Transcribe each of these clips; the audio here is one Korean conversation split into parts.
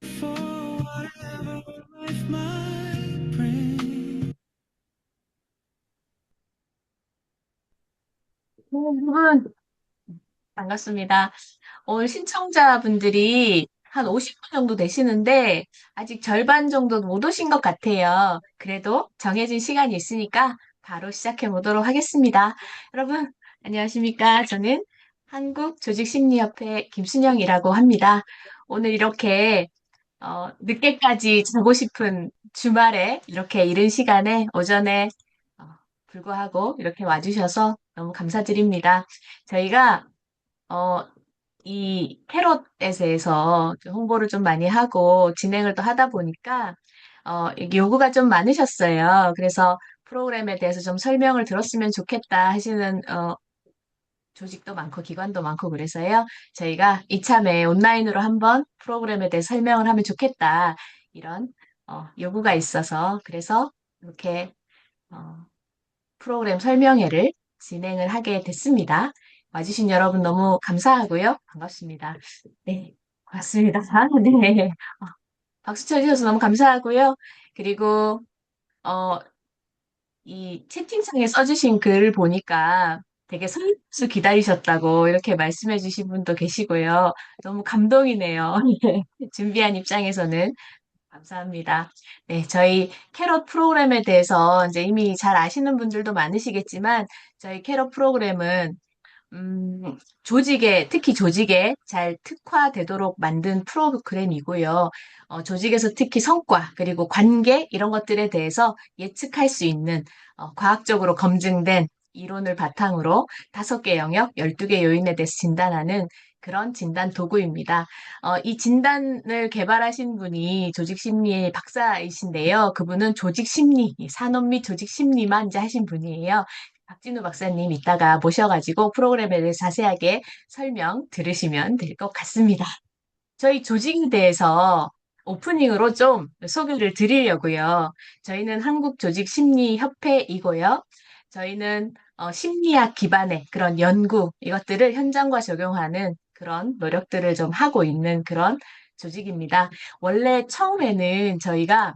For whatever life might bring. 여러분, 반갑습니다. 오늘 신청자분들이 한 50분 정도 되시는데, 아직 절반 정도 못 오신 것 같아요. 그래도 정해진 시간이 있으니까 바로 시작해 보도록 하겠습니다. 여러분, 안녕하십니까? 저는 한국조직심리협회 김순영이라고 합니다. 오늘 이렇게 늦게까지 자고 싶은 주말에 이렇게 이른 시간에 오전에 어, 불구하고 이렇게 와주셔서 너무 감사드립니다. 저희가 어, 이 캐럿에서 좀 홍보를 좀 많이 하고 진행을 또 하다 보니까 이게 요구가 좀 많으셨어요. 그래서 프로그램에 대해서 좀 설명을 들었으면 좋겠다 하시는 조직도 많고 기관도 많고 그래서요. 저희가 이참에 온라인으로 한번 프로그램에 대해 설명을 하면 좋겠다. 이런 요구가 있어서 그래서 이렇게 어, 프로그램 설명회를 진행을 하게 됐습니다. 와주신 여러분 너무 감사하고요. 반갑습니다. 네, 고맙습니다. 네. 박수 쳐주셔서 너무 감사하고요. 그리고 어, 이 채팅창에 써주신 글을 보니까 되게 설레서 기다리셨다고 이렇게 말씀해 주신 분도 계시고요. 너무 감동이네요. 준비한 입장에서는 감사합니다. 네, 저희 캐럿 프로그램에 대해서 이제 이미 잘 아시는 분들도 많으시겠지만 저희 캐럿 프로그램은 조직에, 특히 조직에 잘 특화되도록 만든 프로그램이고요. 조직에서 특히 성과, 그리고 관계, 이런 것들에 대해서 예측할 수 있는, 과학적으로 검증된 이론을 바탕으로 5개 영역, 12개 요인에 대해서 진단하는 그런 진단 도구입니다. 이 진단을 개발하신 분이 조직심리의 박사이신데요. 그분은 조직심리, 산업 및 조직심리만 이제 하신 분이에요. 박진우 박사님 이따가 모셔가지고 프로그램에 대해 자세하게 설명 들으시면 될 것 같습니다. 저희 조직에 대해서 오프닝으로 좀 소개를 드리려고요. 저희는 한국조직심리협회이고요. 저희는 심리학 기반의 그런 연구, 이것들을 현장과 적용하는 그런 노력들을 좀 하고 있는 그런 조직입니다. 원래 처음에는 저희가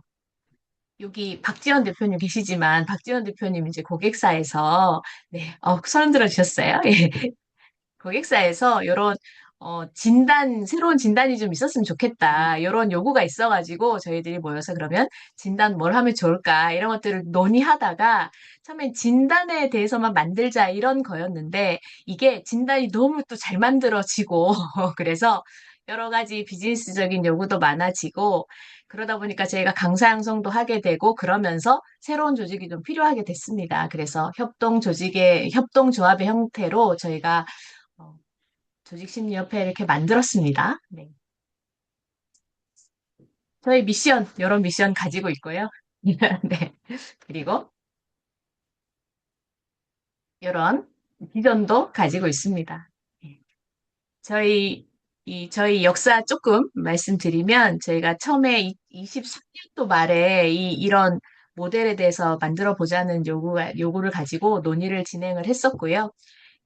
여기 박지원 대표님 계시지만 박지원 대표님 이제 고객사에서 네, 소름 들어주셨어요. 예. 고객사에서 이런 새로운 진단이 좀 있었으면 좋겠다. 이런 요구가 있어가지고 저희들이 모여서 그러면 진단 뭘 하면 좋을까 이런 것들을 논의하다가 처음엔 진단에 대해서만 만들자 이런 거였는데 이게 진단이 너무 또 잘 만들어지고 그래서 여러 가지 비즈니스적인 요구도 많아지고 그러다 보니까 저희가 강사 양성도 하게 되고 그러면서 새로운 조직이 좀 필요하게 됐습니다. 그래서 협동조합의 형태로 저희가 어, 조직심리협회 이렇게 만들었습니다. 네. 저희 미션, 이런 미션 가지고 있고요. 네. 그리고 이런 비전도 가지고 있습니다. 네. 저희 역사 조금 말씀드리면, 저희가 처음에 23년도 말에 이런 모델에 대해서 만들어 보자는 요구를 가지고 논의를 진행을 했었고요.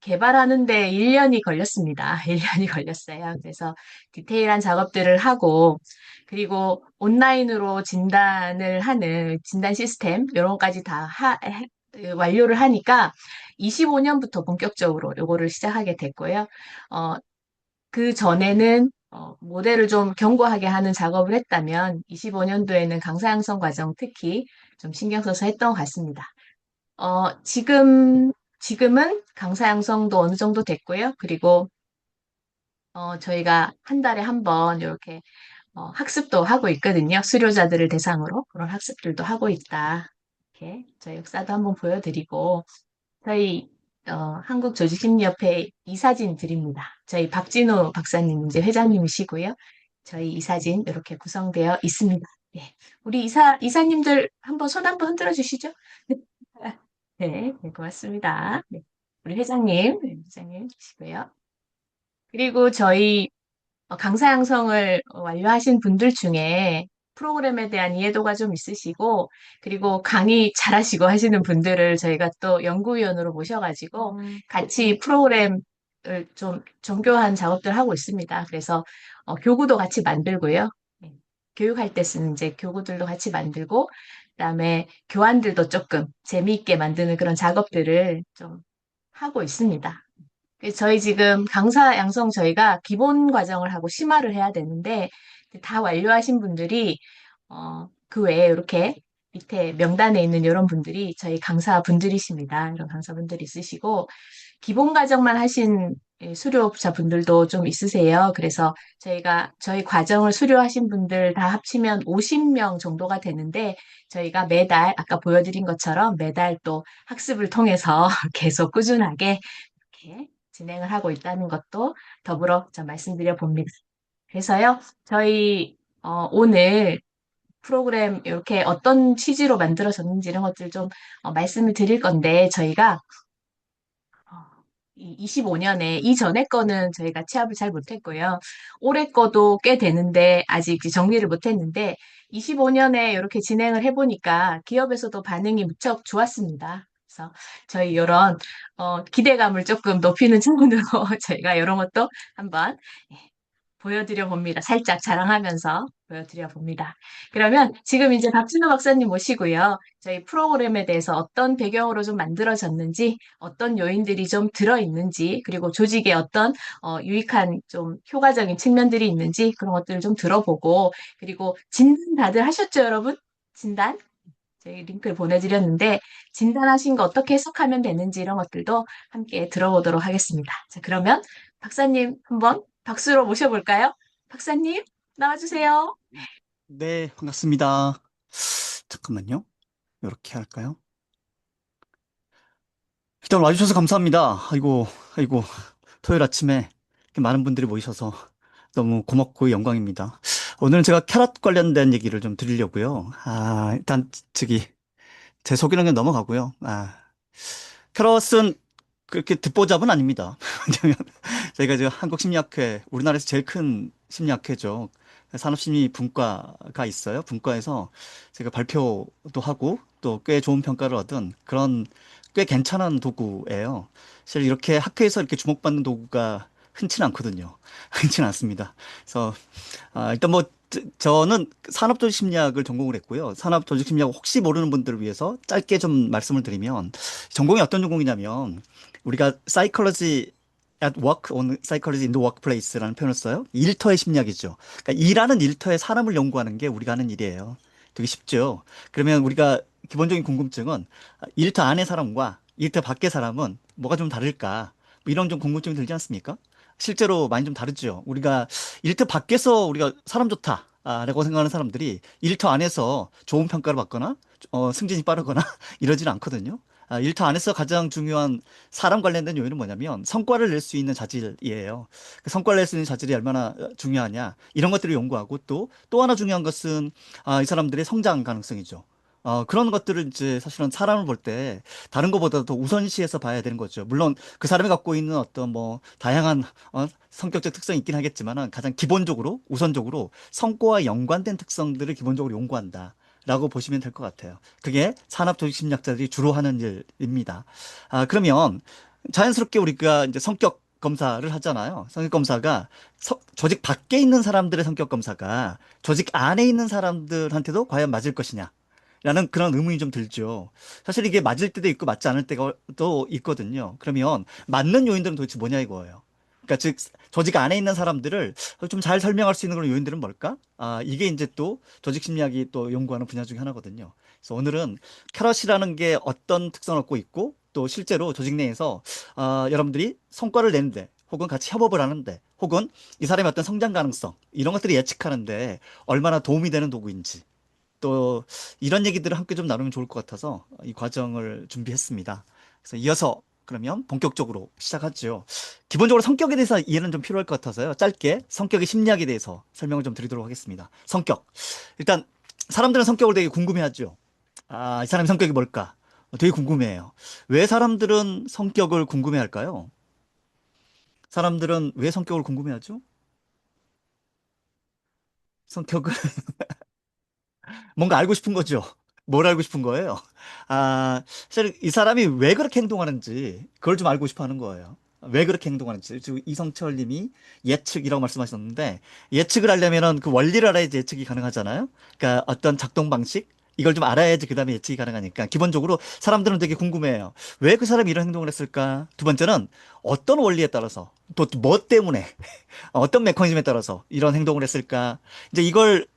개발하는데 1년이 걸렸습니다. 1년이 걸렸어요. 그래서 디테일한 작업들을 하고, 그리고 온라인으로 진단을 하는 진단 시스템, 이런 것까지 다 완료를 하니까 25년부터 본격적으로 요거를 시작하게 됐고요. 어, 그 전에는 모델을 좀 견고하게 하는 작업을 했다면 25년도에는 강사 양성 과정 특히 좀 신경 써서 했던 것 같습니다. 지금은 강사 양성도 어느 정도 됐고요. 그리고 저희가 한 달에 한 번 이렇게 학습도 하고 있거든요. 수료자들을 대상으로 그런 학습들도 하고 있다. 이렇게 저희 역사도 한번 보여드리고 저희 한국조직심리협회 이 사진 드립니다. 저희 박진호 박사님 이제 회장님이시고요. 저희 이 사진 이렇게 구성되어 있습니다. 네. 우리 이사님들 손 한번 흔들어 주시죠. 네, 네, 고맙습니다. 네. 우리 회장님, 네, 회장님 계시고요. 그리고 저희 강사 양성을 완료하신 분들 중에 프로그램에 대한 이해도가 좀 있으시고, 그리고 강의 잘하시고 하시는 분들을 저희가 또 연구위원으로 모셔가지고 같이 프로그램을 좀 정교한 작업들 하고 있습니다. 그래서 교구도 같이 만들고요. 네. 교육할 때 쓰는 이제 교구들도 같이 만들고, 그다음에 교환들도 조금 재미있게 만드는 그런 작업들을 좀 하고 있습니다. 저희 지금 강사 양성 저희가 기본 과정을 하고 심화를 해야 되는데 다 완료하신 분들이 그 외에 이렇게 밑에 명단에 있는 이런 분들이 저희 강사분들이십니다. 이런 강사분들이 있으시고 기본 과정만 하신 수료자 분들도 좀 있으세요. 그래서 저희가 저희 과정을 수료하신 분들 다 합치면 50명 정도가 되는데 저희가 매달 아까 보여드린 것처럼 매달 또 학습을 통해서 계속 꾸준하게 이렇게 진행을 하고 있다는 것도 더불어 좀 말씀드려 봅니다. 그래서요, 저희 오늘 프로그램 이렇게 어떤 취지로 만들어졌는지 이런 것들 좀 말씀을 드릴 건데 저희가 25년에 이전에 거는 저희가 취합을 잘 못했고요. 올해 거도 꽤 되는데 아직 이제 정리를 못했는데 25년에 이렇게 진행을 해보니까 기업에서도 반응이 무척 좋았습니다. 그래서 저희 이런 기대감을 조금 높이는 차원으로 저희가 이런 것도 한번 보여드려 봅니다. 살짝 자랑하면서 보여드려 봅니다. 그러면 지금 이제 박진호 박사님 모시고요. 저희 프로그램에 대해서 어떤 배경으로 좀 만들어졌는지, 어떤 요인들이 좀 들어있는지, 그리고 조직에 어떤 유익한 좀 효과적인 측면들이 있는지 그런 것들을 좀 들어보고, 그리고 진단 다들 하셨죠, 여러분? 진단? 저희 링크를 보내드렸는데 진단하신 거 어떻게 해석하면 되는지 이런 것들도 함께 들어보도록 하겠습니다. 자, 그러면 박사님 한번 박수로 모셔볼까요? 박사님 나와주세요. 네, 반갑습니다. 잠깐만요. 이렇게 할까요? 일단 와주셔서 감사합니다. 아이고, 토요일 아침에 이렇게 많은 분들이 모이셔서 너무 고맙고 영광입니다. 오늘은 제가 캐럿 관련된 얘기를 좀 드리려고요. 일단 제 소개는 그냥 넘어가고요. 캐럿은 그렇게 듣보잡은 아닙니다. 왜냐면 저희가 지금 한국심리학회, 우리나라에서 제일 큰 심리학회죠. 산업심리분과가 있어요. 분과에서 제가 발표도 하고 또 꽤 좋은 평가를 얻은 그런 꽤 괜찮은 도구예요. 사실 이렇게 학회에서 이렇게 주목받는 도구가 흔치는 않거든요. 흔치는 않습니다. 그래서 일단 뭐 저는 산업조직심리학을 전공을 했고요. 산업조직심리학 혹시 모르는 분들을 위해서 짧게 좀 말씀을 드리면 전공이 어떤 전공이냐면 우리가 psychology at work, on psychology in the workplace라는 표현을 써요. 일터의 심리학이죠. 그러니까 일하는 일터의 사람을 연구하는 게 우리가 하는 일이에요. 되게 쉽죠. 그러면 우리가 기본적인 궁금증은 일터 안의 사람과 일터 밖의 사람은 뭐가 좀 다를까? 뭐 이런 좀 궁금증이 들지 않습니까? 실제로 많이 좀 다르죠. 우리가 일터 밖에서 우리가 사람 좋다. 라고 생각하는 사람들이 일터 안에서 좋은 평가를 받거나 승진이 빠르거나 이러지는 않거든요. 일터 안에서 가장 중요한 사람 관련된 요인은 뭐냐면 성과를 낼 수 있는 자질이에요. 그 성과를 낼 수 있는 자질이 얼마나 중요하냐 이런 것들을 연구하고 또 하나 중요한 것은 이 사람들의 성장 가능성이죠. 그런 것들을 이제 사실은 사람을 볼 때 다른 것보다 더 우선시해서 봐야 되는 거죠. 물론 그 사람이 갖고 있는 어떤 뭐 다양한 성격적 특성이 있긴 하겠지만은 가장 기본적으로 우선적으로 성과와 연관된 특성들을 기본적으로 연구한다. 라고 보시면 될 것 같아요. 그게 산업조직심리학자들이 주로 하는 일입니다. 그러면 자연스럽게 우리가 이제 성격 검사를 하잖아요. 성격 검사가 조직 밖에 있는 사람들의 성격 검사가 조직 안에 있는 사람들한테도 과연 맞을 것이냐. 라는 그런 의문이 좀 들죠. 사실 이게 맞을 때도 있고 맞지 않을 때가 또 있거든요. 그러면 맞는 요인들은 도대체 뭐냐 이거예요. 그러니까 즉 조직 안에 있는 사람들을 좀 잘 설명할 수 있는 그런 요인들은 뭘까? 이게 이제 또 조직 심리학이 또 연구하는 분야 중에 하나거든요. 그래서 오늘은 캐럿이라는 게 어떤 특성을 갖고 있고 또 실제로 조직 내에서 여러분들이 성과를 내는데 혹은 같이 협업을 하는데 혹은 이 사람의 어떤 성장 가능성 이런 것들을 예측하는데 얼마나 도움이 되는 도구인지 또 이런 얘기들을 함께 좀 나누면 좋을 것 같아서 이 과정을 준비했습니다. 그래서 이어서 그러면 본격적으로 시작하죠. 기본적으로 성격에 대해서 이해는 좀 필요할 것 같아서요. 짧게 성격의 심리학에 대해서 설명을 좀 드리도록 하겠습니다. 성격. 일단 사람들은 성격을 되게 궁금해하죠. 이 사람의 성격이 뭘까? 되게 궁금해해요. 왜 사람들은 성격을 궁금해할까요? 사람들은 왜 성격을 궁금해하죠? 성격을 뭔가 알고 싶은 거죠. 뭘 알고 싶은 거예요? 사실 이 사람이 왜 그렇게 행동하는지 그걸 좀 알고 싶어 하는 거예요. 왜 그렇게 행동하는지. 지금 이성철 님이 예측이라고 말씀하셨는데, 예측을 하려면은 그 원리를 알아야지 예측이 가능하잖아요. 그러니까 어떤 작동 방식? 이걸 좀 알아야지 그 다음에 예측이 가능하니까. 기본적으로 사람들은 되게 궁금해해요. 왜 그 사람이 이런 행동을 했을까? 두 번째는 어떤 원리에 따라서, 또 뭐 때문에, 어떤 메커니즘에 따라서 이런 행동을 했을까? 이제 이걸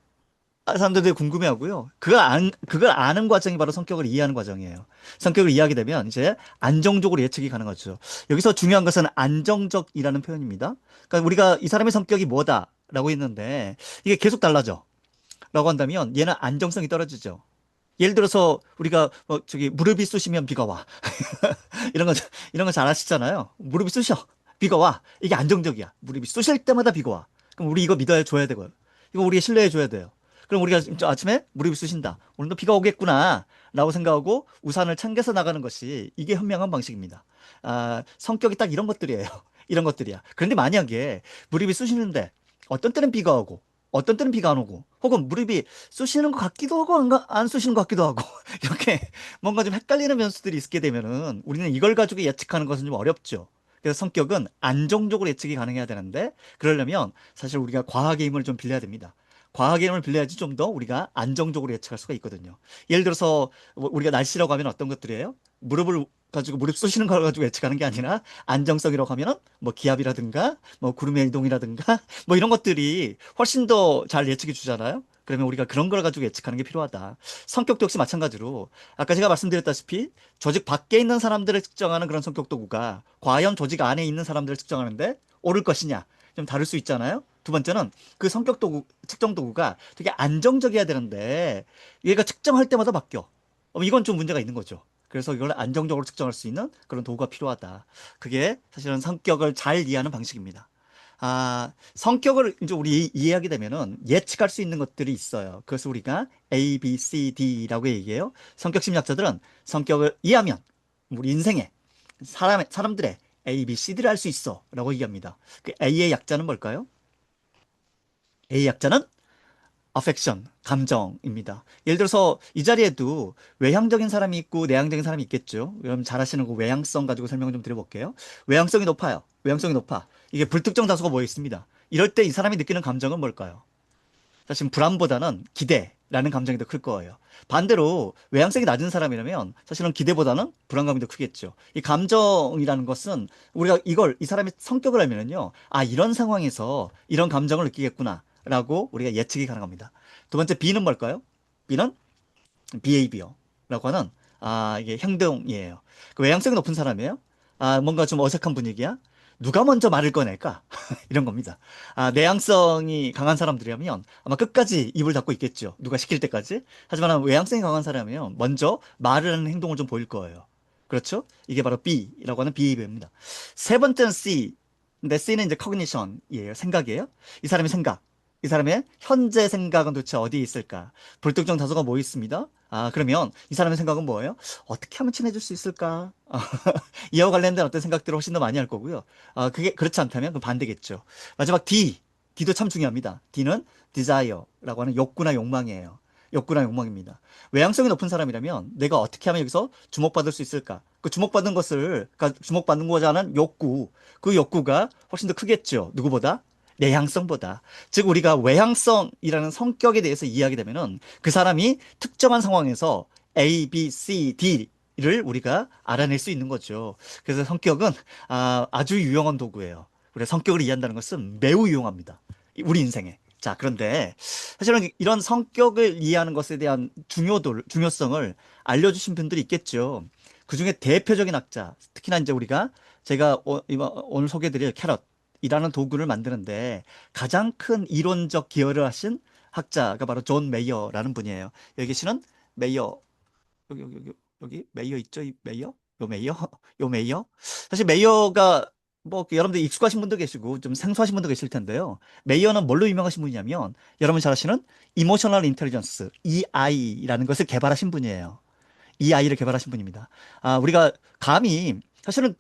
사람들이 궁금해하고요. 그걸 아는 과정이 바로 성격을 이해하는 과정이에요. 성격을 이해하게 되면 이제 안정적으로 예측이 가능하죠. 여기서 중요한 것은 안정적이라는 표현입니다. 그러니까 우리가 이 사람의 성격이 뭐다라고 했는데 이게 계속 달라져. 라고 한다면 얘는 안정성이 떨어지죠. 예를 들어서 우리가 저기 무릎이 쑤시면 비가 와. 이런 거 이런 거 잘 아시잖아요. 무릎이 쑤셔. 비가 와. 이게 안정적이야. 무릎이 쑤실 때마다 비가 와. 그럼 우리 이거 믿어야 줘야 되고요. 이거 우리가 신뢰해 줘야 돼요. 그럼 우리가 진짜 아침에 무릎이 쑤신다. 오늘도 비가 오겠구나. 라고 생각하고 우산을 챙겨서 나가는 것이 이게 현명한 방식입니다. 성격이 딱 이런 것들이에요. 이런 것들이야. 그런데 만약에 무릎이 쑤시는데 어떤 때는 비가 오고 어떤 때는 비가 안 오고 혹은 무릎이 쑤시는 것 같기도 하고 안 쑤시는 것 같기도 하고 이렇게 뭔가 좀 헷갈리는 변수들이 있게 되면은 우리는 이걸 가지고 예측하는 것은 좀 어렵죠. 그래서 성격은 안정적으로 예측이 가능해야 되는데 그러려면 사실 우리가 과학의 힘을 좀 빌려야 됩니다. 과학의 힘을 빌려야지 좀 더 우리가 안정적으로 예측할 수가 있거든요. 예를 들어서 우리가 날씨라고 하면 어떤 것들이에요? 무릎을 가지고 무릎 쑤시는 걸 가지고 예측하는 게 아니라 안정성이라고 하면은 뭐 기압이라든가 뭐 구름의 이동이라든가 뭐 이런 것들이 훨씬 더 잘 예측해 주잖아요. 그러면 우리가 그런 걸 가지고 예측하는 게 필요하다. 성격도 역시 마찬가지로 아까 제가 말씀드렸다시피 조직 밖에 있는 사람들을 측정하는 그런 성격 도구가 과연 조직 안에 있는 사람들을 측정하는데 옳을 것이냐 좀 다를 수 있잖아요. 두 번째는 그 성격 도구 측정 도구가 되게 안정적이어야 되는데 얘가 측정할 때마다 바뀌어. 이건 좀 문제가 있는 거죠. 그래서 이걸 안정적으로 측정할 수 있는 그런 도구가 필요하다. 그게 사실은 성격을 잘 이해하는 방식입니다. 성격을 이제 우리 이해하게 되면은 예측할 수 있는 것들이 있어요. 그래서 우리가 A, B, C, D라고 얘기해요. 성격 심리학자들은 성격을 이해하면 우리 인생에 사람들의 A, B, C들을 알 수 있어라고 얘기합니다. 그 A의 약자는 뭘까요? A의 약자는 affection, 감정입니다. 예를 들어서 이 자리에도 외향적인 사람이 있고 내향적인 사람이 있겠죠. 여러분 잘 아시는 그 외향성 가지고 설명을 좀 드려볼게요. 외향성이 높아요. 외향성이 높아. 이게 불특정 다수가 모여 있습니다. 이럴 때 이 사람이 느끼는 감정은 뭘까요? 사실 불안보다는 기대라는 감정이 더 클 거예요. 반대로 외향성이 낮은 사람이라면 사실은 기대보다는 불안감이 더 크겠죠. 이 감정이라는 것은 우리가 이 사람의 성격을 알면은요. 이런 상황에서 이런 감정을 느끼겠구나. 라고 우리가 예측이 가능합니다. 두 번째 B는 뭘까요? B는 behavior라고 하는 이게 행동이에요. 그 외향성이 높은 사람이에요. 뭔가 좀 어색한 분위기야. 누가 먼저 말을 꺼낼까? 이런 겁니다. 내향성이 강한 사람들이라면 아마 끝까지 입을 닫고 있겠죠. 누가 시킬 때까지. 하지만 외향성이 강한 사람이면 먼저 말을 하는 행동을 좀 보일 거예요. 그렇죠? 이게 바로 B라고 하는 behavior입니다. 세 번째는 C. 근데 C는 이제 cognition이에요. 생각이에요. 이 사람의 생각. 이 사람의 현재 생각은 도대체 어디에 있을까? 불특정 다수가 뭐 있습니다. 그러면 이 사람의 생각은 뭐예요? 어떻게 하면 친해질 수 있을까? 이와 관련된 어떤 생각들을 훨씬 더 많이 할 거고요. 그게 그렇지 않다면 그 반대겠죠. 마지막 D. D도 참 중요합니다. D는 desire라고 하는 욕구나 욕망이에요. 욕구나 욕망입니다. 외향성이 높은 사람이라면 내가 어떻게 하면 여기서 주목받을 수 있을까? 그 주목받는 것을, 그러니까 주목받는 거자 하는 욕구, 그 욕구가 훨씬 더 크겠죠. 누구보다? 내향성보다. 즉, 우리가 외향성이라는 성격에 대해서 이해하게 되면은 그 사람이 특정한 상황에서 A, B, C, D를 우리가 알아낼 수 있는 거죠. 그래서 성격은 아주 유용한 도구예요. 우리가 성격을 이해한다는 것은 매우 유용합니다. 우리 인생에. 자, 그런데 사실은 이런 성격을 이해하는 것에 대한 중요성을 알려주신 분들이 있겠죠. 그 중에 대표적인 학자, 특히나 이제 제가 오늘 소개해드릴 캐럿이라는 도구를 만드는데 가장 큰 이론적 기여를 하신 학자가 바로 존 메이어라는 분이에요. 여기 계시는 메이어, 여기 메이어 있죠? 이 메이어? 요 메이어? 요 메이어? 사실 메이어가 뭐 여러분들 익숙하신 분도 계시고 좀 생소하신 분도 계실 텐데요. 메이어는 뭘로 유명하신 분이냐면 여러분 잘 아시는 이모셔널 인텔리전스 EI라는 것을 개발하신 분이에요. EI를 개발하신 분입니다. 우리가 감히 사실은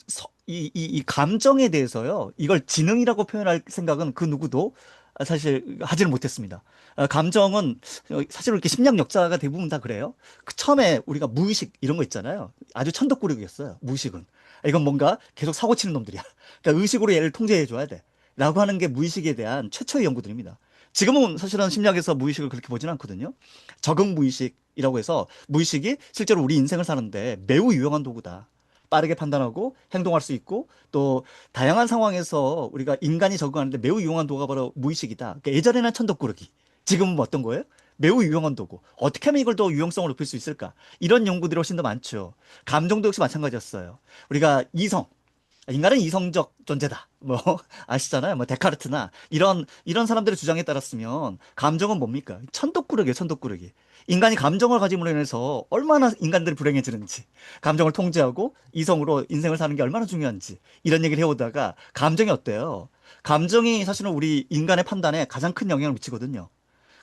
이 감정에 대해서요. 이걸 지능이라고 표현할 생각은 그 누구도 사실 하지는 못했습니다. 감정은 사실 이렇게 심리학 역사가 대부분 다 그래요. 처음에 우리가 무의식 이런 거 있잖아요. 아주 천덕꾸러기였어요. 무의식은. 이건 뭔가 계속 사고 치는 놈들이야. 그러니까 의식으로 얘를 통제해 줘야 돼. 라고 하는 게 무의식에 대한 최초의 연구들입니다. 지금은 사실은 심리학에서 무의식을 그렇게 보지는 않거든요. 적응 무의식이라고 해서 무의식이 실제로 우리 인생을 사는데 매우 유용한 도구다. 빠르게 판단하고 행동할 수 있고 또 다양한 상황에서 우리가 인간이 적응하는데 매우 유용한 도구가 바로 무의식이다. 그러니까 예전에는 천덕꾸러기, 지금은 뭐 어떤 거예요? 매우 유용한 도구. 어떻게 하면 이걸 더 유용성을 높일 수 있을까? 이런 연구들이 훨씬 더 많죠. 감정도 역시 마찬가지였어요. 우리가 이성, 인간은 이성적 존재다. 뭐 아시잖아요. 뭐 데카르트나 이런 사람들의 주장에 따랐으면 감정은 뭡니까? 천덕꾸러기예요, 천덕꾸러기. 인간이 감정을 가짐으로 인해서 얼마나 인간들이 불행해지는지, 감정을 통제하고 이성으로 인생을 사는 게 얼마나 중요한지 이런 얘기를 해오다가 감정이 어때요? 감정이 사실은 우리 인간의 판단에 가장 큰 영향을 미치거든요.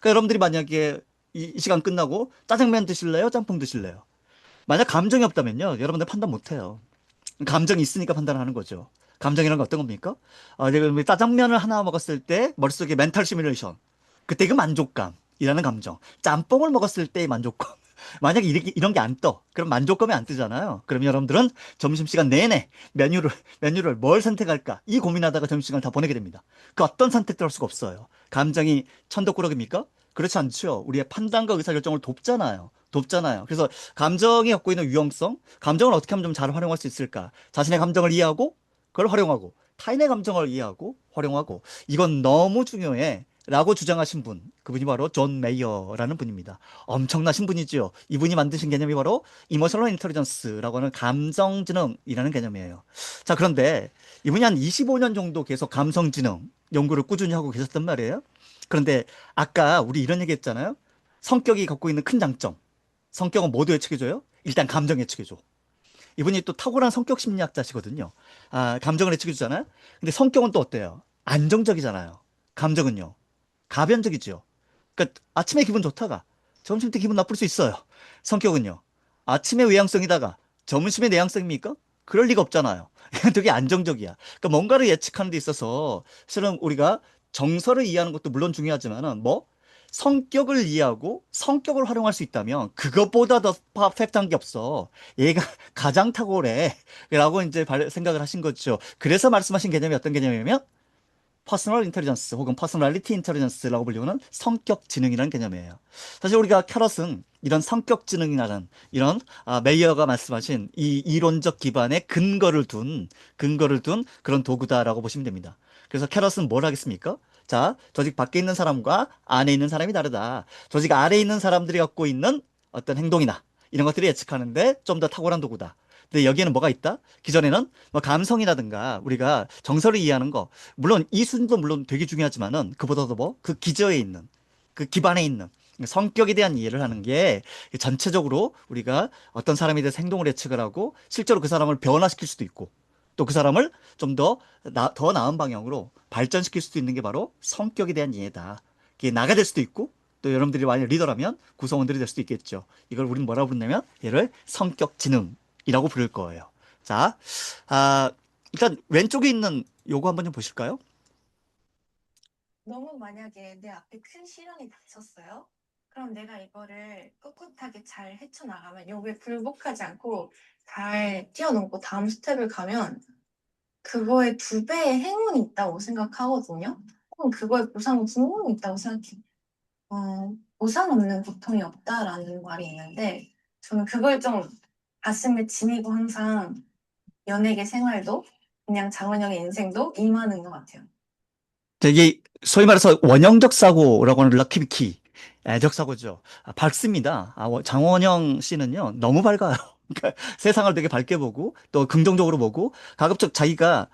그러니까 여러분들이 만약에 이 시간 끝나고 짜장면 드실래요? 짬뽕 드실래요? 만약 감정이 없다면요, 여러분들 판단 못 해요. 감정이 있으니까 판단하는 거죠. 감정이라는 건 어떤 겁니까? 내가 뭐 짜장면을 하나 먹었을 때 머릿속에 멘탈 시뮬레이션. 그때 그 만족감이라는 감정. 짬뽕을 먹었을 때의 만족감. 만약에 이런 게 안 떠. 그럼 만족감이 안 뜨잖아요. 그럼 여러분들은 점심시간 내내 메뉴를 뭘 선택할까? 이 고민하다가 점심시간을 다 보내게 됩니다. 그 어떤 선택도 할 수가 없어요. 감정이 천덕꾸러기입니까? 그렇지 않죠. 우리의 판단과 의사결정을 돕잖아요. 돕잖아요. 그래서 감정이 갖고 있는 유용성, 감정을 어떻게 하면 좀 잘 활용할 수 있을까? 자신의 감정을 이해하고, 그걸 활용하고, 타인의 감정을 이해하고, 활용하고, 이건 너무 중요해. 라고 주장하신 분, 그분이 바로 존 메이어라는 분입니다. 엄청나신 분이죠. 이분이 만드신 개념이 바로 이모셔널 인텔리전스라고 하는 감성지능이라는 개념이에요. 자, 그런데 이분이 한 25년 정도 계속 감성지능 연구를 꾸준히 하고 계셨단 말이에요. 그런데 아까 우리 이런 얘기 했잖아요. 성격이 갖고 있는 큰 장점. 성격은 모두 예측해줘요? 일단 감정 예측해줘. 이분이 또 탁월한 성격 심리학자시거든요. 감정을 예측해주잖아요? 근데 성격은 또 어때요? 안정적이잖아요. 감정은요? 가변적이죠. 그러니까 아침에 기분 좋다가 점심 때 기분 나쁠 수 있어요. 성격은요? 아침에 외향성이다가 점심에 내향성입니까? 그럴 리가 없잖아요. 되게 안정적이야. 그러니까 뭔가를 예측하는 데 있어서 실은 우리가 정서를 이해하는 것도 물론 중요하지만은 뭐 성격을 이해하고 성격을 활용할 수 있다면 그것보다 더 퍼펙트한 게 없어. 얘가 가장 탁월해. 라고 이제 생각을 하신 거죠. 그래서 말씀하신 개념이 어떤 개념이냐면 퍼스널 인텔리전스 혹은 퍼스널리티 인텔리전스라고 불리우는 성격 지능이라는 개념이에요. 사실 우리가 캐럿은 이런 성격 지능이라는 이런 메이어가 말씀하신 이 이론적 기반에 근거를 둔 그런 도구다라고 보시면 됩니다. 그래서 캐럿은 뭘 하겠습니까? 자, 조직 밖에 있는 사람과 안에 있는 사람이 다르다. 조직 아래에 있는 사람들이 갖고 있는 어떤 행동이나 이런 것들을 예측하는데 좀 더 탁월한 도구다. 근데 여기에는 뭐가 있다? 기존에는 뭐 감성이라든가 우리가 정서를 이해하는 거, 물론 이 수준도 물론 되게 중요하지만은 그보다도 뭐 그 기저에 있는 그 기반에 있는 성격에 대한 이해를 하는 게 전체적으로 우리가 어떤 사람에 대해서 행동을 예측을 하고 실제로 그 사람을 변화시킬 수도 있고 또 그 사람을 좀 더 나은 방향으로 발전시킬 수도 있는 게 바로 성격에 대한 이해다. 이게 나가 될 수도 있고 또 여러분들이 만약 리더라면 구성원들이 될 수도 있겠죠. 이걸 우리는 뭐라고 부르냐면 얘를 성격 지능이라고 부를 거예요. 자, 아, 일단 왼쪽에 있는 요거 한번 좀 보실까요? 너무 만약에 내 앞에 큰 시련이 닥쳤어요. 그럼 내가 이거를 꿋꿋하게 잘 헤쳐나가면 여기에 굴복하지 않고 잘 뛰어넘고 다음 스텝을 가면 그거에 2배의 행운이 있다고 생각하거든요. 혹은 그거에 보상 분명히 있다고 생각해요. 보상 없는 고통이 없다라는 말이 있는데 저는 그걸 좀 가슴에 지니고 항상 연예계 생활도 그냥 장원영의 인생도 임하는 것 같아요. 이게 소위 말해서 원형적 사고라고 하는 럭키비키 애적 사고죠. 밝습니다. 장원영 씨는요 너무 밝아요. 그러니까 세상을 되게 밝게 보고 또 긍정적으로 보고 가급적 자기가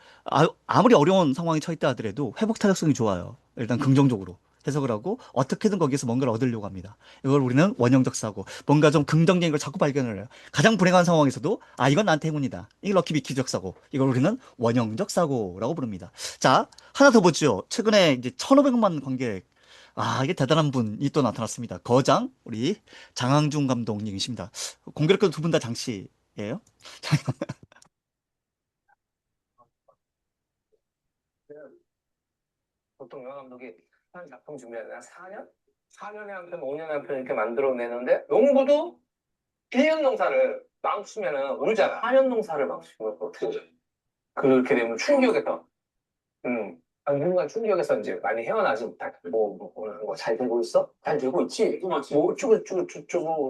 아무리 어려운 상황에 처했다 하더라도 회복 탄력성이 좋아요. 일단 긍정적으로 해석을 하고 어떻게든 거기서 뭔가를 얻으려고 합니다. 이걸 우리는 원형적 사고, 뭔가 좀 긍정적인 걸 자꾸 발견을 해요. 가장 불행한 상황에서도 이건 나한테 행운이다. 이게 럭키비키적 사고. 이걸 우리는 원형적 사고라고 부릅니다. 자, 하나 더 보죠. 최근에 이제 1,500만 관객. 이게 대단한 분이 또 나타났습니다. 거장, 우리 장항준 감독님이십니다. 공교롭게도 두 분 다 장씨예요. 보통 영화 감독이 한 작품 준비하면 4년? 4년에 한 편, 5년에 한 편 이렇게 만들어내는데 농부도 1년 농사를 망치면은 울잖아. 한연농사를 망치면 어떻게 돼? 그렇게 되면 충격에서, 당분간 충격에서 이제 많이 헤어나지 못할 잘 되고 있어? 잘 되고 있지? 뭐 어쩌고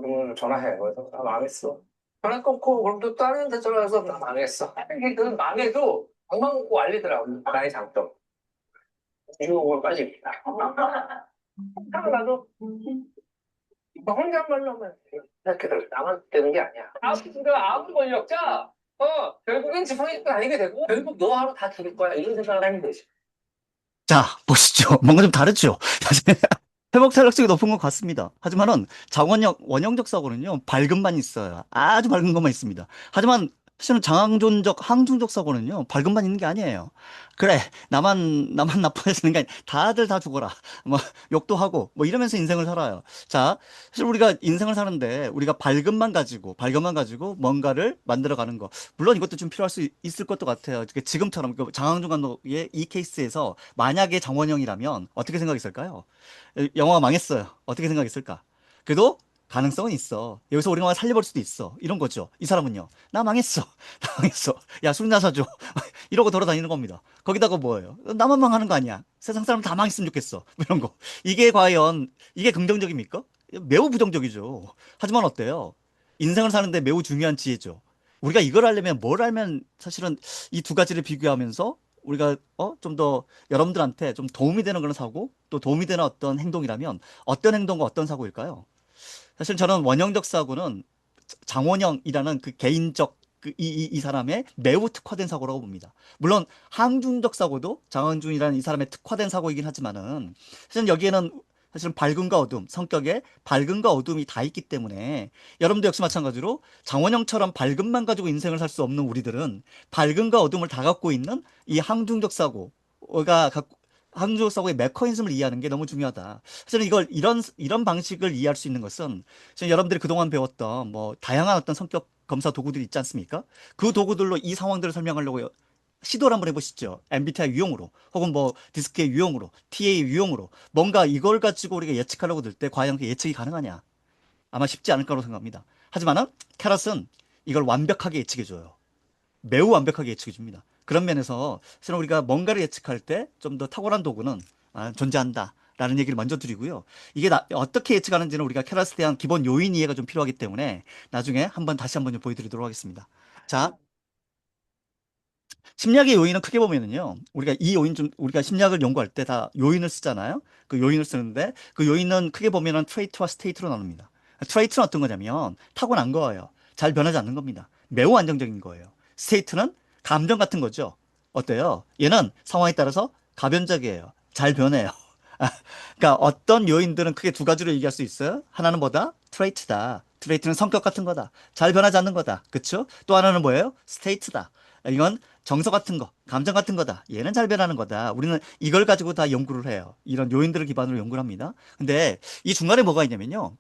그러면 전화해. 그래서 나 망했어. 전화 끊고 그럼 또 다른 데 전화해서 나 망했어. 이게 그 망해도 방방 먹고 알리더라고. 나의 장점. 유혹을 빠집니다. 나도 혼잣말로 하면 이렇게 나만 되는 게 아니야. 아무 권력자, 결국엔 지팡이도 아니게 되고, 결국 너 하루 다 죽일 거야. 이런 생각을 하면 되지. 자, 보시죠. 뭔가 좀 다르죠? 회복 탄력성이 높은 것 같습니다. 하지만은 원형적 사고는요, 밝음만 있어요. 아주 밝은 것만 있습니다. 하지만 사실은 항중적 사고는요, 밝음만 있는 게 아니에요. 그래, 나만 나빠지는 게 아니, 다들 다 죽어라. 뭐, 욕도 하고, 뭐 이러면서 인생을 살아요. 자, 사실 우리가 인생을 사는데, 우리가 밝음만 가지고 뭔가를 만들어가는 거. 물론 이것도 좀 필요할 수 있을 것도 같아요. 지금처럼, 장항준 감독의 이 케이스에서 만약에 장원영이라면 어떻게 생각했을까요? 영화가 망했어요. 어떻게 생각했을까? 그래도 가능성은 있어. 여기서 우리가 살려볼 수도 있어. 이런 거죠. 이 사람은요. 나 망했어. 나 망했어. 야, 술이나 사줘. 이러고 돌아다니는 겁니다. 거기다가 뭐예요? 나만 망하는 거 아니야. 세상 사람 다 망했으면 좋겠어. 뭐 이런 거. 이게 과연, 이게 긍정적입니까? 매우 부정적이죠. 하지만 어때요? 인생을 사는데 매우 중요한 지혜죠. 우리가 이걸 하려면 뭘 알면 사실은 이 두 가지를 비교하면서 우리가 좀 더 여러분들한테 좀 도움이 되는 그런 사고 또 도움이 되는 어떤 행동이라면 어떤 행동과 어떤 사고일까요? 사실 저는 원형적 사고는 장원영이라는 그 개인적 이 사람의 매우 특화된 사고라고 봅니다. 물론 항중적 사고도 장원준이라는 이 사람의 특화된 사고이긴 하지만은 사실 여기에는 사실은 밝음과 어둠, 성격에 밝음과 어둠이 다 있기 때문에 여러분도 역시 마찬가지로 장원영처럼 밝음만 가지고 인생을 살 수 없는 우리들은 밝음과 어둠을 다 갖고 있는 이 항중적 사고의 메커니즘을 이해하는 게 너무 중요하다. 사실은 이런 방식을 이해할 수 있는 것은 지금 여러분들이 그동안 배웠던 뭐 다양한 어떤 성격 검사 도구들이 있지 않습니까? 그 도구들로 이 상황들을 설명하려고 시도를 한번 해보시죠. MBTI 유형으로, 혹은 뭐 디스크의 유형으로, TA 유형으로 뭔가 이걸 가지고 우리가 예측하려고 들 때 과연 그 예측이 가능하냐? 아마 쉽지 않을 거라고 생각합니다. 하지만은 캐럿은 이걸 완벽하게 예측해줘요. 매우 완벽하게 예측해 줍니다. 그런 면에서 사실 우리가 뭔가를 예측할 때 좀 더 탁월한 도구는 존재한다. 라는 얘기를 먼저 드리고요. 이게 어떻게 예측하는지는 우리가 캐럿에 대한 기본 요인 이해가 좀 필요하기 때문에 나중에 다시 한번 좀 보여드리도록 하겠습니다. 자, 심리학의 요인은 크게 보면은요. 우리가 심리학을 연구할 때 다 요인을 쓰잖아요. 그 요인을 쓰는데 그 요인은 크게 보면은 트레이트와 스테이트로 나눕니다. 트레이트는 어떤 거냐면 타고난 거예요. 잘 변하지 않는 겁니다. 매우 안정적인 거예요. 스테이트는 감정 같은 거죠. 어때요? 얘는 상황에 따라서 가변적이에요. 잘 변해요. 그러니까 어떤 요인들은 크게 두 가지로 얘기할 수 있어요. 하나는 뭐다? 트레이트다. 트레이트는 성격 같은 거다. 잘 변하지 않는 거다. 그쵸? 또 하나는 뭐예요? 스테이트다. 이건 정서 같은 거, 감정 같은 거다. 얘는 잘 변하는 거다. 우리는 이걸 가지고 다 연구를 해요. 이런 요인들을 기반으로 연구를 합니다. 근데 이 중간에 뭐가 있냐면요.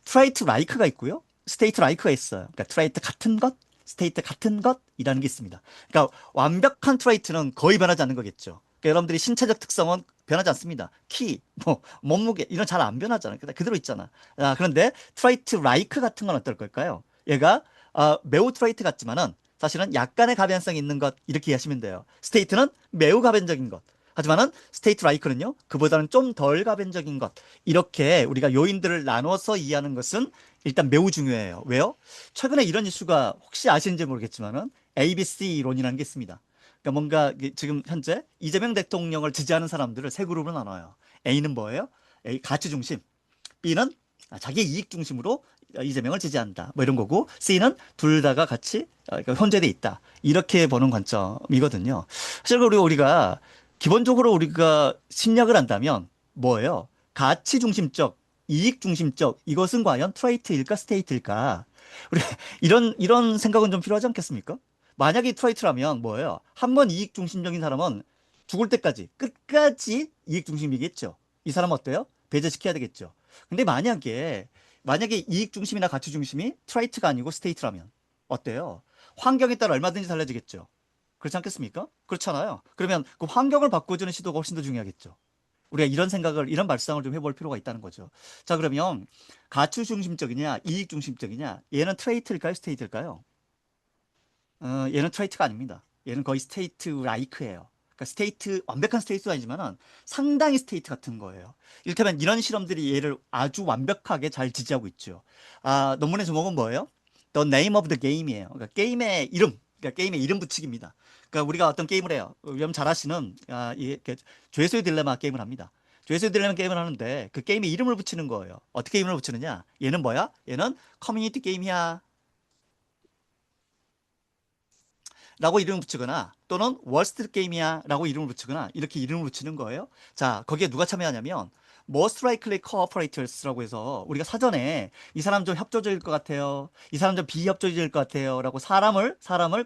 트레이트 라이크가 있고요. 스테이트 라이크가 있어요. 그러니까 트레이트 같은 것, 스테이트 같은 것이라는 게 있습니다. 그러니까 완벽한 트레이트는 거의 변하지 않는 거겠죠. 그러니까 여러분들이 신체적 특성은 변하지 않습니다. 키, 뭐 몸무게 이런 잘 안 변하잖아요. 그대로 있잖아. 그런데 트레이트 라이크 같은 건 어떨 걸까요? 얘가 매우 트레이트 같지만은 사실은 약간의 가변성이 있는 것 이렇게 이해하시면 돼요. 스테이트는 매우 가변적인 것. 하지만은 스테이트 라이크는요, 그보다는 좀 덜 가변적인 것. 이렇게 우리가 요인들을 나눠서 이해하는 것은 일단 매우 중요해요. 왜요? 최근에 이런 이슈가 혹시 아시는지 모르겠지만은 ABC 이론이라는 게 있습니다. 그러니까 뭔가 지금 현재 이재명 대통령을 지지하는 사람들을 세 그룹으로 나눠요. A는 뭐예요? A 가치 중심. B는 자기 이익 중심으로 이재명을 지지한다. 뭐 이런 거고 C는 둘 다가 같이 그러니까 혼재돼 있다. 이렇게 보는 관점이거든요. 사실 우리가 기본적으로 우리가 심리학을 한다면 뭐예요? 가치 중심적, 이익 중심적 이것은 과연 트레이트일까 스테이트일까? 우리 이런 생각은 좀 필요하지 않겠습니까? 만약에 트레이트라면 뭐예요? 한 번 이익 중심적인 사람은 죽을 때까지 끝까지 이익 중심이겠죠. 이 사람 어때요? 배제시켜야 되겠죠. 근데 만약에 이익 중심이나 가치 중심이 트레이트가 아니고 스테이트라면 어때요? 환경에 따라 얼마든지 달라지겠죠. 그렇지 않겠습니까? 그렇잖아요. 그러면 그 환경을 바꿔주는 시도가 훨씬 더 중요하겠죠. 우리가 이런 발상을 좀 해볼 필요가 있다는 거죠. 자, 그러면 가치 중심적이냐, 이익 중심적이냐, 얘는 트레이트일까요, 스테이트일까요? 얘는 트레이트가 아닙니다. 얘는 거의 스테이트 라이크예요. 그러니까 스테이트, 완벽한 스테이트도 아니지만은 상당히 스테이트 같은 거예요. 이를테면 이런 실험들이 얘를 아주 완벽하게 잘 지지하고 있죠. 논문의 제목은 뭐예요? The name of the game이에요. 그러니까 게임의 이름, 그러니까 게임의 이름 붙이기입니다. 그러니까 우리가 어떤 게임을 해요. 여러분 잘 아시는, 죄수의 딜레마 게임을 합니다. 죄수의 딜레마 게임을 하는데 그 게임의 이름을 붙이는 거예요. 어떻게 이름을 붙이느냐? 얘는 뭐야? 얘는 커뮤니티 게임이야. 라고 이름을 붙이거나 또는 월스트리트 게임이야 라고 이름을 붙이거나 이렇게 이름을 붙이는 거예요. 자, 거기에 누가 참여하냐면 Most likely cooperators라고 해서 우리가 사전에 이 사람 좀 협조적일 것 같아요. 이 사람 좀 비협조적일 것 같아요. 라고 사람을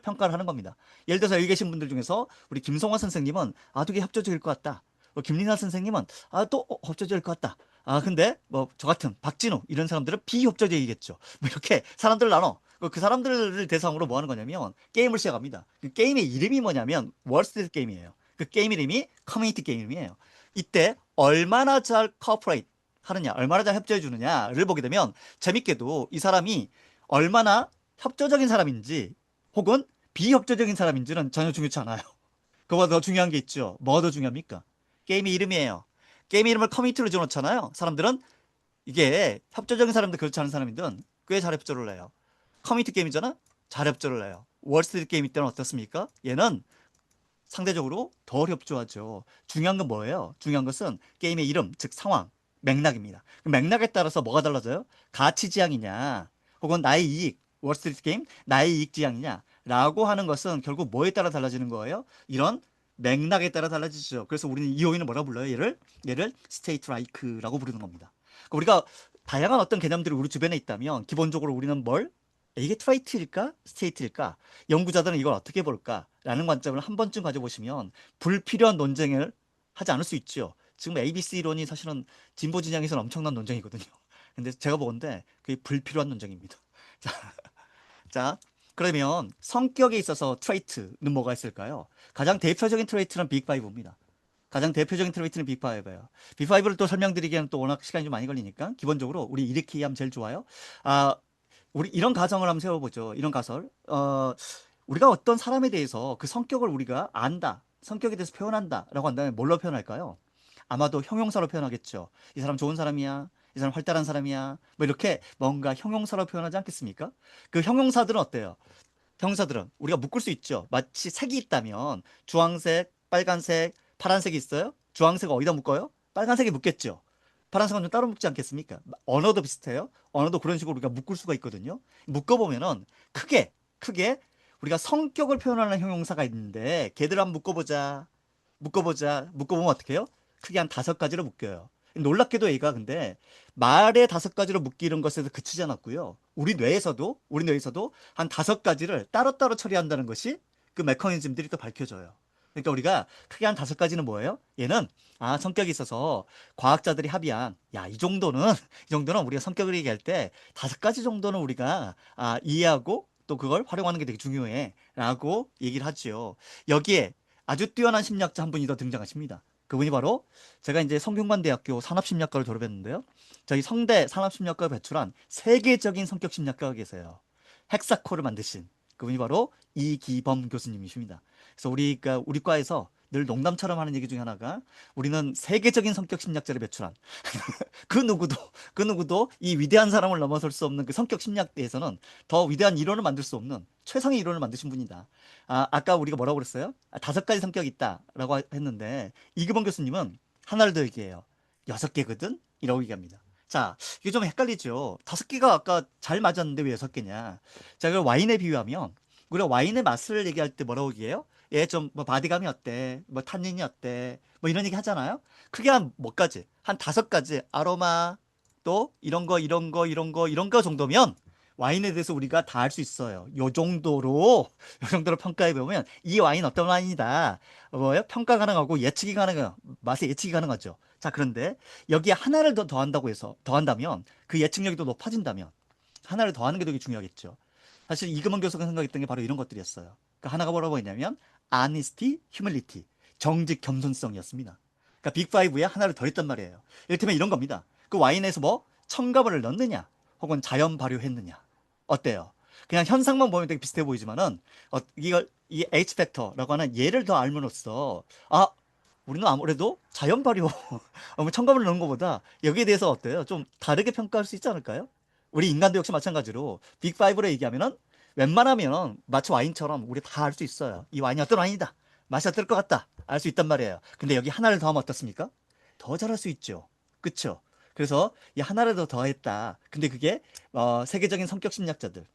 평가를 하는 겁니다. 예를 들어서 여기 계신 분들 중에서 우리 김성화 선생님은 되게 협조적일 것 같다. 김리나 선생님은 또 협조적일 것 같다. 근데 뭐 저 같은 박진우 이런 사람들은 비협조적이겠죠. 뭐 이렇게 사람들을 나눠. 그 사람들을 대상으로 뭐 하는 거냐면 게임을 시작합니다. 그 게임의 이름이 뭐냐면 월스트리트 게임이에요. 그 게임 이름이 커뮤니티 게임이에요. 이때 얼마나 잘 커퍼레이트 하느냐, 얼마나 잘 협조해 주느냐를 보게 되면 재밌게도 이 사람이 얼마나 협조적인 사람인지 혹은 비협조적인 사람인지는 전혀 중요치 않아요. 그거보다 더 중요한 게 있죠. 뭐가 더 중요합니까? 게임의 이름이에요. 게임 이름을 커뮤니티로 지어놓잖아요. 사람들은 이게 협조적인 사람들 그렇지 않은 사람이든 꽤 잘 협조를 해요. 커뮤니티 게임이잖아? 잘 협조를 해요. 월스트리트 게임 때는 어떻습니까? 얘는 상대적으로 덜 협조하죠. 중요한 건 뭐예요? 중요한 것은 게임의 이름, 즉 상황, 맥락입니다. 그 맥락에 따라서 뭐가 달라져요? 가치 지향이냐, 혹은 나의 이익, 월스트리트 게임, 나의 이익 지향이냐, 라고 하는 것은 결국 뭐에 따라 달라지는 거예요? 이런 맥락에 따라 달라지죠. 그래서 우리는 이 요인을 뭐라 불러요? 얘를 스테이트 라이크라고 부르는 겁니다. 그러니까 우리가 다양한 어떤 개념들이 우리 주변에 있다면 기본적으로 우리는 이게 트레이트일까? 스테이트일까? 연구자들은 이걸 어떻게 볼까? 라는 관점을 한 번쯤 가져보시면 불필요한 논쟁을 하지 않을 수 있죠. 지금 ABC 이론이 사실은 진보 진영에서는 엄청난 논쟁이거든요. 근데 제가 보건대 그게 불필요한 논쟁입니다. 자, 자, 그러면 성격에 있어서 트레이트는 뭐가 있을까요? 가장 대표적인 트레이트는 빅5입니다. 가장 대표적인 트레이트는 빅5예요. 빅5를 또 설명드리기에는 또 워낙 시간이 좀 많이 걸리니까 기본적으로 우리 이렇게 이해하면 제일 좋아요. 우리 이런 가정을 한번 세워보죠. 이런 가설. 우리가 어떤 사람에 대해서 그 성격을 우리가 안다. 성격에 대해서 표현한다라고 한다면 뭘로 표현할까요? 아마도 형용사로 표현하겠죠. 이 사람 좋은 사람이야. 이 사람 활달한 사람이야. 뭐 이렇게 뭔가 형용사로 표현하지 않겠습니까? 그 형용사들은 어때요? 형용사들은 우리가 묶을 수 있죠. 마치 색이 있다면 주황색, 빨간색, 파란색이 있어요. 주황색을 어디다 묶어요? 빨간색에 묶겠죠. 파란색은 좀 따로 묶지 않겠습니까? 언어도 비슷해요. 언어도 그런 식으로 우리가 묶을 수가 있거든요. 묶어보면은 크게 우리가 성격을 표현하는 형용사가 있는데 걔들 한번 묶어보면 어떻게 해요? 크게 한 5가지로 묶여요. 놀랍게도 얘가 근데 말의 5가지로 묶이는 것에서 그치지 않았고요. 우리 뇌에서도 한 5가지를 따로따로 처리한다는 것이 그 메커니즘들이 또 밝혀져요. 그러니까 우리가 크게 한 5가지는 뭐예요? 얘는 성격이 있어서 과학자들이 합의한 이 정도는 우리가 성격을 얘기할 때 5가지 정도는 우리가 이해하고 또 그걸 활용하는 게 되게 중요해라고 얘기를 하지요. 여기에 아주 뛰어난 심리학자 한 분이 더 등장하십니다. 그분이 바로 제가 이제 성균관대학교 산업심리학과를 졸업했는데요. 저희 성대 산업심리학과를 배출한 세계적인 성격심리학과가 계세요. 헥사코를 만드신 그분이 바로 이기범 교수님이십니다. 그래서 우리 과에서 늘 농담처럼 하는 얘기 중에 하나가 우리는 세계적인 성격심리학자를 배출한 그 누구도 이 위대한 사람을 넘어설 수 없는 그 성격심리학에서는 더 위대한 이론을 만들 수 없는 최상의 이론을 만드신 분이다. 아까 우리가 뭐라고 그랬어요? 5가지 성격이 있다라고 했는데 이규범 교수님은 하나를 더 얘기해요. 6개거든? 이라고 얘기합니다. 자, 이게 좀 헷갈리죠. 5개가 아까 잘 맞았는데 왜 6개냐? 자, 이걸 와인에 비유하면 우리가 와인의 맛을 얘기할 때 뭐라고 얘기해요? 얘 좀 뭐 바디감이 어때? 뭐 탄닌이 어때? 뭐 이런 얘기 하잖아요. 크게 한 몇 가지? 한 5가지 아로마 또 이런 거 정도면 와인에 대해서 우리가 다 알 수 있어요. 요 정도로 평가해 보면 이 와인 어떤 와인이다. 뭐예요? 평가 가능하고 예측이 가능해요. 맛의 예측이 가능하죠. 자, 그런데 여기에 하나를 더 더한다면 그 예측력이 더 높아진다면 하나를 더하는 게 되게 중요하겠죠. 사실 이금원 교수가 생각했던 게 바로 이런 것들이었어요. 그 하나가 뭐라고 했냐면 honesty, humility, 정직 겸손성이었습니다. 그러니까 빅5에 하나를 더했단 말이에요. 이를테면 이런 겁니다. 그 와인에서 뭐 첨가물을 넣느냐 혹은 자연 발효했느냐 어때요? 그냥 현상만 보면 되게 비슷해 보이지만은 이걸 이 H 팩터라고 하는 얘를 더 알므로써 아 우리는 아무래도 자연 발효 첨가물을 넣은 것보다 여기에 대해서 어때요? 좀 다르게 평가할 수 있지 않을까요? 우리 인간도 역시 마찬가지로 빅5로 얘기하면은 웬만하면 마치 와인처럼 우리 다 알 수 있어요. 이 와인이 어떤 와인이다. 맛이 어떨 것 같다. 알 수 있단 말이에요. 근데 여기 하나를 더하면 어떻습니까? 더 잘할 수 있죠. 그쵸? 그래서 이 하나를 더 더했다. 근데 그게 세계적인 성격 심리학자들,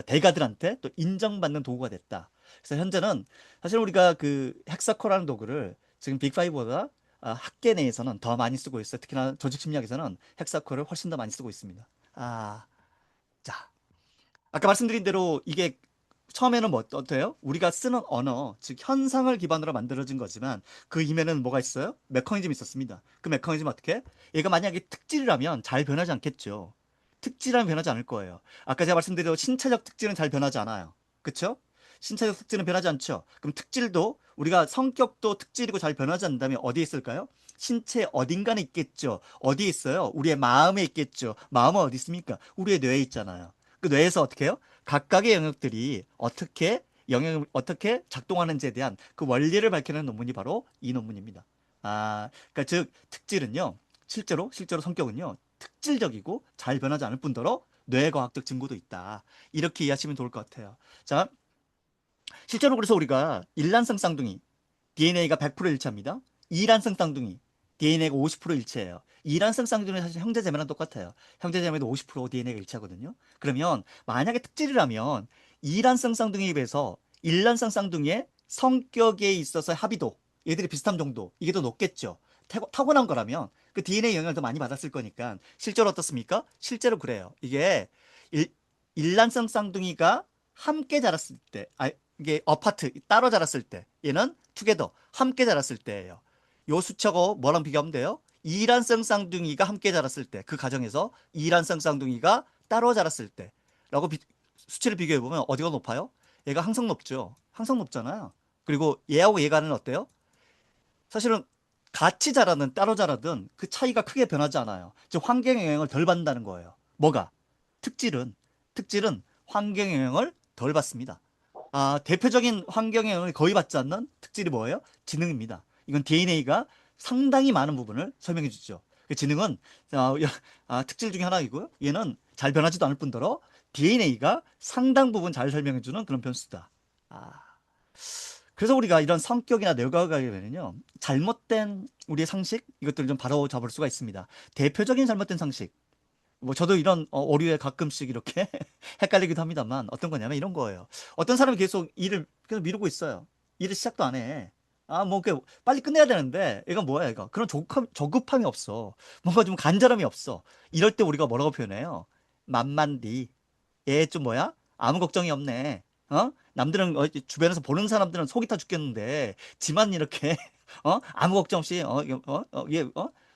대가들한테 또 인정받는 도구가 됐다. 그래서 현재는 사실 우리가 그 헥사코라는 도구를 지금 빅5보다 학계 내에서는 더 많이 쓰고 있어요. 특히나 조직 심리학에서는 헥사코를 훨씬 더 많이 쓰고 있습니다. 자, 아까 말씀드린 대로 이게 처음에는 뭐 어때요? 우리가 쓰는 언어, 즉 현상을 기반으로 만들어진 거지만 그 이면에는 뭐가 있어요? 메커니즘이 있었습니다. 그 메커니즘 어떻게? 얘가 만약에 특질이라면 잘 변하지 않겠죠. 특질은 변하지 않을 거예요. 아까 제가 말씀드린 대로 신체적 특질은 잘 변하지 않아요. 그쵸? 신체적 특질은 변하지 않죠. 그럼 특질도 우리가 성격도 특질이고 잘 변하지 않는다면 어디에 있을까요? 신체 어딘가에 있겠죠. 어디에 있어요? 우리의 마음에 있겠죠. 마음은 어디 있습니까? 우리의 뇌에 있잖아요. 그 뇌에서 어떻게 해요? 각각의 영역들이 어떻게 영역을 어떻게 작동하는지에 대한 그 원리를 밝히는 논문이 바로 이 논문입니다. 그러니까 즉 특질은요, 실제로 성격은요, 특질적이고 잘 변하지 않을 뿐더러 뇌과학적 증거도 있다. 이렇게 이해하시면 좋을 것 같아요. 자, 실제로 그래서 우리가 일란성 쌍둥이 DNA가 100% 일치합니다. 이란성 쌍둥이 DNA가 50% 일치해요. 이란성 쌍둥이는 사실 형제자매랑 똑같아요. 형제자매도 50% DNA가 일치하거든요. 그러면 만약에 특질이라면 이란성 쌍둥이에 비해서 일란성 쌍둥이의 성격에 있어서 합의도 얘들이 비슷한 정도 이게 더 높겠죠. 타고난 거라면 그 DNA 영향을 더 많이 받았을 거니까 실제로 어떻습니까? 실제로 그래요. 이게 일란성 쌍둥이가 함께 자랐을 때, 이게 어파트 따로 자랐을 때, 얘는 투게더 함께 자랐을 때예요. 요 수치하고 뭐랑 비교하면 돼요? 이란성 쌍둥이가 함께 자랐을 때, 그 가정에서 이란성 쌍둥이가 따로 자랐을 때라고 수치를 비교해 보면 어디가 높아요? 얘가 항상 높죠. 항상 높잖아요. 그리고 얘하고 얘가는 어때요? 사실은 같이 자라든 따로 자라든 그 차이가 크게 변하지 않아요. 즉 환경의 영향을 덜 받는다는 거예요. 뭐가? 특질은 환경의 영향을 덜 받습니다. 대표적인 환경의 영향을 거의 받지 않는 특질이 뭐예요? 지능입니다. 이건 DNA가 상당히 많은 부분을 설명해 주죠. 그 지능은 특질 중에 하나이고요. 얘는 잘 변하지도 않을 뿐더러 DNA가 상당 부분 잘 설명해 주는 그런 변수다. 그래서 우리가 이런 성격이나 뇌과학에 되면요, 잘못된 우리의 상식 이것들을 좀 바로 잡을 수가 있습니다. 대표적인 잘못된 상식. 뭐 저도 이런 오류에 가끔씩 이렇게 헷갈리기도 합니다만 어떤 거냐면 이런 거예요. 어떤 사람이 계속 일을 계속 미루고 있어요. 일을 시작도 안 해. 빨리 끝내야 되는데 얘가 뭐야 얘가 그런 조급함이 없어. 뭔가 좀 간절함이 없어. 이럴 때 우리가 뭐라고 표현해요? 만만디. 얘 좀 뭐야? 아무 걱정이 없네. 남들은 주변에서 보는 사람들은 속이 타 죽겠는데 지만 이렇게 아무 걱정 없이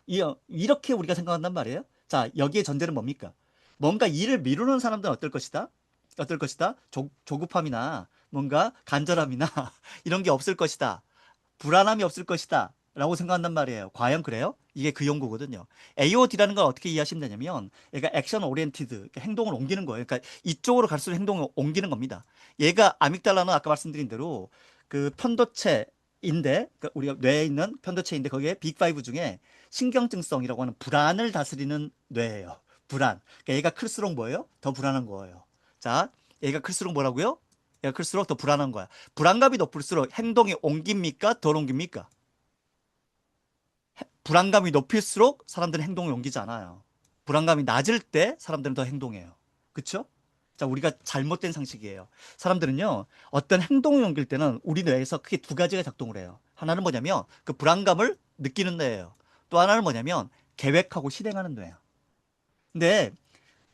이렇게 우리가 생각한단 말이에요. 자, 여기에 전제는 뭡니까? 뭔가 일을 미루는 사람들은 어떨 것이다? 어떨 것이다? 조급함이나 뭔가 간절함이나 이런 게 없을 것이다. 불안함이 없을 것이다. 라고 생각한단 말이에요. 과연 그래요? 이게 그 연구거든요. AOD라는 걸 어떻게 이해하시면 되냐면, 얘가 액션 오리엔티드, 행동을 옮기는 거예요. 그러니까 이쪽으로 갈수록 행동을 옮기는 겁니다. 얘가 아믹달라는 아까 말씀드린 대로 그 편도체인데, 그러니까 우리가 뇌에 있는 편도체인데 거기에 빅5 중에 신경증성이라고 하는 불안을 다스리는 뇌예요. 불안. 그러니까 얘가 클수록 뭐예요? 더 불안한 거예요. 자, 얘가 클수록 뭐라고요? 얘가 클수록 더 불안한 거야. 불안감이 높을수록 행동이 옮깁니까? 덜 옮깁니까? 불안감이 높일수록 사람들은 행동을 옮기지 않아요. 불안감이 낮을 때 사람들은 더 행동해요. 그쵸? 자, 우리가 잘못된 상식이에요. 사람들은요, 어떤 행동을 옮길 때는 우리 뇌에서 크게 두 가지가 작동을 해요. 하나는 뭐냐면 그 불안감을 느끼는 뇌예요. 또 하나는 뭐냐면 계획하고 실행하는 뇌예요. 근데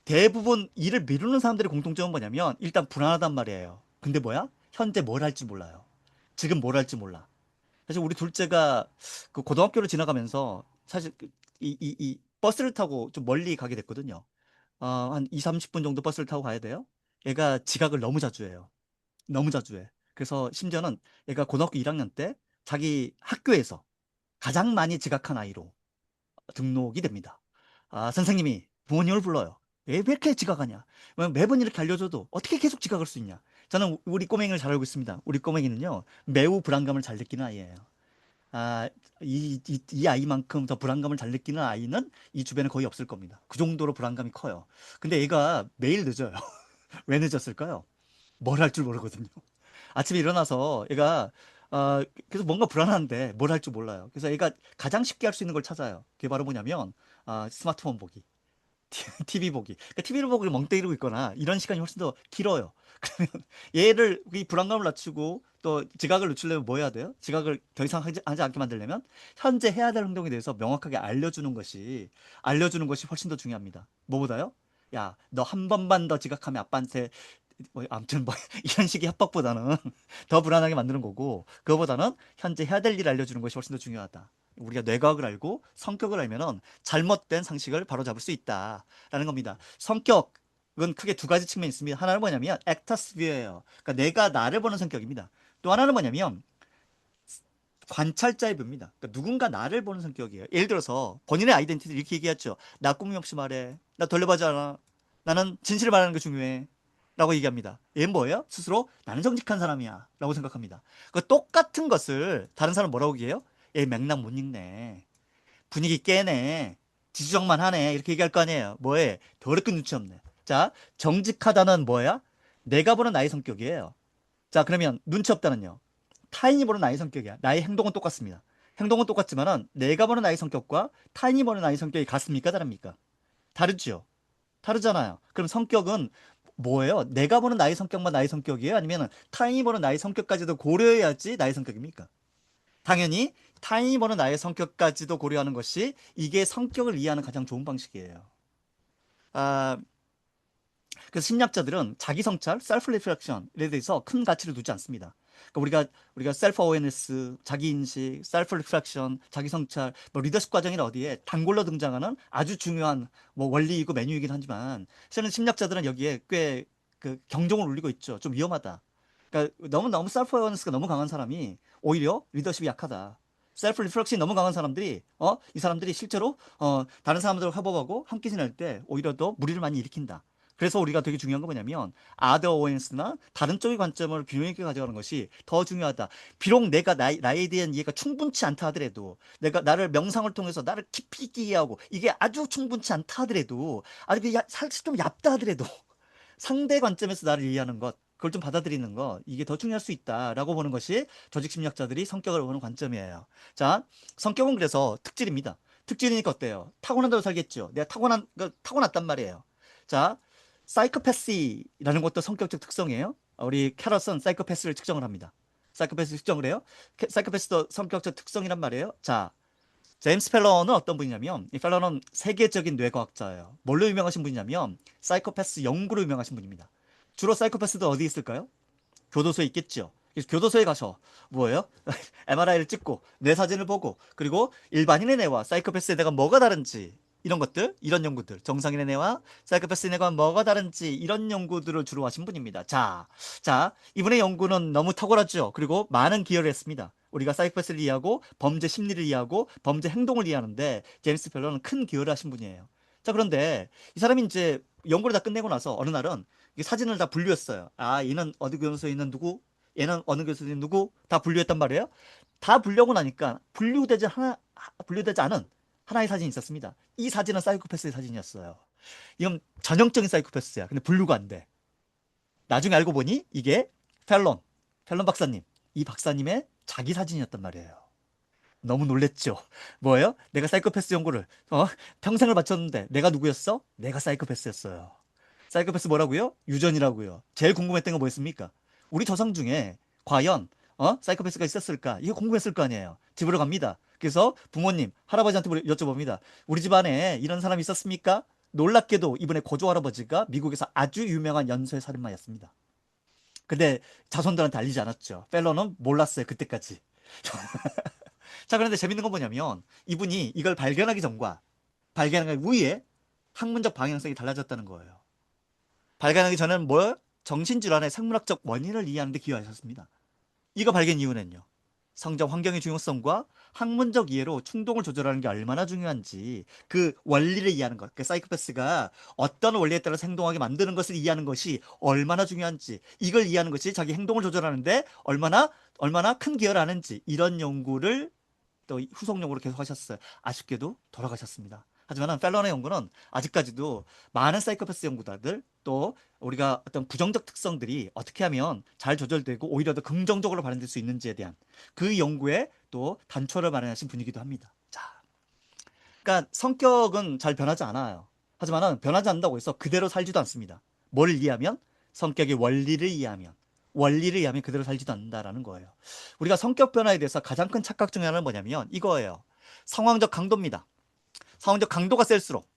대부분 일을 미루는 사람들의 공통점은 뭐냐면 일단 불안하단 말이에요. 근데 뭐야? 현재 뭘 할지 몰라요. 지금 뭘 할지 몰라. 사실 우리 둘째가 그 고등학교를 지나가면서 사실 이 버스를 타고 좀 멀리 가게 됐거든요. 한 2, 30분 정도 버스를 타고 가야 돼요. 얘가 지각을 너무 자주 해요. 너무 자주 해. 그래서 심지어는 얘가 고등학교 1학년 때 자기 학교에서 가장 많이 지각한 아이로 등록이 됩니다. 선생님이 부모님을 불러요. 왜 이렇게 지각하냐? 매번 이렇게 알려줘도 어떻게 계속 지각할 수 있냐? 저는 우리 꼬맹이를 잘 알고 있습니다. 우리 꼬맹이는요, 매우 불안감을 잘 느끼는 아이예요. 아, 이 아이만큼 더 불안감을 잘 느끼는 아이는 이 주변에 거의 없을 겁니다. 그 정도로 불안감이 커요. 근데 얘가 매일 늦어요. 왜 늦었을까요? 뭘 할 줄 모르거든요. 아침에 일어나서 얘가 그래서 뭔가 불안한데 뭘 할 줄 몰라요. 그래서 얘가 가장 쉽게 할 수 있는 걸 찾아요. 그게 바로 뭐냐면 스마트폰 보기. TV 보기. 그러니까 TV를 보고 멍 때리고 있거나 이런 시간이 훨씬 더 길어요. 그러면 얘를 이 불안감을 낮추고 또 지각을 늦추려면 뭐 해야 돼요? 지각을 더 이상 하지 않게 만들려면 현재 해야 될 행동에 대해서 명확하게 알려주는 것이 훨씬 더 중요합니다. 뭐보다요? 야, 너 한 번만 더 지각하면 아빠한테 뭐 아무튼 뭐 이런 식의 협박보다는 더 불안하게 만드는 거고 그거보다는 현재 해야 될 일 알려주는 것이 훨씬 더 중요하다. 우리가 뇌과학을 알고 성격을 알면은 잘못된 상식을 바로잡을 수 있다라는 겁니다. 성격은 크게 두 가지 측면이 있습니다. 하나는 뭐냐면 액터스 뷰예요. 그러니까 내가 나를 보는 성격입니다. 또 하나는 뭐냐면 관찰자의 뷰입니다. 그러니까 누군가 나를 보는 성격이에요. 예를 들어서 본인의 아이덴티티를 이렇게 얘기했죠. 나 꾸밈 없이 말해. 나 돌려보지 않아. 나는 진실을 말하는 게 중요해. 라고 얘기합니다. 얘는 뭐예요? 스스로 나는 정직한 사람이야. 라고 생각합니다. 그 똑같은 것을 다른 사람 뭐라고 얘기해요? 얘 맥락 못 읽네. 분위기 깨네. 지주정만 하네. 이렇게 얘기할 거 아니에요. 뭐해? 더럽게 눈치 없네. 자, 정직하다는 뭐야? 내가 보는 나의 성격이에요. 자, 그러면 눈치 없다는요. 타인이 보는 나의 성격이야. 나의 행동은 똑같습니다. 행동은 똑같지만은 내가 보는 나의 성격과 타인이 보는 나의 성격이 같습니까? 다릅니까? 다르죠. 다르잖아요. 그럼 성격은 뭐예요? 내가 보는 나의 성격만 나의 성격이에요? 아니면 타인이 보는 나의 성격까지도 고려해야지 나의 성격입니까? 당연히 타인이 보는 나의 성격까지도 고려하는 것이 이게 성격을 이해하는 가장 좋은 방식이에요. 아, 그래서 심리학자들은 자기 성찰, 셀프 리플렉션에 대해서 큰 가치를 두지 않습니다. 그러니까 우리가 셀프 어웨어니스, 자기 인식, 셀프 리플렉션, 자기 성찰, 뭐 리더십 과정이나 어디에 단골로 등장하는 아주 중요한 뭐 원리이고 메뉴이긴 하지만 실은 심리학자들은 여기에 꽤 그 경종을 울리고 있죠. 좀 위험하다. 그러니까 너무 셀프 어웨어니스가 너무 강한 사람이 오히려 리더십이 약하다. 셀프 리플렉션이 너무 강한 사람들이 이 사람들이 실제로 다른 사람들과 협업하고 함께 지낼 때 오히려 더 무리를 많이 일으킨다. 그래서 우리가 되게 중요한 건 뭐냐면 아더 어웨이스나 다른 쪽의 관점을 균형 있게 가져가는 것이 더 중요하다. 비록 내가 나에 대한 이해가 충분치 않다 하더라도 내가 나를 명상을 통해서 나를 깊이 있게 이해하고 이게 아주 충분치 않다 하더라도 아주 사실 좀 얕다 하더라도 상대 관점에서 나를 이해하는 것 그걸 좀 받아들이는 거 이게 더 중요할 수 있다라고 보는 것이 조직 심리학자들이 성격을 보는 관점이에요. 자, 성격은 그래서 특질입니다. 특질이니까 어때요? 타고난다고 살겠죠. 내가 타고났단 말이에요. 자, 사이코패시라는 것도 성격적 특성이에요. 우리 캐럿은 사이코패스를 측정을 합니다. 사이코패스 측정을 해요. 사이코패스도 성격적 특성이란 말이에요. 자, 제임스 펠러는 어떤 분이냐면 이 펠러는 세계적인 뇌과학자예요. 뭘로 유명하신 분이냐면 사이코패스 연구로 유명하신 분입니다. 주로 사이코패스도 어디 있을까요? 교도소에 있겠죠. 그래서 교도소에 가서 뭐예요? MRI를 찍고 뇌 사진을 보고 그리고 일반인의 뇌와 사이코패스의 뇌가 뭐가 다른지 이런 것들, 이런 연구들, 정상인의 뇌와 사이코패스의 뇌가 뭐가 다른지 이런 연구들을 주로 하신 분입니다. 자, 이분의 연구는 너무 탁월하죠. 그리고 많은 기여를 했습니다. 우리가 사이코패스를 이해하고 범죄 심리를 이해하고 범죄 행동을 이해하는데 제임스 펠러는 큰 기여를 하신 분이에요. 자, 그런데 이 사람이 이제 연구를 다 끝내고 나서 어느 날은 이 사진을 다 분류했어요. 얘는 어디 교도소에 있는 누구, 얘는 어느 교도소에 있는 누구 다 분류했단 말이에요. 다 분류하고 나니까 분류되지 않은 하나의 사진이 있었습니다. 이 사진은 사이코패스의 사진이었어요. 이건 전형적인 사이코패스야. 근데 분류가 안 돼. 나중에 알고 보니 이게 펠런 박사님, 이 박사님의 자기 사진이었단 말이에요. 너무 놀랬죠. 뭐예요? 내가 사이코패스 연구를 평생을 바쳤는데 내가 누구였어? 내가 사이코패스였어요. 사이코패스 뭐라고요? 유전이라고요. 제일 궁금했던 건 뭐였습니까? 우리 조상 중에 과연 사이코패스가 있었을까? 이게 궁금했을 거 아니에요. 집으로 갑니다. 그래서 부모님, 할아버지한테 여쭤봅니다. 우리 집안에 이런 사람이 있었습니까? 놀랍게도 이번에 고조 할아버지가 미국에서 아주 유명한 연쇄 살인마였습니다. 근데 자손들한테 알리지 않았죠. 펠러는 몰랐어요. 그때까지. 자, 그런데 재밌는 건 뭐냐면 이분이 이걸 발견하기 전과 발견하기 후에 학문적 방향성이 달라졌다는 거예요. 발견하기 전에는 뭐 정신질환의 생물학적 원인을 이해하는 데 기여하셨습니다. 이거 발견 이후는요. 성장 환경의 중요성과 학문적 이해로 충동을 조절하는 게 얼마나 중요한지 그 원리를 이해하는 것, 그 사이코패스가 어떤 원리에 따라서 행동하게 만드는 것을 이해하는 것이 얼마나 중요한지, 이걸 이해하는 것이 자기 행동을 조절하는데 얼마나 큰 기여를 하는지, 이런 연구를 또 후속 연구로 계속 하셨어요. 아쉽게도 돌아가셨습니다. 하지만 펠런의 연구는 아직까지도 많은 사이코패스 연구자들, 또 우리가 어떤 부정적 특성들이 어떻게 하면 잘 조절되고 오히려 더 긍정적으로 발현될 수 있는지에 대한 그 연구에 또 단초를 마련하신 분이기도 합니다. 자, 그러니까 성격은 잘 변하지 않아요. 하지만 변하지 않는다고 해서 그대로 살지도 않습니다. 뭘 이해하면? 성격의 원리를 이해하면 그대로 살지도 않는다라는 거예요. 우리가 성격 변화에 대해서 가장 큰 착각 중에 하나는 뭐냐면 이거예요. 상황적 강도입니다. 상황적 강도가 셀수록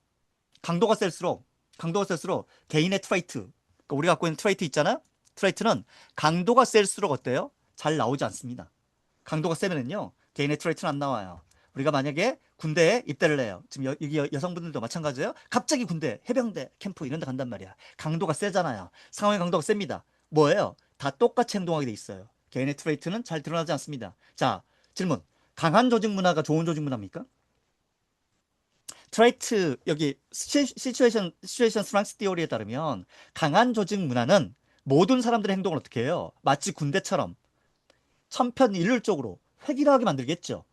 개인의 트레이트, 그러니까 우리가 갖고 있는 트레이트 있잖아요. 트레이트는 강도가 셀수록 어때요? 잘 나오지 않습니다. 강도가 세면은요, 개인의 트레이트는 안 나와요. 우리가 만약에 군대에 입대를 해요. 지금 여기 여성분들도 마찬가지예요. 갑자기 군대, 해병대, 캠프 이런 데 간단 말이야. 강도가 세잖아요. 상황의 강도가 셉니다. 뭐예요? 다 똑같이 행동하게 돼 있어요. 개인의 트레이트는 잘 드러나지 않습니다. 자, 질문. 강한 조직 문화가 좋은 조직 문화입니까? 트레이트 여기 시츄에이션 스트렝스 티오리에 따르면 강한 조직 문화는 모든 사람들의 행동을 어떻게 해요? 마치 군대처럼 천편일률적으로 획일화하게 만들겠죠.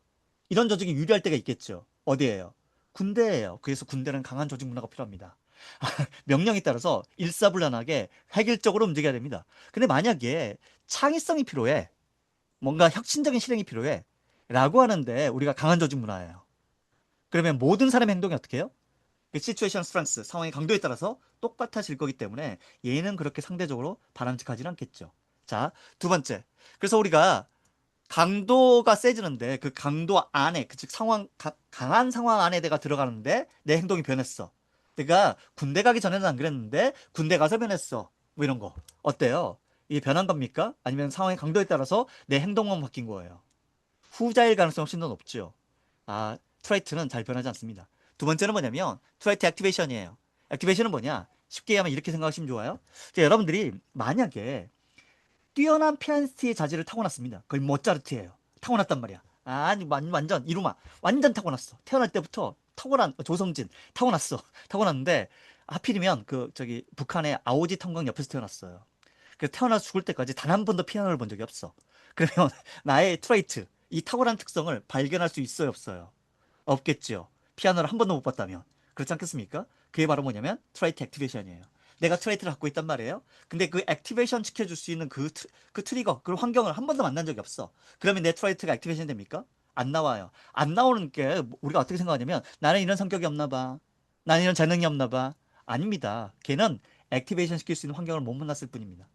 이런 조직이 유리할 때가 있겠죠. 어디예요? 군대예요. 그래서 군대는 강한 조직 문화가 필요합니다. 명령에 따라서 일사불란하게 획일적으로 움직여야 됩니다. 근데 만약에 창의성이 필요해, 뭔가 혁신적인 실행이 필요해 라고 하는데 우리가 강한 조직 문화예요. 그러면 모든 사람의 행동이 어떻게 해요? 그 시츄에이션 스트렝스, 상황의 강도에 따라서 똑같아질 거기 때문에 얘는 그렇게 상대적으로 바람직하지는 않겠죠. 자, 두 번째. 그래서 우리가 강도가 세지는데 그 강도 안에, 즉 강한 상황 안에 내가 들어가는데 내 행동이 변했어. 내가 군대 가기 전에는 안 그랬는데 군대 가서 변했어. 뭐 이런 거. 어때요? 이게 변한 겁니까? 아니면 상황의 강도에 따라서 내 행동만 바뀐 거예요? 후자일 가능성이 훨씬 더 높죠. 아, 트레이트는 잘 변하지 않습니다. 두 번째는 뭐냐면 트레이트 액티베이션이에요. 액티베이션은 뭐냐? 쉽게 하면 이렇게 생각하시면 좋아요. 자, 여러분들이 만약에 뛰어난 피아니스트의 자질을 타고났습니다. 거의 모차르트예요. 타고났단 말이야. 아니 완전 이루마 완전 타고났어. 태어날 때부터 타고난 조성진 타고났어. 타고났는데 하필이면 그 저기 북한의 아오지 탄광 옆에서 태어났어요. 그래서 태어나서 죽을 때까지 단 한 번도 피아노를 본 적이 없어. 그러면 나의 트레이트, 이 탁월한 특성을 발견할 수 있어요, 없어요? 없겠죠. 피아노를 한 번도 못 봤다면. 그렇지 않겠습니까? 그게 바로 뭐냐면 트레이트 액티베이션이에요. 내가 트레이트를 갖고 있단 말이에요. 근데 그 액티베이션 시켜줄 수 있는 그 트리거, 그 환경을 한 번도 만난 적이 없어. 그러면 내 트레이트가 액티베이션 됩니까? 안 나와요. 안 나오는 게 우리가 어떻게 생각하냐면 나는 이런 성격이 없나 봐. 나는 이런 재능이 없나 봐. 아닙니다. 걔는 액티베이션 시킬 수 있는 환경을 못 만났을 뿐입니다.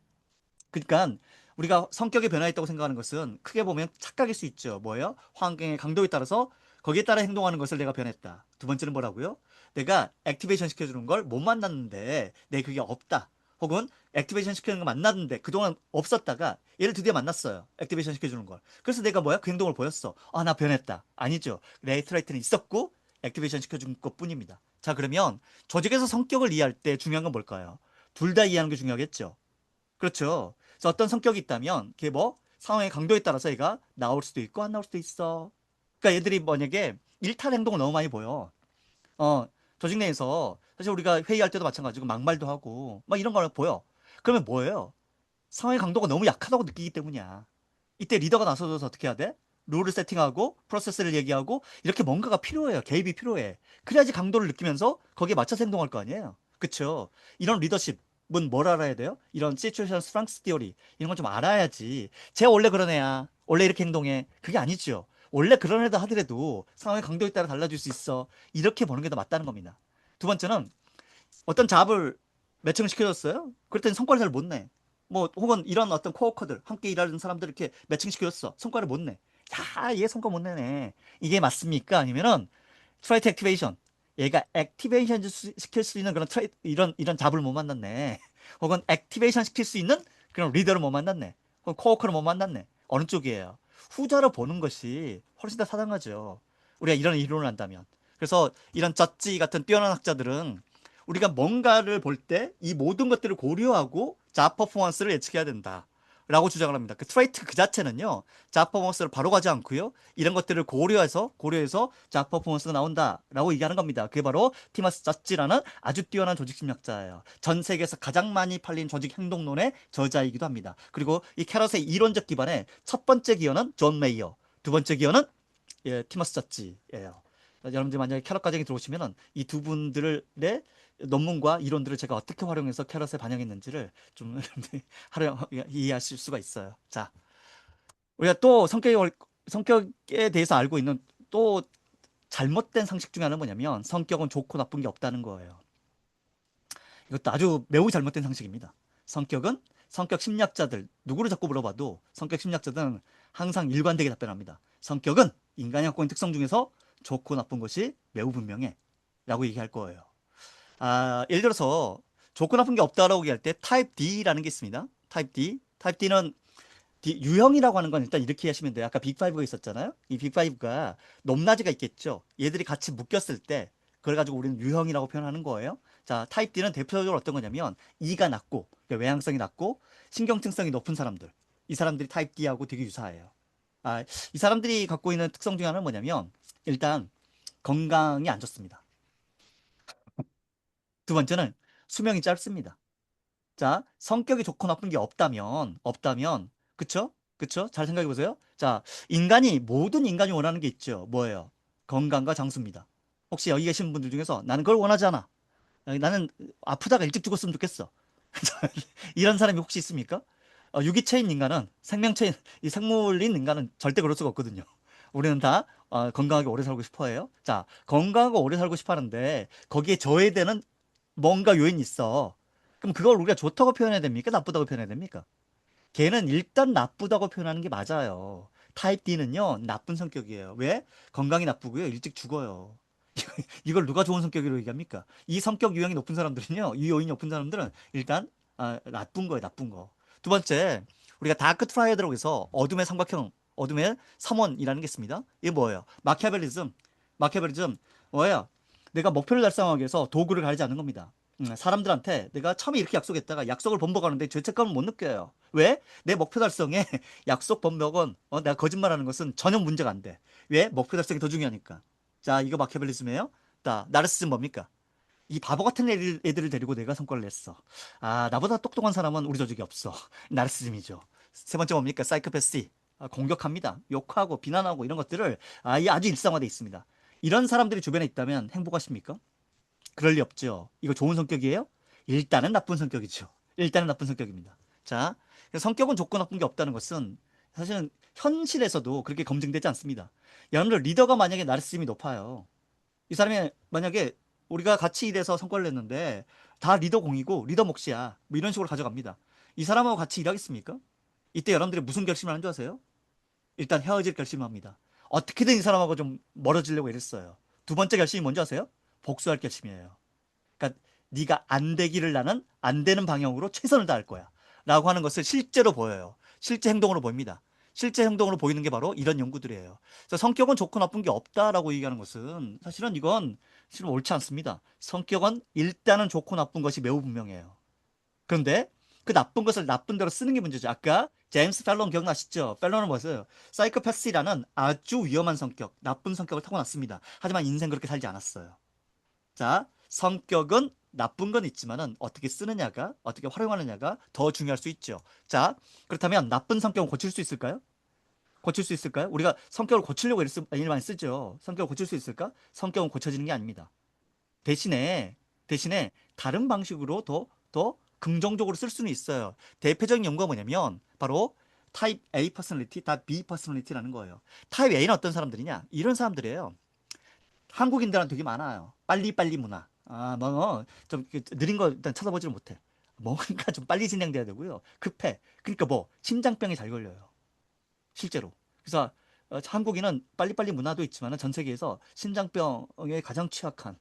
그러니까 우리가 성격의 변화가 있다고 생각하는 것은 크게 보면 착각일 수 있죠. 뭐예요? 환경의 강도에 따라서 거기에 따라 행동하는 것을 내가 변했다. 두 번째는 뭐라고요? 내가 액티베이션 시켜주는 걸 못 만났는데 내 그게 없다. 혹은 액티베이션 시키는 거 만났는데 그동안 없었다가 얘를 드디어 만났어요. 액티베이션 시켜주는 걸. 그래서 내가 뭐야? 그 행동을 보였어. 아, 나 변했다. 아니죠. 레이트레이트는 있었고 액티베이션 시켜준 것뿐입니다. 자, 그러면 조직에서 성격을 이해할 때 중요한 건 뭘까요? 둘 다 이해하는 게 중요하겠죠. 그렇죠. 그래서 어떤 성격이 있다면 그게 뭐 상황의 강도에 따라서 얘가 나올 수도 있고 안 나올 수도 있어. 그러니까 얘들이 만약에 일탈 행동을 너무 많이 보여. 어, 조직 내에서 사실 우리가 회의할 때도 마찬가지고 막말도 하고 막 이런 걸 보여. 그러면 뭐예요? 상황의 강도가 너무 약하다고 느끼기 때문이야. 이때 리더가 나서줘서 어떻게 해야 돼? 룰을 세팅하고 프로세스를 얘기하고 이렇게 뭔가가 필요해요. 개입이 필요해. 그래야지 강도를 느끼면서 거기에 맞춰서 행동할 거 아니에요. 그쵸? 이런 리더십은 뭘 알아야 돼요? 이런 시츄에이션 스트렝스 티오리 이런 건 좀 알아야지. 쟤 원래 그런 애야. 원래 이렇게 행동해. 그게 아니죠. 원래 그런 애다 하더라도 상황의 강도에 따라 달라질 수 있어. 이렇게 보는 게 더 맞다는 겁니다. 두 번째는 어떤 잡을 매칭을 시켜줬어요. 그랬더니 성과를 잘 못 내. 뭐 혹은 이런 어떤 코어커들 함께 일하는 사람들 이렇게 매칭시켜줬어. 성과를 못 내. 야, 얘 성과 못 내네. 이게 맞습니까? 아니면은 트라이트 액티베이션. 얘가 액티베이션 시킬 수 있는 그런 이런 잡을 못 만났네. 혹은 액티베이션 시킬 수 있는 그런 리더를 못 만났네. 혹은 코어커를 못 만났네. 어느 쪽이에요? 후자로 보는 것이 훨씬 더 타당하죠. 우리가 이런 이론을 한다면. 그래서 이런 젖지 같은 뛰어난 학자들은 우리가 뭔가를 볼 때 이 모든 것들을 고려하고 잡 퍼포먼스를 예측해야 된다. 라고 주장을 합니다. 그 트레이트 그 자체는요, 잡 퍼포먼스를 바로 가지 않고요, 이런 것들을 고려해서 잡 퍼포먼스가 나온다라고 얘기하는 겁니다. 그게 바로 티머스 저지라는 아주 뛰어난 조직 심리학자예요. 전 세계에서 가장 많이 팔린 조직 행동론의 저자이기도 합니다. 그리고 이 캐럿의 이론적 기반의 첫 번째 기어는 존 메이어, 두 번째 기어는 티머스 저지예요. 여러분들 만약에 캐럿 과정에 들어오시면은 이 두 분들의 논문과 이론들을 제가 어떻게 활용해서 캐럿에 반영했는지를 좀 이해하실 수가 있어요. 자, 우리가 또 성격에 대해서 알고 있는 또 잘못된 상식 중에 하나는 뭐냐면 성격은 좋고 나쁜 게 없다는 거예요. 이것도 아주 매우 잘못된 상식입니다. 성격 심리학자들 누구를 자꾸 물어봐도 성격 심리학자들은 항상 일관되게 답변합니다. 성격은 인간이 갖고 있는 특성 중에서 좋고 나쁜 것이 매우 분명해 라고 얘기할 거예요. 예를 들어서 좋고 나쁜 게 없다라고 얘기할 때 타입 D라는 게 있습니다. 타입 D는 유형이라고 하는 건 일단 이렇게 하시면 돼요. 아까 빅5가 있었잖아요. 이 빅5가 높낮이가 있겠죠. 얘들이 같이 묶였을 때 그걸 가지고 우리는 유형이라고 표현하는 거예요. 자, 타입 D는 대표적으로 어떤 거냐면 E가 낮고 외향성이 낮고 신경증성이 높은 사람들. 이 사람들이 타입 D하고 되게 유사해요. 이 사람들이 갖고 있는 특성 중에 하나는 뭐냐면 일단 건강이 안 좋습니다. 두 번째는 수명이 짧습니다. 자, 성격이 좋고 나쁜 게 없다면, 그쵸? 잘 생각해 보세요. 자, 모든 인간이 원하는 게 있죠. 뭐예요? 건강과 장수입니다. 혹시 여기 계신 분들 중에서 나는 그걸 원하지 않아. 나는 아프다가 일찍 죽었으면 좋겠어. 이런 사람이 혹시 있습니까? 유기체인 인간은, 이 생물인 인간은 절대 그럴 수가 없거든요. 우리는 다 건강하게 오래 살고 싶어 해요. 자, 건강하고 오래 살고 싶어 하는데 거기에 저해되는 뭔가 요인이 있어. 그럼 그걸 우리가 좋다고 표현해야 됩니까? 나쁘다고 표현해야 됩니까? 걔는 일단 나쁘다고 표현하는 게 맞아요. 타입 D는요, 나쁜 성격이에요. 왜? 건강이 나쁘고요, 일찍 죽어요. 이걸 누가 좋은 성격으로 얘기합니까? 이 성격 유형이 높은 사람들은요, 이 요인이 높은 사람들은 일단 나쁜 거예요, 나쁜 거. 두 번째, 우리가 다크 트라이어드라고 해서 어둠의 삼각형, 어둠의 삼원이라는 게 있습니다. 이게 뭐예요? 마키아벨리즘 뭐예요? 내가 목표를 달성하기 위해서 도구를 가리지 않는 겁니다. 사람들한테 내가 처음에 이렇게 약속했다가 약속을 번복하는데 죄책감을 못 느껴요. 왜? 내 목표 달성에 약속 번복은 내가 거짓말하는 것은 전혀 문제가 안 돼. 왜? 목표 달성이 더 중요하니까. 자, 이거 마키아벨리즘이에요. 나르시즘 뭡니까? 이 바보 같은 애들을 데리고 내가 성과를 냈어. 나보다 똑똑한 사람은 우리 조직에 없어. 나르시즘이죠. 세 번째 뭡니까? 사이코패시. 공격합니다. 욕하고 비난하고 이런 것들을 이게 아주 일상화돼 있습니다. 이런 사람들이 주변에 있다면 행복하십니까? 그럴 리 없죠. 이거 좋은 성격이에요? 일단은 나쁜 성격이죠. 일단은 나쁜 성격입니다. 자, 성격은 좋고 나쁜 게 없다는 것은 사실은 현실에서도 그렇게 검증되지 않습니다. 여러분들 리더가 만약에 나르시즘이 높아요. 이 사람이 만약에 우리가 같이 일해서 성과를 냈는데 다 리더 공이고 리더 몫이야. 뭐 이런 식으로 가져갑니다. 이 사람하고 같이 일하겠습니까? 이때 여러분들이 무슨 결심을 하는 줄 아세요? 일단 헤어질 결심을 합니다. 어떻게든 이 사람하고 좀 멀어지려고 이랬어요. 두 번째 결심이 뭔지 아세요? 복수할 결심이에요. 그러니까 네가 안 되기를 나는 안 되는 방향으로 최선을 다할 거야. 라고 하는 것을 실제로 보여요. 실제 행동으로 보입니다. 실제 행동으로 보이는 게 바로 이런 연구들이에요. 그래서 성격은 좋고 나쁜 게 없다라고 얘기하는 것은 이건 실은 옳지 않습니다. 성격은 일단은 좋고 나쁜 것이 매우 분명해요. 그런데 그 나쁜 것을 나쁜 대로 쓰는 게 문제죠. 아까 제임스 펠론 기억나시죠? 펠론은 뭐였어요? 사이코패스라는 아주 위험한 성격, 나쁜 성격을 타고났습니다. 하지만 인생 그렇게 살지 않았어요. 자, 성격은 나쁜 건 있지만은 어떻게 쓰느냐가, 어떻게 활용하느냐가 더 중요할 수 있죠. 자, 그렇다면 나쁜 성격은 고칠 수 있을까요? 고칠 수 있을까요? 우리가 성격을 고치려고 일 많이 쓰죠. 성격을 고칠 수 있을까? 성격은 고쳐지는 게 아닙니다. 대신에 다른 방식으로 더 긍정적으로 쓸 수는 있어요. 대표적인 연구가 뭐냐면 바로 타입 A 퍼스널리티, 다 B 퍼스널리티라는 거예요. 타입 A는 어떤 사람들이냐? 이런 사람들이에요. 한국인들은 되게 많아요. 빨리빨리 문화. 좀 느린 거 일단 쳐다보지를 못해. 뭔가 좀 빨리 진행돼야 되고요. 급해. 그러니까 심장병에 잘 걸려요. 실제로. 그래서 한국인은 빨리빨리 문화도 있지만 전 세계에서 심장병에 가장 취약한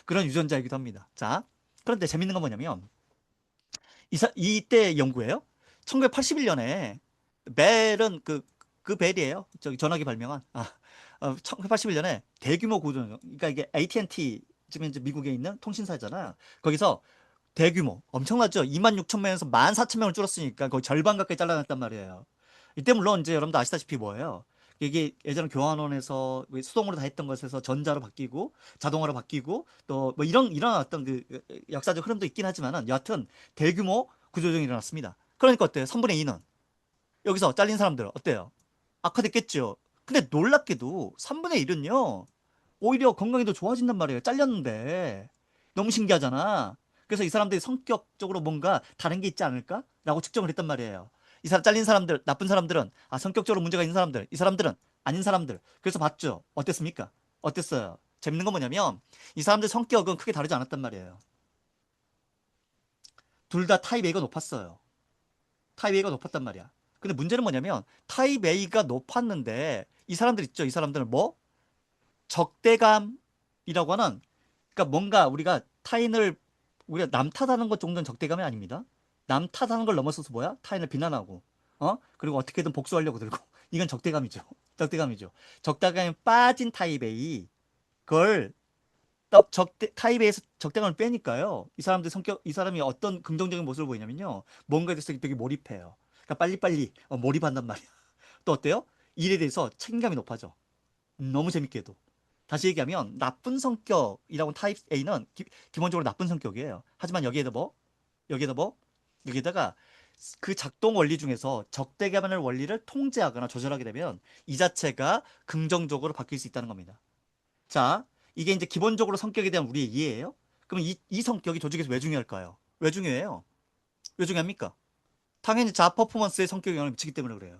그런 유전자이기도 합니다. 자, 그런데 재밌는 건 뭐냐면 이때 연구예요. 1981년에 벨은 그 벨이에요. 저기 전화기 발명한 1981년에 대규모 구조, 그러니까 이게 AT&T 지금 이제 미국에 있는 통신사잖아요. 거기서 대규모. 엄청나죠? 26,000명에서 14,000명을 줄었으니까 거의 절반 가까이 잘라냈단 말이에요. 이때 물론 이제 여러분도 아시다시피 뭐예요? 이게 예전에 교환원에서 수동으로 다 했던 것에서 전자로 바뀌고 자동화로 바뀌고 또 뭐 이런 어떤 그 역사적 흐름도 있긴 하지만은 여하튼 대규모 구조조정이 일어났습니다. 그러니까 어때요? 3분의 2는 여기서 잘린 사람들 어때요? 악화됐겠죠. 근데 놀랍게도 3분의 1은요. 오히려 건강이 더 좋아진단 말이에요. 잘렸는데. 너무 신기하잖아. 그래서 이 사람들이 성격적으로 뭔가 다른 게 있지 않을까? 라고 측정을 했단 말이에요. 이 사람 잘린 사람들, 나쁜 사람들은, 성격적으로 문제가 있는 사람들, 이 사람들은 아닌 사람들. 그래서 봤죠. 어땠습니까? 어땠어요? 재밌는 건 뭐냐면, 이 사람들 성격은 크게 다르지 않았단 말이에요. 둘 다 타입 A가 높았어요. 타입 A가 높았단 말이야. 근데 문제는 뭐냐면, 타입 A가 높았는데, 이 사람들 있죠. 이 사람들은 뭐? 적대감이라고 하는, 그러니까 뭔가 우리가 남 탓하는 것 정도는 적대감이 아닙니다. 남 탓하는 걸 넘어서서 뭐야? 타인을 비난하고, 그리고 어떻게든 복수하려고 들고. 이건 적대감이죠. 적대감이죠. 적대감에 빠진 타입 A, 그걸 타입 A에서 적대감을 빼니까요. 이 사람이 어떤 긍정적인 모습을 보이냐면요. 뭔가에 대해서 되게 몰입해요. 그러니까 빨리빨리 몰입한단 말이야. 또 어때요? 일에 대해서 책임감이 높아져. 너무 재밌게도. 다시 얘기하면 나쁜 성격이라고 타입 A는 기본적으로 나쁜 성격이에요. 하지만 여기에다 뭐? 여기에다가 그 작동 원리 중에서 적대감의 원리를 통제하거나 조절하게 되면 이 자체가 긍정적으로 바뀔 수 있다는 겁니다. 자, 이게 이제 기본적으로 성격에 대한 우리의 이해예요. 그럼 이 성격이 조직에서 왜 중요할까요? 왜 중요해요? 왜 중요합니까? 당연히 자 퍼포먼스에 성격에 영향을 미치기 때문에 그래요.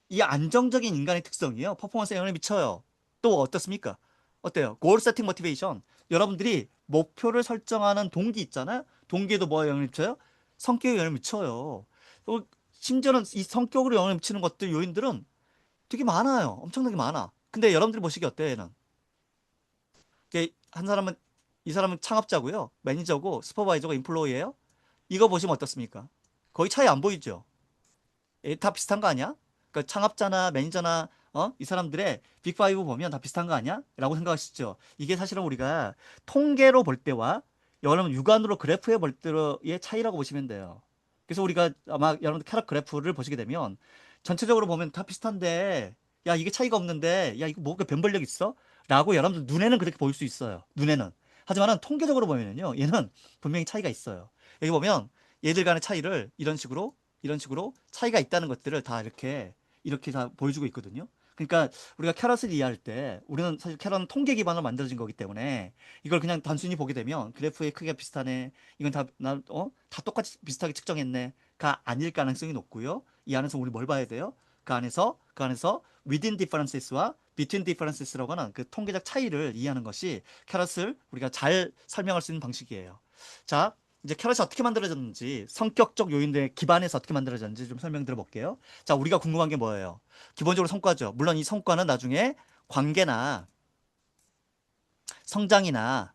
이 안정적인 인간의 특성이요. 퍼포먼스에 영향을 미쳐요. 또 어떻습니까? 어때요? 고얼 세팅 모티베이션. 여러분들이 목표를 설정하는 동기 있잖아요. 동기에도 뭐에 영향을 미쳐요? 성격에 영향을 미쳐요. 심지어는 이 성격으로 영향을 미치는 것들 요인들은 되게 많아요. 엄청나게 많아. 근데 여러분들이 보시기에 어때요, 얘는? 이 사람은 창업자고요. 매니저고 슈퍼바이저고 인플로이예요. 이거 보시면 어떻습니까? 거의 차이 안 보이죠? 다 비슷한 거 아니야? 그러니까 창업자나 매니저나 이 사람들의 빅5 보면 다 비슷한 거 아니야? 라고 생각하시죠? 이게 사실은 우리가 통계로 볼 때와 여러분 육안으로 그래프에 볼 때의 차이라고 보시면 돼요. 그래서 우리가 아마 여러분들 캐럿 그래프를 보시게 되면 전체적으로 보면 다 비슷한데 야 이게 차이가 없는데 야 이거 뭐가 변별력 있어? 라고 여러분들 눈에는 그렇게 보일 수 있어요. 눈에는. 하지만은 통계적으로 보면은요 얘는 분명히 차이가 있어요. 여기 보면 얘들 간의 차이를 이런 식으로 차이가 있다는 것들을 다 이렇게 다 보여주고 있거든요. 그러니까 우리가 캐럿을 이해할 때 우리는 사실 캐럿은 통계 기반으로 만들어진 거기 때문에 이걸 그냥 단순히 보게 되면 그래프의 크기가 비슷하네. 이건 다 똑같이 비슷하게 측정했네.가 아닐 가능성이 높고요. 이 안에서 우리 뭘 봐야 돼요? 그 안에서 within differences와 between differences라고 하는 그 통계적 차이를 이해하는 것이 캐럿을 우리가 잘 설명할 수 있는 방식이에요. 자, 이제 캐럿이 어떻게 만들어졌는지 성격적 요인들에 기반해서 어떻게 만들어졌는지 좀 설명드려 볼게요. 자, 우리가 궁금한 게 뭐예요? 기본적으로 성과죠. 물론 이 성과는 나중에 관계나 성장이나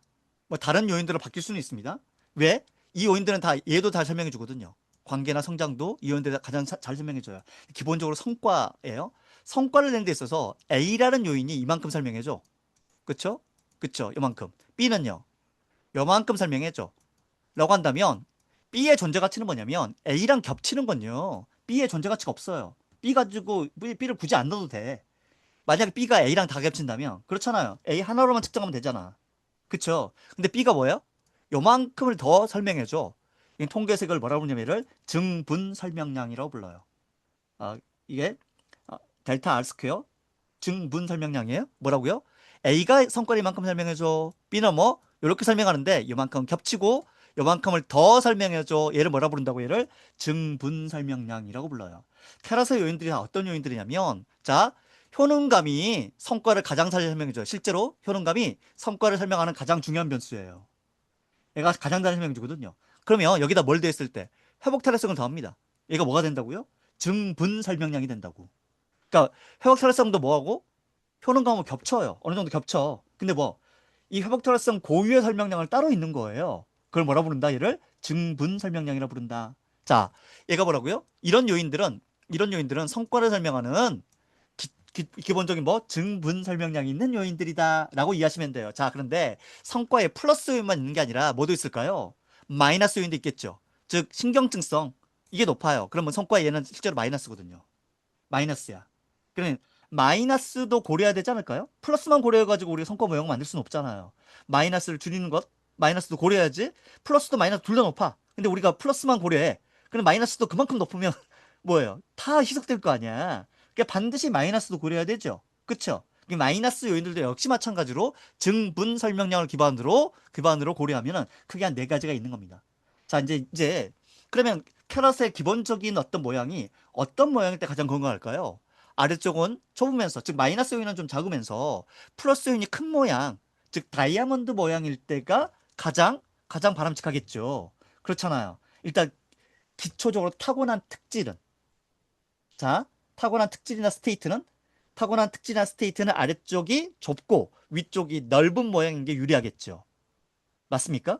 뭐 다른 요인들로 바뀔 수는 있습니다. 왜? 이 요인들은 다 얘도 다 설명해 주거든요. 관계나 성장도 이 요인들 가장 잘 설명해 줘요. 기본적으로 성과예요. 성과를 내는 데 있어서 A라는 요인이 이만큼 설명해 줘. 그쵸? 그쵸? 요만큼. B는요. 요만큼 설명해 줘. 라고 한다면 B의 존재 가치는 뭐냐면 A랑 겹치는 건요. B의 존재 가치가 없어요. B 가지고 B를 굳이 안 넣어도 돼. 만약에 B가 A랑 다 겹친다면 그렇잖아요. A 하나로만 측정하면 되잖아. 그쵸? 근데 B가 뭐예요? 요만큼을 더 설명해줘. 이 통계에서 이걸 뭐라고 부르냐면 얘를 증분 설명량이라고 불러요. 이게 델타 R 스퀘어 증분 설명량이에요. 뭐라고요? A가 성과를 이만큼 설명해줘. B는 뭐? 이렇게 설명하는데 요만큼 겹치고 요만큼을 더 설명해줘. 얘를 뭐라 부른다고? 얘를 증분 설명량이라고 불러요. 테라스 요인들이 다 어떤 요인들이냐면 자, 효능감이 성과를 가장 잘 설명해줘요. 실제로 효능감이 성과를 설명하는 가장 중요한 변수예요. 얘가 가장 잘 설명해주거든요. 그러면 여기다 뭘 더했을 때 회복 탄력성을 더합니다. 얘가 뭐가 된다고요? 증분 설명량이 된다고. 그러니까 회복 탄력성도 뭐하고 효능감하고 겹쳐요. 어느 정도 겹쳐. 근데 이 회복 탄력성 고유의 설명량을 따로 있는 거예요. 그걸 뭐라 부른다? 얘를 증분 설명량이라 부른다. 자, 얘가 뭐라고요? 이런 요인들은 성과를 설명하는 기본적인 증분 설명량이 있는 요인들이다라고 이해하시면 돼요. 자, 그런데 성과에 플러스 요인만 있는 게 아니라 뭐도 있을까요? 마이너스 요인도 있겠죠. 즉 신경증성 이게 높아요. 그러면 성과 얘는 실제로 마이너스거든요. 마이너스야. 그러면 마이너스도 고려해야 되지 않을까요? 플러스만 고려해가지고 우리가 성과 모형 만들 수는 없잖아요. 마이너스를 줄이는 것, 마이너스도 고려해야지. 플러스도 마이너스 둘 다 높아. 근데 우리가 플러스만 고려해. 그럼 마이너스도 그만큼 높으면 뭐예요? 다 희석될 거 아니야. 그러니까 반드시 마이너스도 고려해야 되죠. 그쵸? 이 마이너스 요인들도 역시 마찬가지로 증분 설명량을 기반으로 고려하면은 크게 한 네 가지가 있는 겁니다. 자, 이제 그러면 캐럿의 기본적인 어떤 모양이 어떤 모양일 때 가장 건강할까요? 아래쪽은 좁으면서, 즉 마이너스 요인은 좀 작으면서 플러스 요인이 큰 모양, 즉 다이아몬드 모양일 때가 가장 바람직하겠죠. 그렇잖아요. 일단 기초적으로 자, 타고난 특질이나 스테이트는 아래쪽이 좁고 위쪽이 넓은 모양인 게 유리하겠죠. 맞습니까?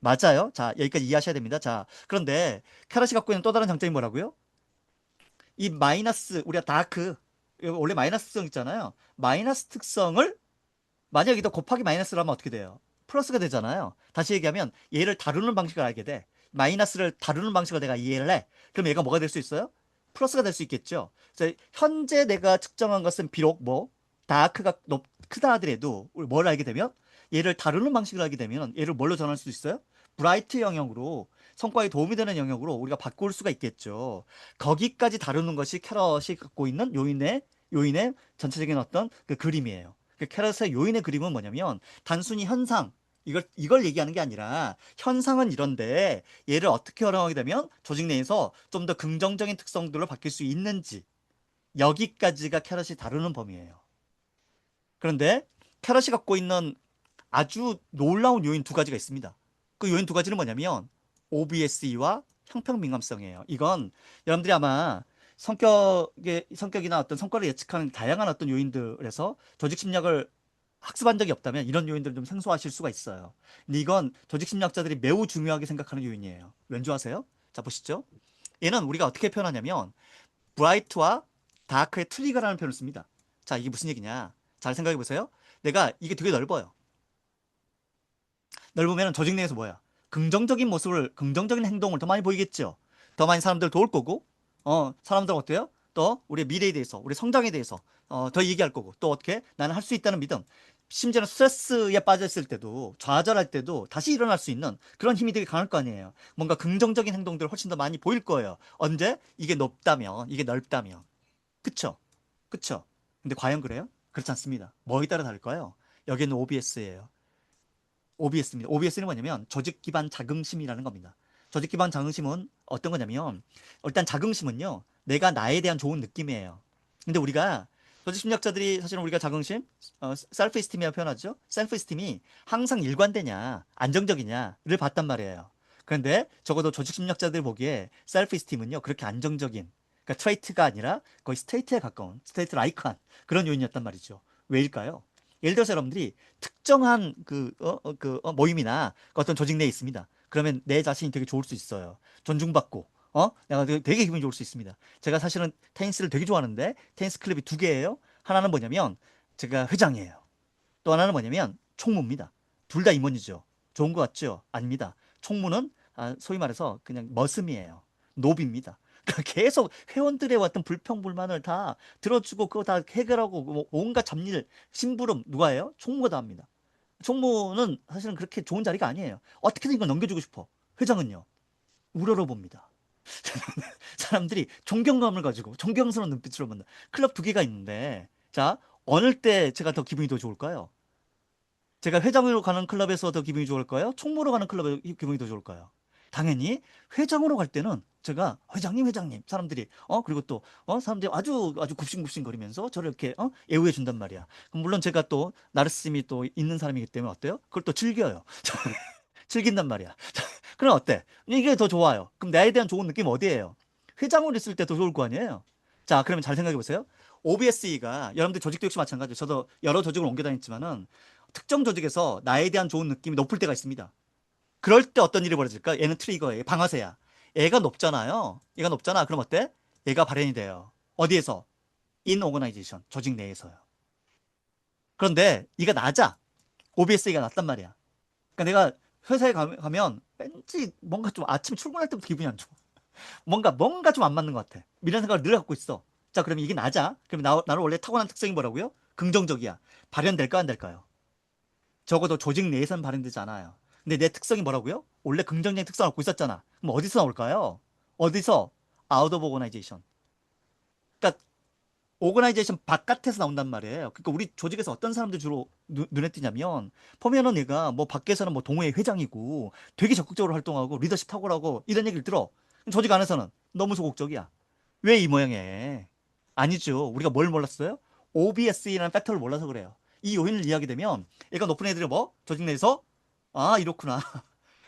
맞아요. 자, 여기까지 이해하셔야 됩니다. 자, 그런데 캐럿이 갖고 있는 또 다른 장점이 뭐라고요? 이 마이너스, 우리가 다크, 원래 마이너스 특성 있잖아요. 마이너스 특성을 만약 여기다 곱하기 마이너스를 하면 어떻게 돼요? 플러스가 되잖아요. 다시 얘기하면 얘를 다루는 방식을 알게 돼. 마이너스를 다루는 방식을 내가 이해를 해. 그럼 얘가 뭐가 될 수 있어요? 플러스가 될 수 있겠죠. 그래서 현재 내가 측정한 것은 비록 다크가 크다 하더라도 우리 뭘 알게 되면 얘를 다루는 방식을 알게 되면 얘를 뭘로 전할 수 있어요? 브라이트 영역으로 성과에 도움이 되는 영역으로 우리가 바꿀 수가 있겠죠. 거기까지 다루는 것이 캐럿이 갖고 있는 요인의 전체적인 어떤 그 그림이에요. 그 캐럿의 요인의 그림은 뭐냐면 단순히 현상 이걸 얘기하는 게 아니라 현상은 이런데 얘를 어떻게 활용하게 되면 조직 내에서 좀 더 긍정적인 특성들로 바뀔 수 있는지 여기까지가 캐럿이 다루는 범위예요. 그런데 캐럿이 갖고 있는 아주 놀라운 요인 두 가지가 있습니다. 그 요인 두 가지는 뭐냐면 OBSE와 형평 민감성이에요. 이건 여러분들이 아마 성격이나 어떤 성과를 예측하는 다양한 어떤 요인들에서 조직 심리학을 학습한 적이 없다면 이런 요인들을 좀 생소하실 수가 있어요. 근데 이건 조직 심리학자들이 매우 중요하게 생각하는 요인이에요. 왠지 아세요? 자, 보시죠. 얘는 우리가 어떻게 표현하냐면 브라이트와 다크의 트리거라는 표현을 씁니다. 자, 이게 무슨 얘기냐? 잘 생각해 보세요. 내가 이게 되게 넓어요. 넓으면 조직 내에서 뭐야? 긍정적인 행동을 더 많이 보이겠죠. 더 많이 사람들 도울 거고, 사람들 어때요? 또 우리의 미래에 대해서, 우리 성장에 대해서 더 얘기할 거고, 또 어떻게 나는 할 수 있다는 믿음. 심지어는 스트레스에 빠졌을 때도 좌절할 때도 다시 일어날 수 있는 그런 힘이 되게 강할 거 아니에요. 뭔가 긍정적인 행동들을 훨씬 더 많이 보일 거예요. 언제? 이게 넓다면. 그쵸? 그쵸? 근데 과연 그래요? 그렇지 않습니다. 뭐에 따라 다를까요? 여기는 OBS예요. OBS입니다. OBS는 뭐냐면 조직 기반 자긍심이라는 겁니다. 조직 기반 자긍심은 어떤 거냐면 일단 자긍심은요. 내가 나에 대한 좋은 느낌이에요. 근데 우리가 조직 심리학자들이 사실은 우리가 자긍심, 셀프 이스팀이라고 표현하죠. 셀프 이스팀이 항상 일관되냐, 안정적이냐를 봤단 말이에요. 그런데 적어도 조직 심리학자들 보기에 셀프 이스팀은요. 그렇게 안정적인 그러니까 트레이트가 아니라 거의 스테이트에 가까운 스테이트 라이크한 그런 요인이었단 말이죠. 왜일까요? 예를 들어서 여러분들이 특정한 모임이나 그 어떤 조직 내에 있습니다. 그러면 내 자신이 되게 좋을 수 있어요. 존중받고, 내가 되게 기분이 좋을 수 있습니다. 제가 사실은 테니스를 되게 좋아하는데 테니스 클럽이 두 개예요. 하나는 뭐냐면 제가 회장이에요. 또 하나는 뭐냐면 총무입니다. 둘 다 임원이죠. 좋은 것 같죠? 아닙니다. 총무는 소위 말해서 그냥 머슴이에요. 노비입니다. 그러니까 계속 회원들의 어떤 불평 불만을 다 들어주고 그거 다 해결하고 온갖 잡일 심부름 누가 해요? 총무가 다 합니다. 총무는 사실은 그렇게 좋은 자리가 아니에요. 어떻게든 이걸 넘겨주고 싶어. 회장은요 우러러봅니다. 사람들이 존경감을 가지고 존경스러운 눈빛으로 만나. 클럽 두 개가 있는데 자 어느 때 제가 더 기분이 더 좋을까요? 제가 회장으로 가는 클럽에서 더 기분이 좋을까요? 총무로 가는 클럽에서 기분이 더 좋을까요? 당연히 회장으로 갈 때는 제가 회장님 사람들이 그리고 또 사람들이 아주 굽신굽신거리면서 저를 이렇게 애우해 준단 말이야. 그럼 물론 제가 또 나르시즘이 또 있는 사람이기 때문에 어때요? 그걸 또 즐겨요. 즐긴단 말이야. 그럼 어때? 이게 더 좋아요. 그럼 나에 대한 좋은 느낌 어디예요? 회장으로 있을 때 더 좋을 거 아니에요? 자, 그러면 잘 생각해 보세요. OBSE가 여러분들 조직도 역시 마찬가지예요. 저도 여러 조직을 옮겨 다녔지만은 특정 조직에서 나에 대한 좋은 느낌이 높을 때가 있습니다. 그럴 때 어떤 일이 벌어질까? 얘는 트리거예요. 방아쇠야. 얘가 높잖아요. 얘가 높잖아. 그럼 어때? 얘가 발현이 돼요. 어디에서? in organization. 조직 내에서요. 그런데 얘가 낮아. OBSE가 낮단 말이야. 그러니까 내가 회사에 가면 왠지 뭔가 좀 아침 출근할 때부터 기분이 안 좋아. 뭔가 좀 안 맞는 것 같아. 이런 생각을 늘 갖고 있어. 자, 그러면 이게 나자. 그럼 나는 원래 타고난 특성이 뭐라고요? 긍정적이야. 발현될까 안 될까요? 적어도 조직 내에선 발현되지 않아요. 근데 내 특성이 뭐라고요? 원래 긍정적인 특성을 갖고 있었잖아. 그럼 어디서 나올까요? 어디서? Out of organization. 그러니까 오거나이제이션 바깥에서 나온단 말이에요. 그러니까 우리 조직에서 어떤 사람들 주로 눈에 띄냐면 보면은 얘가 뭐 밖에서는 뭐 동호회 회장이고 되게 적극적으로 활동하고 리더십 탁월하고 이런 얘기를 들어. 조직 안에서는 너무 소극적이야. 왜 이 모양이에? 아니죠. 우리가 뭘 몰랐어요? OBSE라는 팩터를 몰라서 그래요. 이 요인을 이해하게 되면 얘가 높은 애들이 뭐 조직 내에서 아 이렇구나.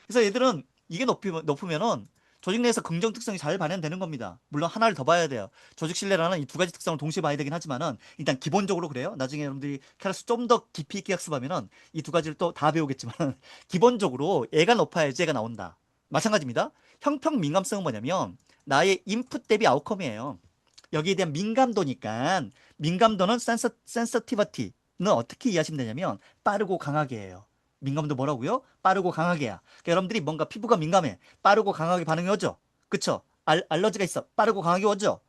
그래서 얘들은 이게 높으면은 조직 내에서 긍정 특성이 잘 반영되는 겁니다. 물론 하나를 더 봐야 돼요. 조직 신뢰라는 이 두 가지 특성을 동시에 봐야 되긴 하지만은 일단 기본적으로 그래요. 나중에 여러분들이 캐럿을 좀 더 깊이 있게 학습하면은 이 두 가지를 또 다 배우겠지만 기본적으로 얘가 높아야지 얘가 나온다. 마찬가지입니다. 형평 민감성은 뭐냐면 나의 인풋 대비 아웃컴이에요. 여기에 대한 민감도니까 민감도는 센서티비티는 어떻게 이해하시면 되냐면 빠르고 강하게 해요. 민감도 뭐라고요? 빠르고 강하게야. 그러니까 여러분들이 뭔가 피부가 민감해. 빠르고 강하게 반응이 오죠. 그쵸? 알러지가 있어. 빠르고 강하게 오죠.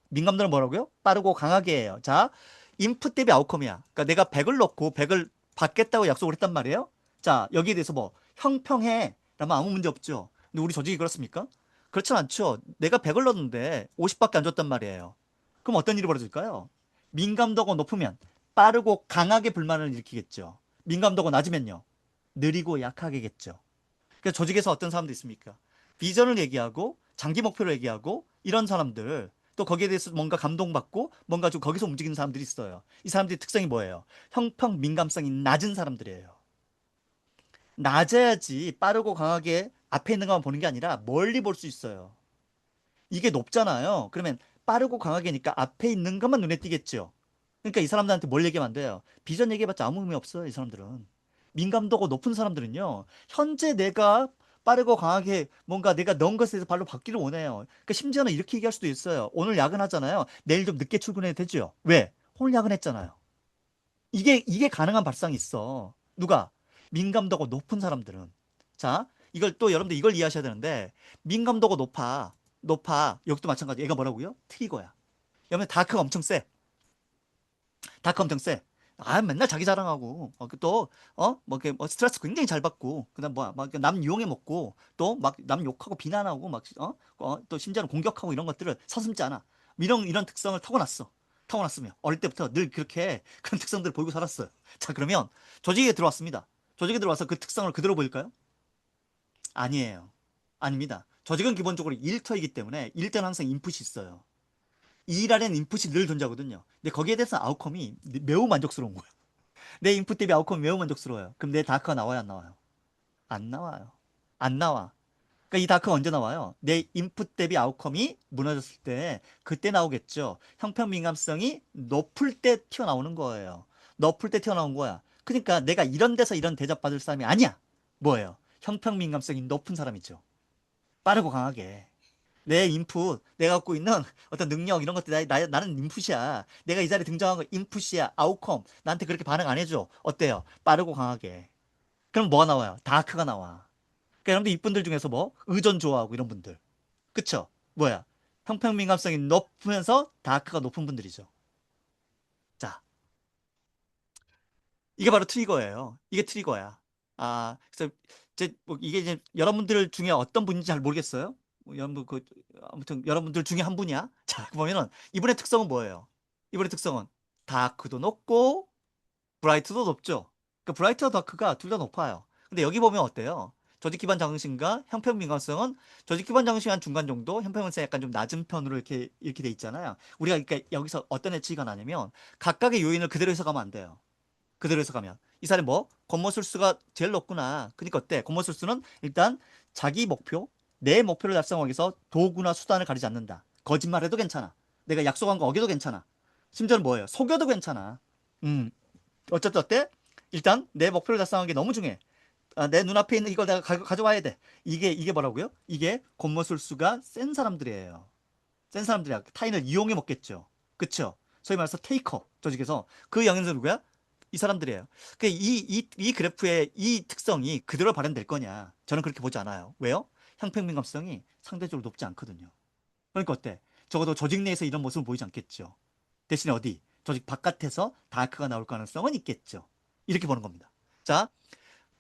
민감도는 뭐라고요? 빠르고 강하게 해요. 자, 인풋 대비 아웃컴이야. 그러니까 내가 100을 넣고 100을 받겠다고 약속을 했단 말이에요. 자, 여기에 대해서 뭐 형평해. 라면 아무 문제 없죠. 근데 우리 조직이 그렇습니까? 그렇진 않죠. 내가 100을 넣었는데 50밖에 안 줬단 말이에요. 그럼 어떤 일이 벌어질까요? 민감도가 높으면 빠르고 강하게 불만을 일으키겠죠. 민감도가 낮으면요. 느리고 약하게겠죠. 그래서 조직에서 어떤 사람도 있습니까? 비전을 얘기하고 장기 목표를 얘기하고 이런 사람들 또 거기에 대해서 뭔가 감동받고 뭔가 좀 거기서 움직이는 사람들이 있어요. 이 사람들의 특성이 뭐예요? 형평 민감성이 낮은 사람들이에요. 낮아야지 빠르고 강하게 앞에 있는 것만 보는 게 아니라 멀리 볼 수 있어요. 이게 높잖아요. 그러면 빠르고 강하게니까 앞에 있는 것만 눈에 띄겠죠. 그러니까 이 사람들한테 뭘 얘기하면 안 돼요. 비전 얘기해봤자 아무 의미 없어요. 이 사람들은. 민감도가 높은 사람들은요. 현재 내가 빠르고 강하게 뭔가 내가 넣은 것에 서 발로 받기를 원해요. 그러니까 심지어는 이렇게 얘기할 수도 있어요. 오늘 야근하잖아요. 내일 좀 늦게 출근해도 되죠. 왜? 오늘 야근했잖아요. 이게 가능한 발상이 있어. 누가? 민감도가 높은 사람들은. 자, 이걸 또 여러분들 이걸 이해하셔야 되는데 민감도가 높아. 여기도 마찬가지. 얘가 뭐라고요? 트리거야. 여러분 다크가 엄청 세. 다크 엄청 세. 아, 맨날 자기 자랑하고, 또, 뭐, 이렇게, 스트레스 굉장히 잘 받고, 그 다음, 뭐야, 막, 남 이용해 먹고, 또, 막, 남 욕하고, 비난하고, 막, 또, 심지어는 공격하고, 이런 것들을 서슴지 않아. 이런 특성을 타고났어. 타고났으면. 어릴 때부터 늘 그렇게 그런 특성들을 보이고 살았어요. 자, 그러면, 조직에 들어왔습니다. 조직에 들어와서 그 특성을 그대로 보일까요? 아니에요. 아닙니다. 조직은 기본적으로 일터이기 때문에, 일 때는 항상 인풋이 있어요. 일하는 인풋이 늘 존재하거든요. 근데 거기에 대해서 아웃컴이 매우 만족스러운 거예요. 내 인풋 대비 아웃컴이 매우 만족스러워요. 그럼 내 다크가 나와요, 안 나와요? 안 나와요. 안 나와. 그러니까 이 다크가 언제 나와요? 내 인풋 대비 아웃컴이 무너졌을 때 그때 나오겠죠. 형평 민감성이 높을 때 튀어나오는 거예요. 높을 때 튀어나온 거야. 그러니까 내가 이런 데서 이런 대접받을 사람이 아니야. 뭐예요? 형평 민감성이 높은 사람이죠. 빠르고 강하게. 내 인풋, 내가 갖고 있는 어떤 능력 이런 것들 나는 인풋이야. 내가 이 자리에 등장한 거 인풋이야. 아웃컴. 나한테 그렇게 반응 안 해줘. 어때요? 빠르고 강하게. 그럼 뭐가 나와요? 다크가 나와. 그러니까 여러분들 이분들 중에서 뭐 의존 좋아하고 이런 분들. 그쵸? 뭐야? 형평 민감성이 높으면서 다크가 높은 분들이죠. 자, 이게 바로 트리거예요. 이게 트리거야. 그래서 이게 이제 여러분들 중에 어떤 분인지 잘 모르겠어요. 여러분 아무튼 여러분들 중에 한 분이야. 자, 보면은 이분의 특성은 뭐예요? 이분의 특성은 다크도 높고 브라이트도 높죠. 그 브라이트와 다크가 둘 다 높아요. 근데 여기 보면 어때요? 조직 기반 자긍심과 형평 민감성은 조직 기반 자긍심 한 중간 정도, 형평 민감성 약간 좀 낮은 편으로 이렇게 돼 있잖아요. 우리가 그러니까 여기서 어떤 애치가 나냐면 각각의 요인을 그대로 해석하면 안 돼요. 그대로 해석하면 이 사람이 뭐 권모술수가 제일 높구나. 그러니까 어때? 권모술수는 일단 자기 목표, 내 목표를 달성하기 위해서 도구나 수단을 가리지 않는다. 거짓말해도 괜찮아. 내가 약속한 거 어겨도 괜찮아. 심지어는 뭐예요? 속여도 괜찮아. 음, 어쨌든 어때? 일단 내 목표를 달성하는 게 너무 중요해. 내 눈앞에 있는 이걸 내가 가져와야 돼. 이게 뭐라고요? 이게 권모술수가 센 사람들이에요. 센 사람들이야. 타인을 이용해 먹겠죠. 그쵸? 소위 말해서 테이커 조직에서 그 영향자 누구야? 이 사람들이에요. 이 그래프의 이 특성이 그대로 발현될 거냐? 저는 그렇게 보지 않아요. 왜요? 형평 민감성이 상대적으로 높지 않거든요. 그러니까 어때? 적어도 조직 내에서 이런 모습을 보이지 않겠죠. 대신에 어디? 조직 바깥에서 다크가 나올 가능성은 있겠죠. 이렇게 보는 겁니다. 자,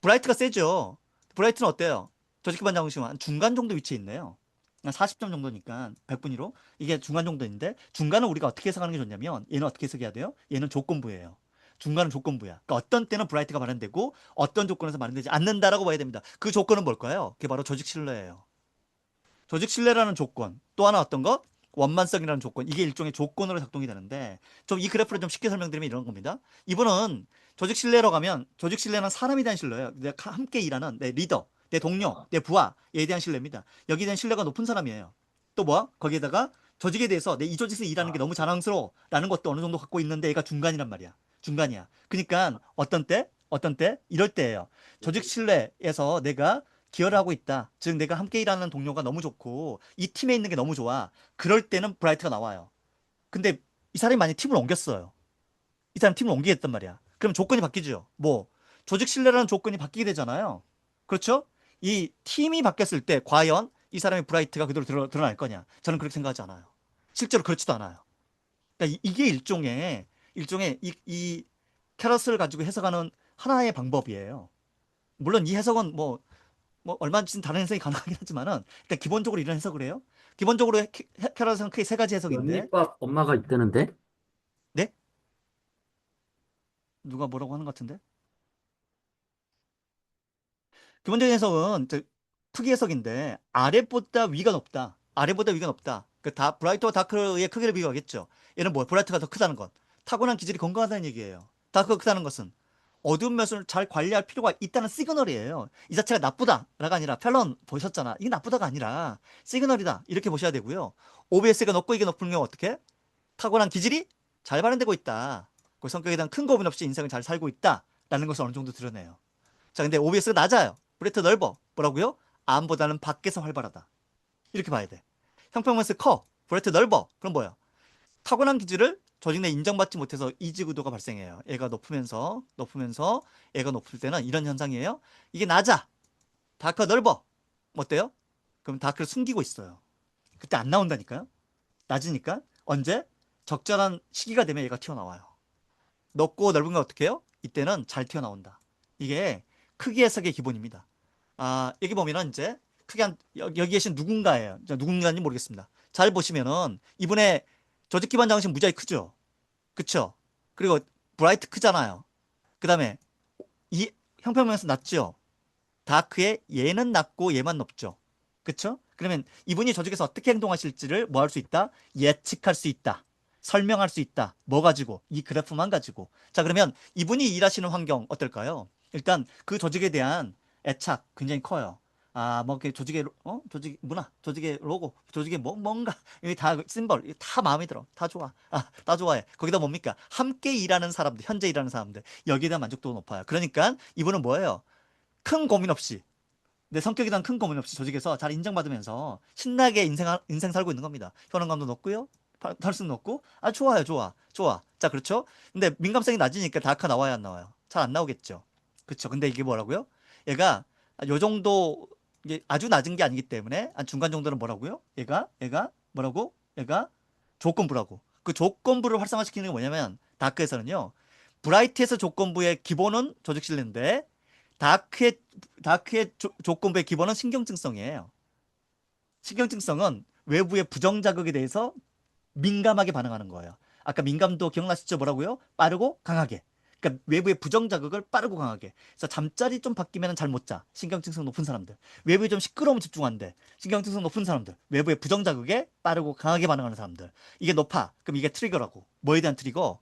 브라이트가 세죠. 브라이트는 어때요? 조직 기반 자긍심은 한 중간 정도 위치에 있네요. 한 40점 정도니까 100분위로 이게 중간 정도인데 중간은 우리가 어떻게 해석하는 게 좋냐면 얘는 어떻게 해석해야 돼요? 얘는 조건부예요. 중간은 조건부야. 그러니까 어떤 때는 브라이트가 발현되고 어떤 조건에서 발현되지 않는다라고 봐야 됩니다. 그 조건은 뭘까요? 그게 바로 조직 신뢰예요. 조직 신뢰라는 조건, 또 하나 어떤 거? 원만성이라는 조건. 이게 일종의 조건으로 작동이 되는데, 좀 이 그래프를 좀 쉽게 설명드리면 이런 겁니다. 이분은 조직 신뢰로 가면, 조직 신뢰는 사람에 대한 신뢰예요. 내가 함께 일하는 내 리더, 내 동료, 내 부하에 대한 신뢰입니다. 여기에 대한 신뢰가 높은 사람이에요. 또 뭐야? 거기에다가 조직에 대해서 내 이 조직에서 일하는 게 너무 자랑스러워라는 것도 어느 정도 갖고 있는데 얘가 중간이란 말이야. 중간이야. 그러니까 어떤 때? 어떤 때? 이럴 때예요. 조직 신뢰에서 내가 기여를 하고 있다. 즉 내가 함께 일하는 동료가 너무 좋고 이 팀에 있는 게 너무 좋아. 그럴 때는 브라이트가 나와요. 근데 이 사람이 만약 팀을 옮겼어요. 이 사람 팀을 옮기겠단 말이야. 그럼 조건이 바뀌죠. 뭐 조직 신뢰라는 조건이 바뀌게 되잖아요. 그렇죠? 이 팀이 바뀌었을 때 과연 이 사람의 브라이트가 그대로 드러날 거냐? 저는 그렇게 생각하지 않아요. 실제로 그렇지도 않아요. 그러니까 이게 일종의 이 캐럿을 가지고 해석하는 하나의 방법이에요. 물론 이 해석은 뭐 얼마든지 다른 해석이 가능하긴 하지만은 일단 기본적으로 이런 해석을 해요. 기본적으로 캐럿은 크게 세 가지 해석인데, 연잎밥 엄마가 있다는데? 네? 누가 뭐라고 하는 것 같은데? 기본적인 해석은 크기 해석인데 아래보다 위가 높다. 아래보다 위가 높다. 그 브라이트와 다크의 크기를 비교하겠죠. 얘는 뭐 브라이트가 더 크다는 것. 타고난 기질이 건강하다는 얘기예요. 다크가 크다는 것은 어두운 면을 잘 관리할 필요가 있다는 시그널이에요. 이 자체가 나쁘다가 아니라 펠런 보셨잖아. 이게 나쁘다가 아니라 시그널이다. 이렇게 보셔야 되고요. OBS가 높고 이게 높은 경우 어떻게? 타고난 기질이 잘 발현되고 있다. 그 성격에 대한 큰 고민 없이 인생을 잘 살고 있다라는 것을 어느 정도 드러내요. 자, 근데 OBS가 낮아요. 브레이트 넓어. 뭐라고요? 암보다는 밖에서 활발하다. 이렇게 봐야 돼. 형평면스 커. 브레이트 넓어. 그럼 뭐야? 타고난 기질을 조직 내 인정받지 못해서 이지구도가 발생해요. 얘가 높으면서 얘가 높을 때는 이런 현상이에요. 이게 낮아. 다크가 넓어. 어때요? 그럼 다크를 숨기고 있어요. 그때 안 나온다니까요. 낮으니까. 언제? 적절한 시기가 되면 얘가 튀어나와요. 높고 넓은 건 어떻게 해요? 이때는 잘 튀어나온다. 이게 크기 해석의 기본입니다. 아, 여기 보면은 이제 크게 여기 계신 누군가예요. 누군가인지 모르겠습니다. 잘 보시면은 이분의 조직 기반 자긍심 무지하게 크죠. 그쵸? 그리고 브라이트 크잖아요. 그 다음에 이 형평면에서 낮죠. 다크에 얘는 낮고 얘만 높죠. 그쵸? 그러면 이분이 조직에서 어떻게 행동하실지를 뭐 할 수 있다? 예측할 수 있다. 설명할 수 있다. 뭐 가지고? 이 그래프만 가지고. 자, 그러면 이분이 일하시는 환경 어떨까요? 일단 그 조직에 대한 애착 굉장히 커요. 아, 뭐, 조직의, 조직 문화, 조직의 로고, 조직의 뭔가, 이게 다 심벌, 이게 다 마음에 들어. 다 좋아. 아, 다 좋아해. 거기다 뭡니까? 함께 일하는 사람들, 현재 일하는 사람들. 여기에 대한 만족도가 높아요. 그러니까 이분은 뭐예요? 큰 고민 없이 내 성격에 대한 큰 고민 없이 조직에서 잘 인정받으면서 신나게 인생 살고 있는 겁니다. 효능감도 높고요. 탈수도 높고. 아, 좋아요. 좋아. 좋아. 자, 그렇죠? 근데 민감성이 낮으니까 다크가 나와야 안 나와요? 잘 안 나오겠죠. 그렇죠. 근데 이게 뭐라고요? 얘가 요 정도 이게 아주 낮은 게 아니기 때문에 한 중간 정도는 뭐라고요? 얘가 뭐라고? 얘가 조건부라고. 그 조건부를 활성화시키는 게 뭐냐면 다크에서는요. 브라이트에서 조건부의 기본은 조직 신뢰인데 다크의 조건부의 기본은 신경증성이에요. 신경증성은 외부의 부정자극에 대해서 민감하게 반응하는 거예요. 아까 민감도 기억나시죠? 뭐라고요? 빠르고 강하게. 그러니까 외부의 부정자극을 빠르고 강하게. 그래서 잠자리 좀 바뀌면 잠 못 자. 신경증성 높은 사람들. 외부에 좀 시끄러우면 집중한대. 신경증성 높은 사람들. 외부의 부정자극에 빠르고 강하게 반응하는 사람들. 이게 높아. 그럼 이게 트리거라고. 뭐에 대한 트리거?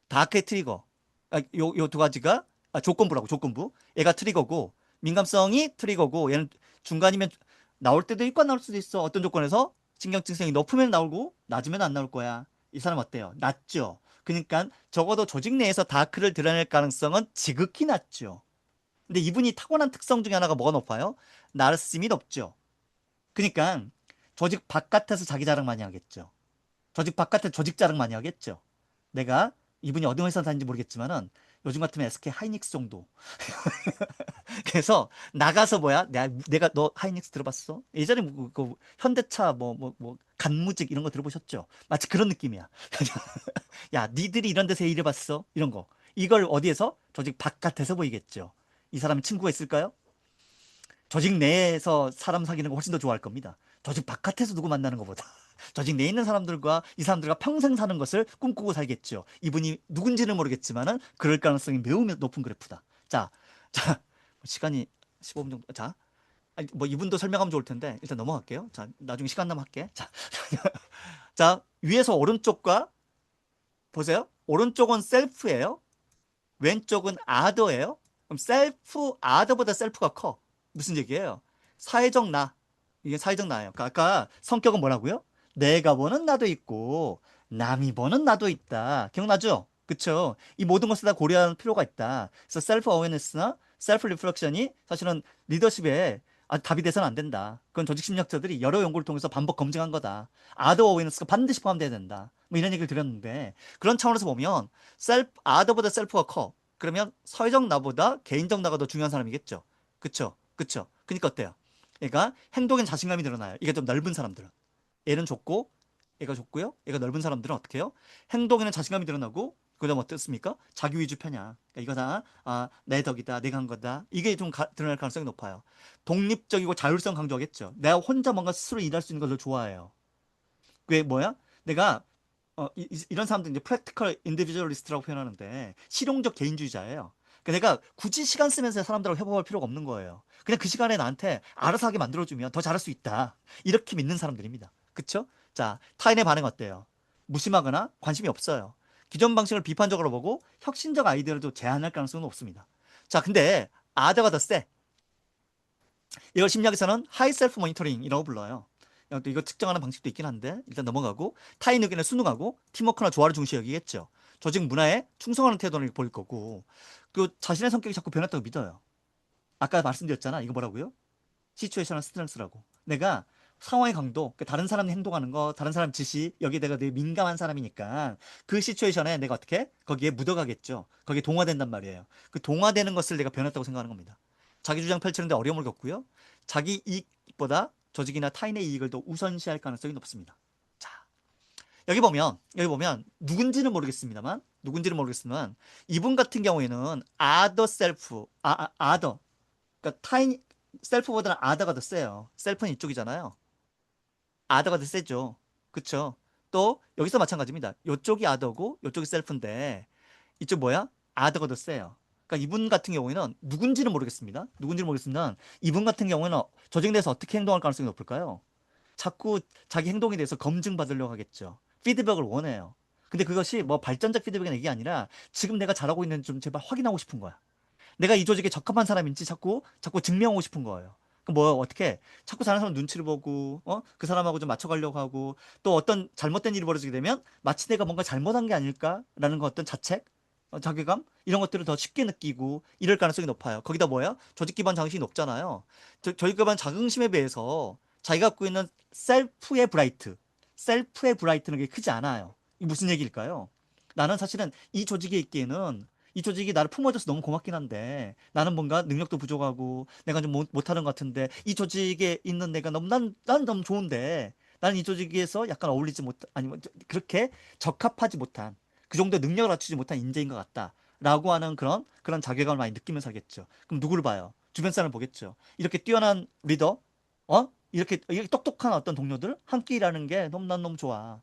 다크의 트리거. 아, 요 두 가지가 조건부라고, 조건부. 얘가 트리거고, 민감성이 트리거고, 얘는 중간이면 나올 때도 있고 안 나올 수도 있어. 어떤 조건에서 신경증성이 높으면 나오고, 낮으면 안 나올 거야. 이 사람 어때요? 낮죠? 그러니까 적어도 조직 내에서 다크를 드러낼 가능성은 지극히 낮죠. 근데 이분이 타고난 특성 중에 하나가 뭐가 높아요? 나르시즘이 높죠. 그러니까 조직 바깥에서 자기 자랑 많이 하겠죠. 조직 바깥에 조직 자랑 많이 하겠죠. 내가 이분이 어느 회사 다니는지 모르겠지만은 요즘 같으면 SK 하이닉스 정도. 그래서 나가서 뭐야? 내가 너 하이닉스 들어봤어? 예전에 그 현대차 간무직 이런 거 들어보셨죠? 마치 그런 느낌이야. 야, 니들이 이런 데서 일해봤어? 이런 거. 이걸 어디에서? 조직 바깥에서 보이겠죠. 이 사람이 친구가 있을까요? 조직 내에서 사람 사귀는 거 훨씬 더 좋아할 겁니다. 조직 바깥에서 누구 만나는 것보다. 조직 내에 있는 사람들과 이 사람들과 평생 사는 것을 꿈꾸고 살겠죠. 이분이 누군지는 모르겠지만은 그럴 가능성이 매우 높은 그래프다. 자, 자, 시간이 15분 정도. 자, 아니, 뭐 이분도 설명하면 좋을 텐데 일단 넘어갈게요. 자, 나중에 시간 나면 할게. 자, 자, 위에서 오른쪽과 보세요. 오른쪽은 셀프예요. 왼쪽은 아더예요. 그럼 셀프, 아더보다 셀프가 커. 무슨 얘기예요? 사회적 나. 이게 사회적 나예요. 그러니까 아까 성격은 뭐라고요? 내가 보는 나도 있고, 남이 보는 나도 있다. 기억나죠? 그쵸? 이 모든 것을 다 고려하는 필요가 있다. 그래서 셀프 어웨니스나 셀프 리플렉션이 사실은 리더십에 답이 돼서는 안 된다. 그건 조직 심리학자들이 여러 연구를 통해서 반복 검증한 거다. 아더 어웨니스가 반드시 포함돼야 된다. 뭐 이런 얘기를 드렸는데, 그런 차원에서 보면 아더보다 셀프가 커. 그러면 사회적 나보다 개인적 나가 더 중요한 사람이겠죠. 그쵸? 그쵸? 그니까 어때요? 그러니까 행동엔 자신감이 늘어나요. 이게 좀 넓은 사람들은. 얘는 좁고, 얘가 좁고요. 얘가 넓은 사람들은 어떻게 해요? 행동에는 자신감이 늘어나고, 그다음 어떻습니까? 자기 위주 편향. 그러니까 이거 다, 내 덕이다, 내가 한 거다. 이게 좀 드러날 가능성이 높아요. 독립적이고 자율성 강조하겠죠. 내가 혼자 뭔가 스스로 일할 수 있는 것을 좋아해요. 그게 뭐야? 내가 런 사람들 이제 프랙티컬 인디비주얼리스트라고 표현하는데 실용적 개인주의자예요. 그러니까 내가 굳이 시간 쓰면서 사람들하고 협업할 필요가 없는 거예요. 그냥 그 시간에 나한테 알아서 하게 만들어주면 더 잘할 수 있다. 이렇게 믿는 사람들입니다. 그쵸? 자, 타인의 반응 어때요? 무심하거나 관심이 없어요. 기존 방식을 비판적으로 보고 혁신적 아이디어를 제안할 가능성은 없습니다. 자, 근데 아더가 더 세. 이걸 심리학에서는 하이 셀프 모니터링이라고 불러요. 이거 측정하는 방식도 있긴 한데 일단 넘어가고 타인 의견에 순응하고 팀워크나 조화를 중시 여기겠죠. 조직 문화에 충성하는 태도를 보일 거고 그 자신의 성격이 자꾸 변했다고 믿어요. 아까 말씀드렸잖아. 이거 뭐라고요? 시츄에이셔널 스트렝스라고. 내가 상황의 강도, 그러니까 다른 사람이 행동하는 거, 다른 사람 지시, 여기에 내가 되게 민감한 사람이니까 그 시츄에이션에 내가 어떻게 거기에 묻어가겠죠. 거기에 동화된단 말이에요. 그 동화되는 것을 내가 변했다고 생각하는 겁니다. 자기 주장 펼치는데 어려움을 겪고요. 자기 이익보다 조직이나 타인의 이익을 더 우선시할 가능성이 높습니다. 자, 여기 보면 누군지는 모르겠습니다만 이분 같은 경우에는 other self, other, 그러니까 타인 셀프보다는 아더가 더 세요. 셀프는 이쪽이잖아요. 아더가 더 세죠. 그쵸? 또 여기서 마찬가지입니다. 이쪽이 아더고 이쪽이 셀프인데 이쪽 뭐야? 아더가 더 세요. 그러니까 이분 같은 경우에는 누군지는 모르겠습니다. 이분 같은 경우에는 조직 내에서 어떻게 행동할 가능성이 높을까요? 자꾸 자기 행동에 대해서 검증받으려고 하겠죠. 피드백을 원해요. 근데 그것이 뭐 발전적 피드백은 이게 아니라 지금 내가 잘하고 있는지 좀 제발 확인하고 싶은 거야. 내가 이 조직에 적합한 사람인지 자꾸 증명하고 싶은 거예요. 그럼 뭐 어떻게 자꾸 다른 사람 눈치를 보고 그 사람하고 좀 맞춰가려고 하고 또 어떤 잘못된 일이 벌어지게 되면 마치 내가 뭔가 잘못한 게 아닐까라는 거 어떤 자책, 자괴감 이런 것들을 더 쉽게 느끼고 이럴 가능성이 높아요. 거기다 뭐야? 조직 기반 자긍심이 높잖아요. 조직 기반 자긍심에 비해서 자기가 갖고 있는 셀프의 브라이트는 게 크지 않아요. 이게 무슨 얘기일까요? 나는 사실은 이 조직에 있기에는 이 조직이 나를 품어줘서 너무 고맙긴 한데 나는 뭔가 능력도 부족하고 내가 좀 못하는 것 같은데 이 조직에 있는 내가 난 너무 좋은데 나는 이 조직에서 약간 어울리지 못 아니면 그렇게 적합하지 못한 그 정도의 능력을 갖추지 못한 인재인 것 같다라고 하는 그런 자괴감을 많이 느끼면서 살겠죠. 그럼 누구를 봐요? 주변 사람을 보겠죠. 이렇게 뛰어난 리더, 이렇게 똑똑한 어떤 동료들 함께 일하는 게 난 너무 좋아.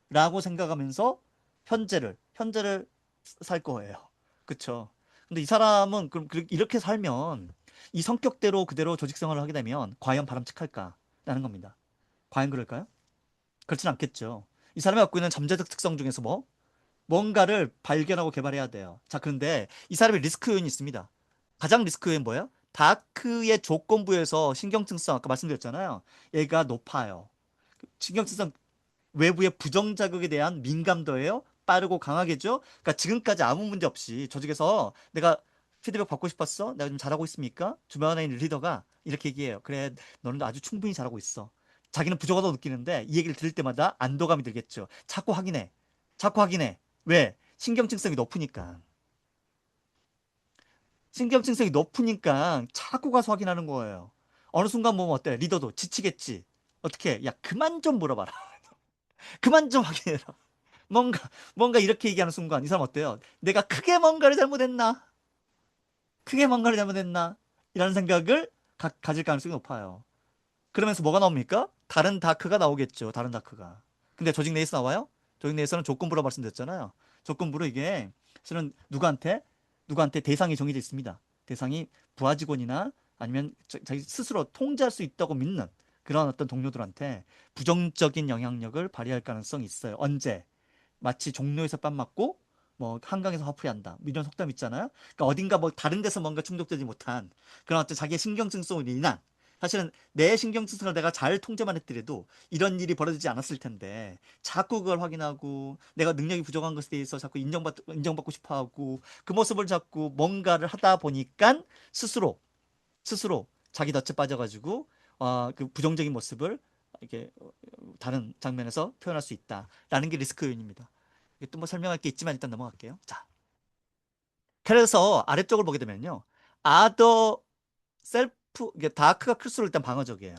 라고 생각하면서 현재를 살 거예요. 그쵸? 근데 이 사람은 그럼 이렇게 살면 이 성격대로 그대로 조직 생활을 하게 되면 과연 바람직할까라는 겁니다. 과연 그럴까요? 그렇진 않겠죠. 이 사람이 갖고 있는 잠재적 특성 중에서 뭔가를 발견하고 개발해야 돼요. 자, 그런데 이 사람의 리스크 요인이 있습니다. 가장 리스크 요인 뭐예요? 다크의 조건부에서 신경증성, 아까 말씀드렸잖아요. 얘가 높아요. 신경증성 외부의 부정자극에 대한 민감도예요. 빠르고 강하겠죠. 그러니까 지금까지 아무 문제 없이 조직에서 내가 피드백 받고 싶었어? 내가 좀 잘하고 있습니까? 주변에 있는 리더가 이렇게 얘기해요. 그래, 너는 아주 충분히 잘하고 있어. 자기는 부족하다고 느끼는데 이 얘기를 들을 때마다 안도감이 들겠죠. 자꾸 확인해. 왜? 신경증성이 높으니까. 신경증성이 높으니까 자꾸 가서 확인하는 거예요. 어느 순간 보면 어때? 리더도 지치겠지. 어떻게? 야, 그만 좀 물어봐라. 그만 좀 확인해라. 뭔가 이렇게 얘기하는 순간 이 사람 어때요? 내가 크게 뭔가를 잘못했나? 크게 뭔가를 잘못했나? 이라는 생각을 가질 가능성이 높아요. 그러면서 뭐가 나옵니까? 다른 다크가 나오겠죠. 다른 다크가. 근데 조직 내에서 나와요? 조직 내에서는 조건부로 말씀드렸잖아요. 조건부로 이게 실은 누구한테 대상이 정해져 있습니다. 대상이 부하 직원이나 아니면 자기 스스로 통제할 수 있다고 믿는 그런 어떤 동료들한테 부정적인 영향력을 발휘할 가능성이 있어요. 언제? 마치 종로에서 뺨 맞고 뭐 한강에서 화풀이한다 이런 속담 있잖아요. 그러니까 어딘가 뭐 다른 데서 뭔가 충족되지 못한 그런 어떤 자기의 신경증성으로 인한 사실은 내 신경증성을 내가 잘 통제만 했더라도 이런 일이 벌어지지 않았을 텐데 자꾸 그걸 확인하고 내가 능력이 부족한 것에 대해서 자꾸 인정받고 싶어 하고 그 모습을 자꾸 뭔가를 하다 보니까 스스로 자기 덫에 빠져가지고 그 부정적인 모습을 이렇게 다른 장면에서 표현할 수 있다라는 게 리스크 요인입니다. 또 뭐 설명할 게 있지만 일단 넘어갈게요. 자, 그래서 아래쪽을 보게 되면요. 아더 셀프, 이게 다크가 클수록 일단 방어적이에요.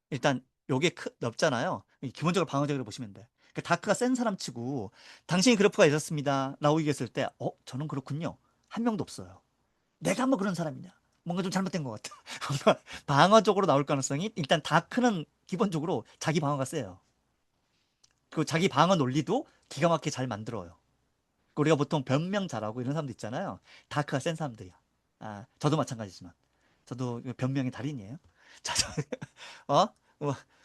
일단 요게 넓잖아요. 기본적으로 방어적으로 보시면 돼. 그 다크가 센 사람 치고 당신이 그래프가 있었습니다. 라고 얘기했을 때, 저는 그렇군요. 한 명도 없어요. 내가 뭐 그런 사람이냐. 뭔가 좀 잘못된 것 같아. 뭔가 방어적으로 나올 가능성이 일단 다크는 기본적으로 자기 방어가 세요. 그 자기 방어 논리도 기가 막히게 잘 만들어요. 우리가 보통 변명 잘하고 이런 사람도 있잖아요. 다크가 센 사람들이야. 저도 마찬가지지만. 저도 변명의 달인이에요. 자, 어?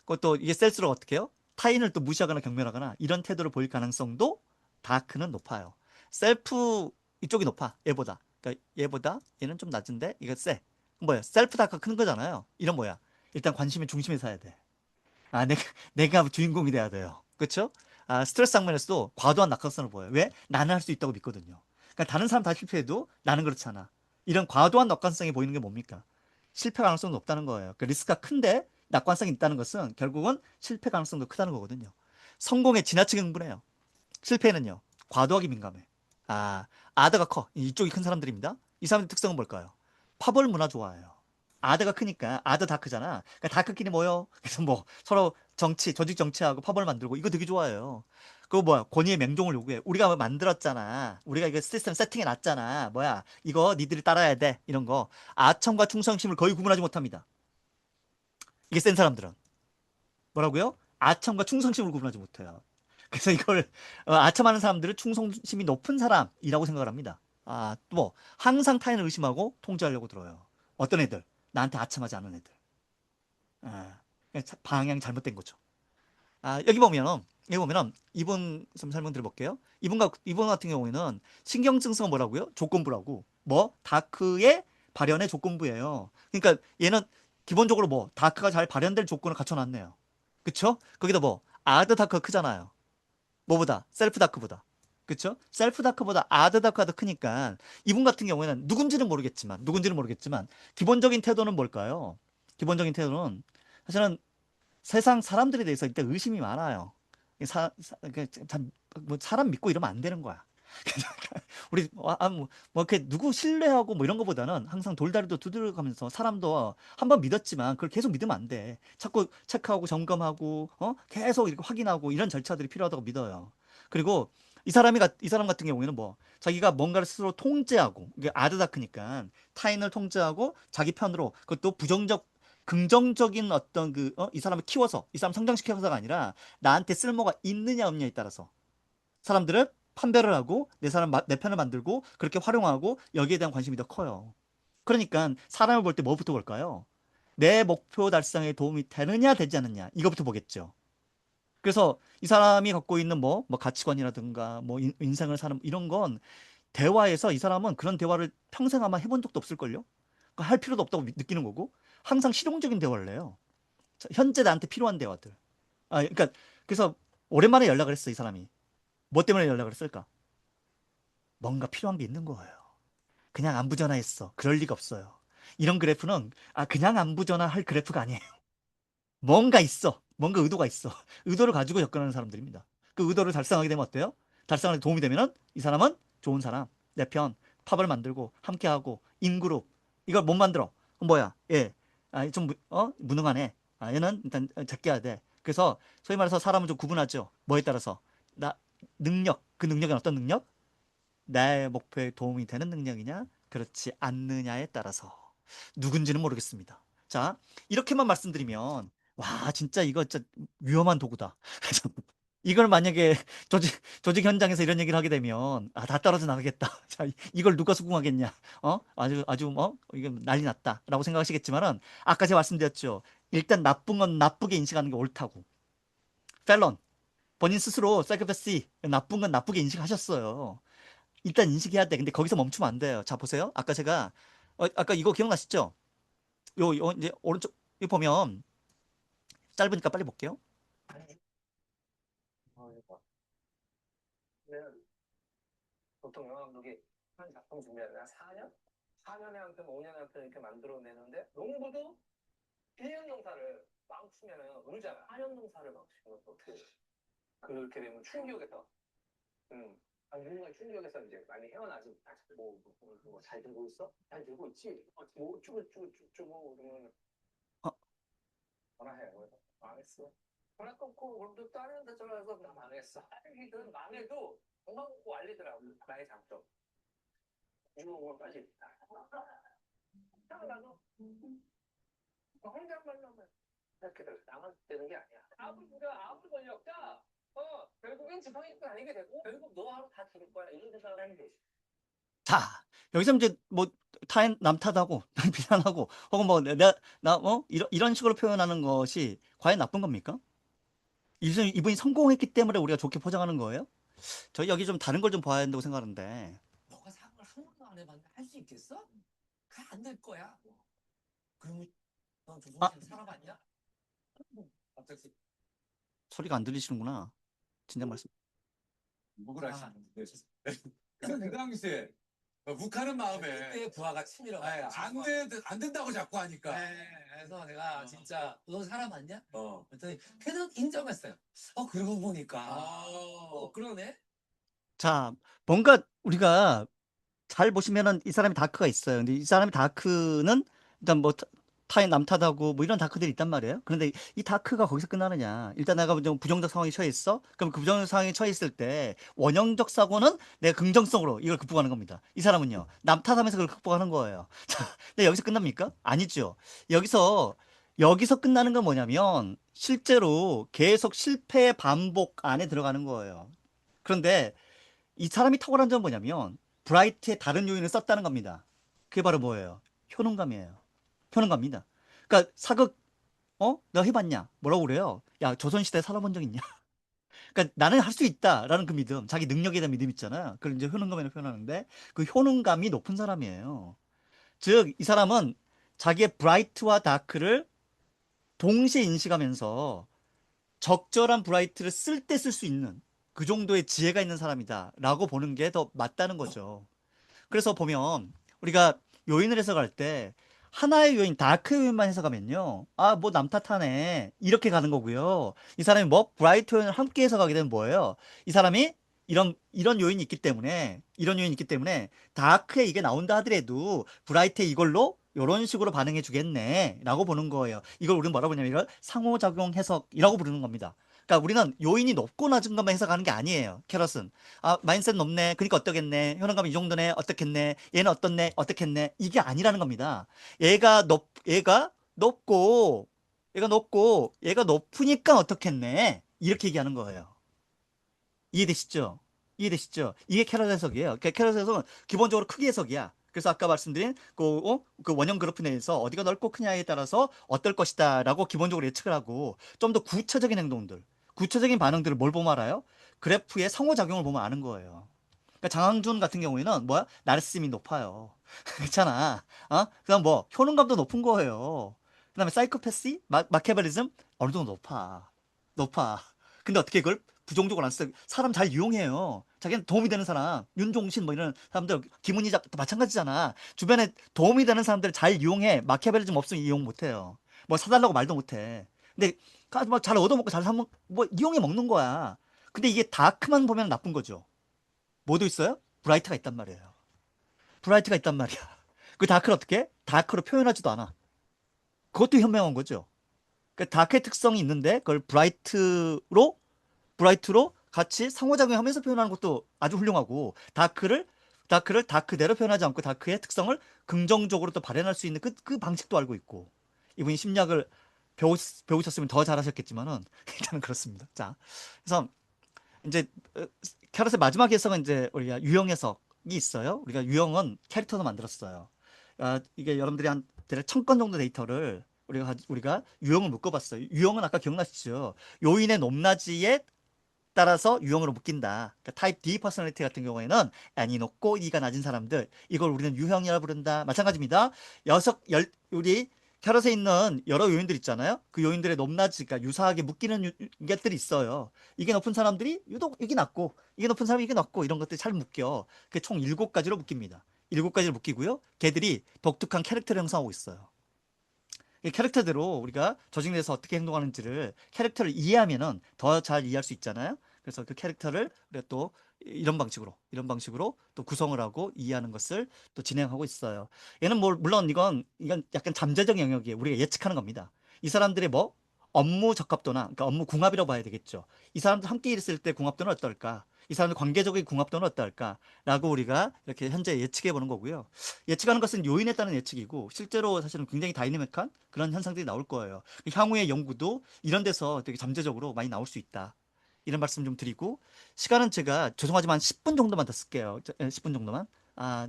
그것도 이게 셀수록 어떻게 해요? 타인을 또 무시하거나 경멸하거나 이런 태도를 보일 가능성도 다크는 높아요. 셀프 이쪽이 높아. 얘보다. 그러니까 얘보다 얘는 좀 낮은데 이거 세. 뭐야? 셀프 다크가 큰 거잖아요. 이런 뭐야? 일단 관심의 중심에 서야 돼. 내가 주인공이 돼야 돼요. 그렇죠? 스트레스 장면에서도 과도한 낙하산을 보여요. 왜? 나는 할 수 있다고 믿거든요. 그러니까 다른 사람 다 실패해도 나는 그렇지 않아. 이런 과도한 낙관성이 보이는 게 뭡니까? 실패 가능성이 높다는 거예요. 그 리스크가 큰데 낙관성이 있다는 것은 결국은 실패 가능성도 크다는 거거든요. 성공에 지나치게 흥분해요. 실패는요, 과도하게 민감해. 아드가 커. 이쪽이 큰 사람들입니다. 이 사람의 특성은 뭘까요? 파벌 문화 좋아해요. 아드가 크니까 아드 다크잖아. 그러니까 다크끼리 모여. 그래서 뭐 서로 조직 정치하고 파벌 만들고 이거 되게 좋아해요. 그거 뭐야? 권위의 맹종을 요구해. 우리가 뭐 만들었잖아. 우리가 이거 시스템 세팅해 놨잖아. 뭐야? 이거 니들이 따라야 돼. 이런 거. 아첨과 충성심을 거의 구분하지 못합니다. 이게 센 사람들은. 뭐라고요? 아첨과 충성심을 구분하지 못해요. 그래서 이걸 아첨하는 사람들은 충성심이 높은 사람이라고 생각을 합니다. 또 항상 타인을 의심하고 통제하려고 들어요. 어떤 애들? 나한테 아첨하지 않은 애들. 방향이 잘못된 거죠. 여기 보면은 이분 좀 설명 드려볼게요. 이분 같은 경우에는 신경증서가 뭐라고요? 조건부라고. 뭐 다크의 발현의 조건부예요. 그러니까 얘는 기본적으로 뭐 다크가 잘 발현될 조건을 갖춰놨네요. 그쵸? 거기다 뭐 아드 다크가 크잖아요. 뭐보다? 셀프 다크보다. 그쵸? 셀프 다크보다 아드 다크가 더 크니까 이분 같은 경우에는 누군지는 모르겠지만 기본적인 태도는 뭘까요? 기본적인 태도는 사실은 세상 사람들에 대해서 일단 의심이 많아요. 뭐 사람 믿고 이러면 안 되는 거야. 우리 이렇게 누구 신뢰하고 뭐 이런 거보다는 항상 돌다리도 두드려가면서 사람도 한번 믿었지만 그걸 계속 믿으면 안 돼. 자꾸 체크하고 점검하고 계속 이렇게 확인하고 이런 절차들이 필요하다고 믿어요. 그리고 이 사람 같은 경우에는 뭐 자기가 뭔가를 스스로 통제하고 이게 아드다크니까 타인을 통제하고 자기 편으로 그것도 긍정적인 어떤 이 사람을 키워서 이 사람 성장시켜서가 아니라 나한테 쓸모가 있느냐 없느냐에 따라서 사람들을 판별을 하고 내 편을 만들고 그렇게 활용하고 여기에 대한 관심이 더 커요. 그러니까 사람을 볼 때 뭐부터 볼까요? 내 목표 달성에 도움이 되느냐 되지 않느냐 이거부터 보겠죠. 그래서 이 사람이 갖고 있는 뭐 가치관이라든가 뭐 인생을 사는 이런 건 대화에서 이 사람은 그런 대화를 평생 아마 해본 적도 없을걸요? 그러니까 할 필요도 없다고 느끼는 거고 항상 실용적인 대화를 해요. 현재 나한테 필요한 대화들. 그러니까 그래서 오랜만에 연락을 했어, 이 사람이. 뭐 때문에 연락을 했을까? 뭔가 필요한 게 있는 거예요. 그냥 안부 전화했어. 그럴 리가 없어요. 이런 그래프는 그냥 안부 전화할 그래프가 아니에요. 뭔가 있어. 뭔가 의도가 있어. 의도를 가지고 접근하는 사람들입니다. 그 의도를 달성하게 되면 어때요? 달성하는 데 도움이 되면은 이 사람은 좋은 사람, 내 편, 팝을 만들고 함께하고 인그룹. 이걸 못 만들어. 그럼 뭐야? 예. 좀 무능하네. 얘는 일단 작게 해야 돼. 그래서 소위 말해서 사람은 좀 구분하죠. 뭐에 따라서. 나 능력. 그 능력은 어떤 능력? 나의 목표에 도움이 되는 능력이냐? 그렇지 않느냐에 따라서 누군지는 모르겠습니다. 자, 이렇게만 말씀드리면 와, 진짜 이거 진짜 위험한 도구다. 이걸 만약에 조직 현장에서 이런 얘기를 하게 되면 다 떨어져 나가겠다. 자, 이걸 누가 수긍하겠냐? 아주 이게 난리 났다라고 생각하시겠지만은 아까 제가 말씀드렸죠. 일단 나쁜 건 나쁘게 인식하는 게 옳다고. 펠런 본인 스스로 사이코패시 나쁜 건 나쁘게 인식하셨어요. 일단 인식해야 돼. 근데 거기서 멈추면 안 돼요. 자, 보세요. 아까 제가 아까 이거 기억나시죠? 요 이제 오른쪽 이 보면 짧으니까 빨리 볼게요. 보통 영화 감독이 한 작품 준비하면 4년? 4년에 한 편, 5년에 한 편 이렇게 만들어내는데 농구도 1년 농사를 망치면은 울잖아. 4년 농사를 망치면 어떻게 돼? 그렇게 되면 충격에서 누군가 충격에서 이제 많이 헤어나지 못하죠. 잘 되고 있어? 잘 되고 있지? 뭐 어쩌고 그러면 어, 전화해. 그래서 망했어. 전화 끊고 그럼 또 다른 데 전화해서 나 망했어. 이들은 망해도 전화 끊고 알리더라고. 나의 장점. 유흥원까지 나도 혼자만 하면 이렇게 나가되는 게 아니야. 아무리 권력자 결국엔 지팡이끈 아니게 되고 결국 너하고 다 죽을 거야. 이런 생각을 하는 거지. 자, 여기서 이제 뭐 남 탓하고 남 비난하고 혹은 뭐 이런 식으로 표현하는 것이 과연 나쁜 겁니까? 이분이 성공했기 때문에 우리가 좋게 포장하는 거예요? 저희 여기 좀 다른 걸 좀 봐야 된다고 생각하는데. 너가 사고를 한 번도 안 해봤는데 할 수 있겠어? 그게 안 될 거야. 그러면 넌 조선시대 살아봤냐? 갑자기 소리가 안 들리시는구나. 진작 말씀. 목을 하시는데 그래서 그 당시에 묵하는 마음에 그때 부하가 치밀어. 안 된다고 자꾸 하니까. 그래서 내가 진짜 너 살아봤냐? 어. 그랬더니 걔는 인정했어요. 그러고 보니까 그러네. 자, 뭔가 우리가 잘 보시면은 이 사람이 다크가 있어요. 근데 이 사람이 다크는 일단 뭐 타인 남탓하고 뭐 이런 다크들이 있단 말이에요. 그런데 이 다크가 거기서 끝나느냐? 일단 내가 좀 부정적 상황에 처해 있어. 그럼 그 부정적 상황에 처해 있을 때 원형적 사고는 내가 긍정성으로 이걸 극복하는 겁니다. 이 사람은요. 남탓하면서 그걸 극복하는 거예요. 자, 근데 여기서 끝납니까? 아니죠. 여기서 끝나는 건 뭐냐면 실제로 계속 실패의 반복 안에 들어가는 거예요. 그런데 이 사람이 탁월한 점은 뭐냐면 브라이트의 다른 요인을 썼다는 겁니다. 그게 바로 뭐예요? 효능감이에요. 효능감입니다. 그러니까 사극 너 해봤냐? 뭐라고 그래요? 야, 조선시대에 살아본 적 있냐? 그러니까 나는 할 수 있다라는 그 믿음, 자기 능력에 대한 믿음 있잖아요. 그걸 이제 효능감이라고 표현하는데 그 효능감이 높은 사람이에요. 즉, 이 사람은 자기의 브라이트와 다크를 동시에 인식하면서 적절한 브라이트를 쓸 때 쓸 수 있는 그 정도의 지혜가 있는 사람이다라고 보는 게 더 맞다는 거죠. 그래서 보면 우리가 요인을 해석할 때 하나의 요인, 다크 요인만 해석하면요. 뭐 남 탓하네. 이렇게 가는 거고요. 이 사람이 뭐 브라이트 요인을 함께 해석하게 되면 뭐예요? 이 사람이 이런 요인이 있기 때문에 다크에 이게 나온다 하더라도 브라이트에 이걸로 이런 식으로 반응해 주겠네 라고 보는 거예요. 이걸 우리는 뭐라고 부르냐면 이걸 상호작용 해석이라고 부르는 겁니다. 그러니까 우리는 요인이 높고 낮은 것만 해석하는 게 아니에요. 캐럿은 마인셋 높네. 그러니까 어떻겠네. 효능감이 이 정도네. 어떻겠네. 얘는 어떻네. 어떻겠네. 이게 아니라는 겁니다. 얘가 높고 얘가 높으니까 어떻겠네. 이렇게 얘기하는 거예요. 이해되시죠? 이해되시죠? 이게 캐럿 해석이에요. 그러니까 캐럿 해석은 기본적으로 크기 해석이야. 그래서 아까 말씀드린 그 원형 그래프 내에서 어디가 넓고 크냐에 따라서 어떨 것이다라고 기본적으로 예측을 하고 좀 더 구체적인 행동들, 구체적인 반응들을 뭘 보면 알아요? 그래프의 상호작용을 보면 아는 거예요. 그러니까 장항준 같은 경우에는 뭐야? 나르시즘이 높아요. 그렇잖아. 그다음 뭐 효능감도 높은 거예요. 그다음에 사이코패시, 마키아벨리즘 어느 정도 높아. 근데 어떻게 그걸 부정적으로 안 써? 사람 잘 이용해요. 자기는 도움이 되는 사람, 윤종신 뭐 이런 사람들, 김은희 작가 마찬가지잖아. 주변에 도움이 되는 사람들을 잘 이용해. 마키아벨리즘 없으면 이용 못해요. 뭐 사달라고 말도 못해. 근데 잘 얻어먹고 잘 사면 뭐 이용해 먹는 거야. 근데 이게 다크만 보면 나쁜 거죠. 뭐도 있어요? 브라이트가 있단 말이에요. 브라이트가 있단 말이야. 그 다크를 어떻게 해? 다크로 표현하지도 않아. 그것도 현명한 거죠. 그 다크의 특성이 있는데 그걸 브라이트로 같이 상호작용하면서 표현하는 것도 아주 훌륭하고 다크를 다크대로 표현하지 않고 다크의 특성을 긍정적으로 또 발현할 수 있는 그 방식도 알고 있고 이분이 심리학을 배우셨으면 더 잘하셨겠지만은 일단은 그렇습니다. 자, 그래서 이제 캐럿의 마지막 해석은 이제 우리가 유형 해석이 있어요. 우리가 유형은 캐릭터도 만들었어요. 이게 여러분들이 한 대략 1000건 정도 데이터를 우리가 유형을 묶어봤어요. 유형은 아까 기억나시죠? 요인의 높낮이에 따라서 유형으로 묶인다. 그러니까 타입 D 퍼스널리티 같은 경우에는 N이 높고 E가 낮은 사람들 이걸 우리는 유형이라 부른다. 마찬가지입니다. 우리 캐럿에 있는 여러 요인들 있잖아요. 그 요인들의 높낮이가 유사하게 묶이는 것들이 있어요. 이게 높은 사람들이 유독 이게 낮고 이게 높은 사람이 이게 낮고 이런 것들이 잘 묶여. 그 총 7가지로 묶입니다. 7가지로 묶이고요. 걔들이 독특한 캐릭터를 형성하고 있어요. 이 캐릭터대로 우리가 조직 내에서 어떻게 행동하는지를 캐릭터를 이해하면은 더 잘 이해할 수 있잖아요. 그래서 그 캐릭터를 우리가 또 이런 방식으로 또 구성을 하고 이해하는 것을 또 진행하고 있어요. 얘는 물론 이건 약간 잠재적 영역이에요. 우리가 예측하는 겁니다. 이 사람들의 뭐 업무 적합도나 그러니까 업무 궁합이라고 봐야 되겠죠. 이 사람들 함께 있을 때 궁합도는 어떨까? 이 사람들 관계적인 궁합도는 어떨까라고 우리가 이렇게 현재 예측해 보는 거고요. 예측하는 것은 요인에 따른 예측이고 실제로 사실은 굉장히 다이내믹한 그런 현상들이 나올 거예요. 향후의 연구도 이런 데서 되게 잠재적으로 많이 나올 수 있다. 이런 말씀 좀 드리고 시간은 제가 죄송하지만 10분 정도만 더 쓸게요. 10분 정도만.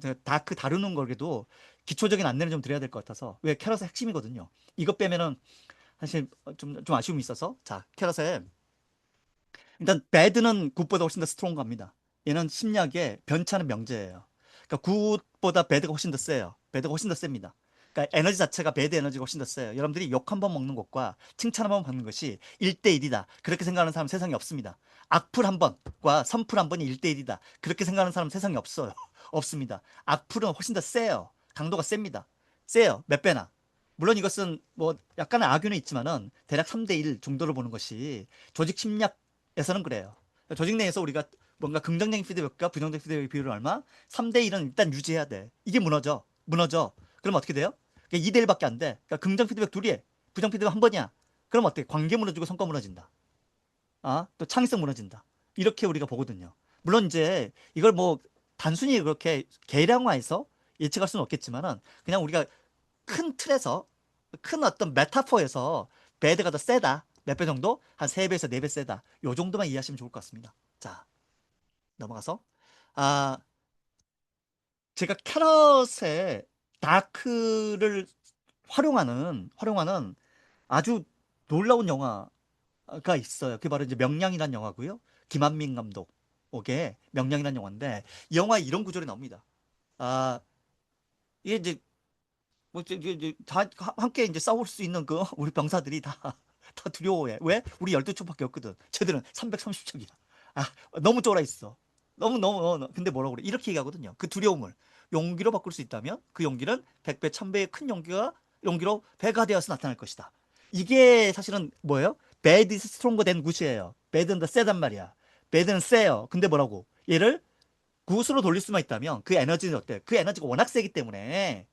제가 다크 다루는 거에도 기초적인 안내를 좀 드려야 될 것 같아서 왜 캐럿의 핵심이거든요. 이것 빼면은 사실 좀 아쉬움이 있어서 자 캐럿의 일단 배드는 굿보다 훨씬 더 스트롱합니다. 얘는 심리학의 변차는 명제예요. 그러니까 굿보다 배드가 훨씬 더 세요. 배드가 훨씬 더 셉니다. 그러니까 에너지 자체가 배드 에너지가 훨씬 더 세요. 여러분들이 욕 한 번 먹는 것과 칭찬 한 번 받는 것이 1대1이다. 그렇게 생각하는 사람 세상에 없습니다. 악플 한 번과 선플 한 번이 1대1이다. 그렇게 생각하는 사람 세상에 없어요. 없습니다. 악플은 훨씬 더 세요. 강도가 셉니다. 세요. 몇 배나. 물론 이것은 뭐 약간의 악유는 있지만은 대략 3대1 정도로 보는 것이 조직 심리학에서는 그래요. 조직 내에서 우리가 뭔가 긍정적인 피드백과 부정적인 피드백의 비율을 얼마? 3대1은 일단 유지해야 돼. 이게 무너져. 그럼 어떻게 돼요? 2대1밖에 안 돼. 그러니까 긍정 피드백 둘이 해. 부정 피드백 한 번이야. 그럼 어때? 관계 무너지고 성과 무너진다. 또 창의성 무너진다. 이렇게 우리가 보거든요. 물론 이제 이걸 뭐 단순히 그렇게 계량화해서 예측할 수는 없겠지만은 그냥 우리가 큰 틀에서 큰 어떤 메타포에서 배드가 더 세다. 몇 배 정도? 한 3배에서 4배 세다. 요 정도만 이해하시면 좋을 것 같습니다. 자, 넘어가서 제가 캐럿의 다크를 활용하는 아주 놀라운 영화가 있어요. 그게 바로 이제 명량이라는 영화고요. 김한민 감독의 명량이라는 영화인데 이 영화에 이런 구절이 나옵니다. 아, 이게 이제 뭐 이제 다 함께 이제 싸울 수 있는 그 우리 병사들이 다 두려워해. 왜? 우리 12척밖에 없거든. 쟤들은 330척이야. 아, 너무 쫄아 있어. 너무. 근데 뭐라고 그래? 이렇게 얘기하거든요. 그 두려움을 용기로 바꿀 수 있다면 그 용기는 100배, 1000배의 큰 용기로 배가 되어서 나타날 것이다. 이게 사실은 뭐예요? Bad is stronger than good이에요. Bad는 더 세단 말이야. Bad는 세요. 근데 뭐라고? 얘를 굿으로 돌릴 수만 있다면 그 에너지는 어때? 그 에너지가 워낙 세기 때문에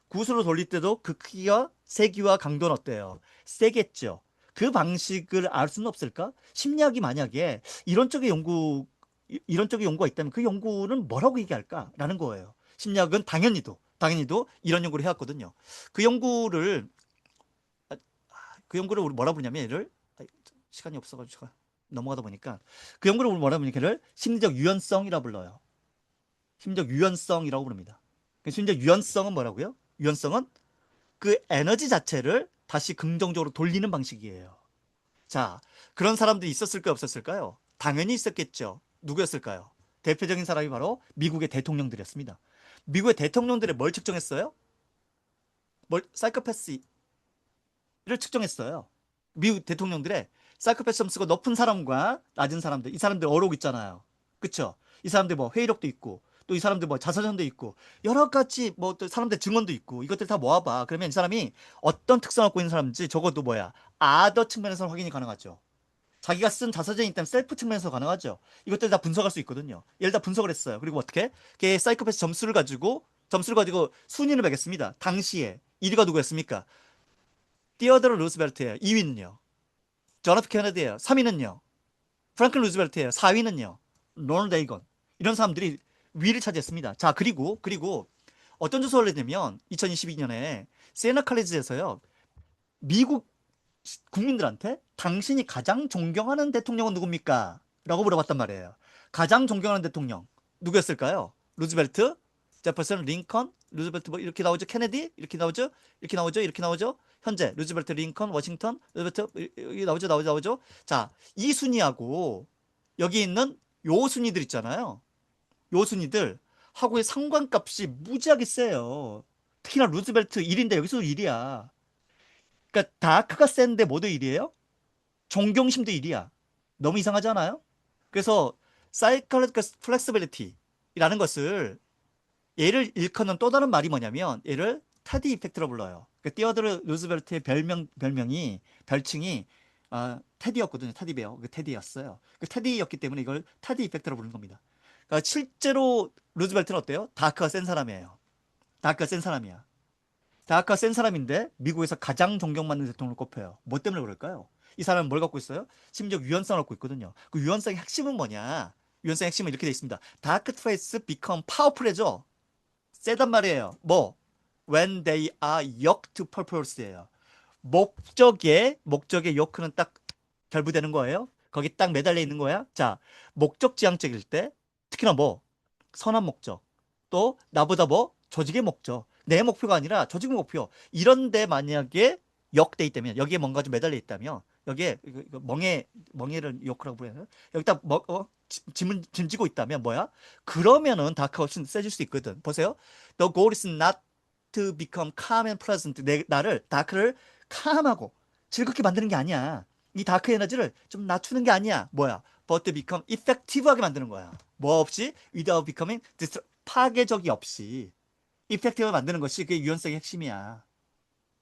굿으로 돌릴 때도 그 크기와 세기와 강도는 어때요? 세겠죠. 그 방식을 알 수는 없을까? 심리학이 만약에 이런 쪽의 연구가 있다면 그 연구는 뭐라고 얘기할까라는 거예요. 심리학은 당연히도 이런 연구를 해왔거든요. 그 연구를 우리 뭐라 부르냐면 얘를 시간이 없어가지고 제가 넘어가다 보니까 그 연구를 우리 뭐라 부르냐면 얘를 심리적 유연성이라 불러요. 심리적 유연성이라고 부릅니다. 심리적 유연성은 뭐라고요? 유연성은 그 에너지 자체를 다시 긍정적으로 돌리는 방식이에요. 자, 그런 사람들이 있었을까요, 없었을까요? 당연히 있었겠죠. 누구였을까요? 대표적인 사람이 바로 미국의 대통령들이었습니다. 미국의 대통령들의 뭘 측정했어요? 사이코패스를 측정했어요. 미국 대통령들의 사이코패스 점수가 높은 사람과 낮은 사람들, 이 사람들 어록 있잖아요. 그쵸? 이 사람들 뭐 회의력도 있고, 또 이 사람들 뭐 자서전도 있고, 여러 가지 뭐 또 사람들 증언도 있고, 이것들 다 모아봐. 그러면 이 사람이 어떤 특성을 갖고 있는 사람인지 적어도 아더 측면에서 확인이 가능하죠. 자기가 쓴 자서전이 있다면 셀프 측면에서 가능하죠. 이것들 다 분석할 수 있거든요. 얘를 다 분석을 했어요. 그리고 어떻게? 걔 사이코패스 점수를 가지고 점수를 가지고 순위를 매겼습니다. 당시에 1위가 누구였습니까? 티어드로 루스벨트예요. 2위는요. 존 F 케네디예요. 3위는요. 프랑클린 루즈벨트예요. 4위는요. 로널드 레이건. 이런 사람들이 위를 차지했습니다. 자, 그리고 어떤 조사를 내냐면 2022년에 세나 칼리지에서요. 미국 국민들한테 당신이 가장 존경하는 대통령은 누굽니까? 라고 물어봤단 말이에요. 가장 존경하는 대통령 누구였을까요? 루즈벨트, 제퍼슨, 링컨, 루즈벨트 뭐 이렇게 나오죠. 케네디 이렇게 나오죠. 이렇게 나오죠. 현재 루즈벨트, 링컨, 워싱턴, 루즈벨트 이렇게 나오죠. 자, 이 순위하고 여기 있는 요 순위들 있잖아요. 요 순위들 하고의 상관값이 무지하게 세요. 특히나 루즈벨트 1인데 여기서 1이야. 그러니까 다크가 센데 모두 1이에요? 존경심도 1이야. 너무 이상하지 않아요? 그래서 psychological flexibility라는 것을 얘를 일컫는 또 다른 말이 뭐냐면 얘를 테디 이펙트로 불러요. 그러니까 티어드로 루즈벨트의 별칭이 테디였거든요. 테디베어. 그 테디였어요. 그 테디였기 때문에 이걸 테디 이펙트로 부르는 겁니다. 그러니까 실제로 루즈벨트는 어때요? 다크가 센 사람이에요. 다크가 센 사람이야. 다크가 센 사람인데 미국에서 가장 존경받는 대통령을 꼽혀요. 뭐 때문에 그럴까요? 이 사람은 뭘 갖고 있어요? 심지어 유연성을 갖고 있거든요. 그 유연성의 핵심은 뭐냐? 유연성의 핵심은 이렇게 돼 있습니다. Dark traits become powerful해져. 세단 말이에요. 뭐? When they are yoked to purpose예요. 목적의 요크는 딱 결부되는 거예요. 거기 딱 매달려 있는 거야. 자, 목적지향적일 때 특히나 뭐? 선한 목적. 또 나보다 뭐? 조직의 목적. 내 목표가 아니라 조직의 목표. 이런데 만약에 역돼 있다면 여기에 뭔가 좀 매달려 있다면 여기에 멍해를 요크라고 부르는 여기다 짐을 지고 있다면 뭐야? 그러면은 다크가 훨씬 세질 수 있거든. 보세요. The goal is not to become calm and pleasant. 다크를 calm하고 즐겁게 만드는 게 아니야. 이 다크 에너지를 좀 낮추는 게 아니야. 뭐야? But to become effective하게 만드는 거야. 뭐 없이? Without becoming 파괴적이 없이 effective하게 만드는 것이 그게 유연성의 핵심이야.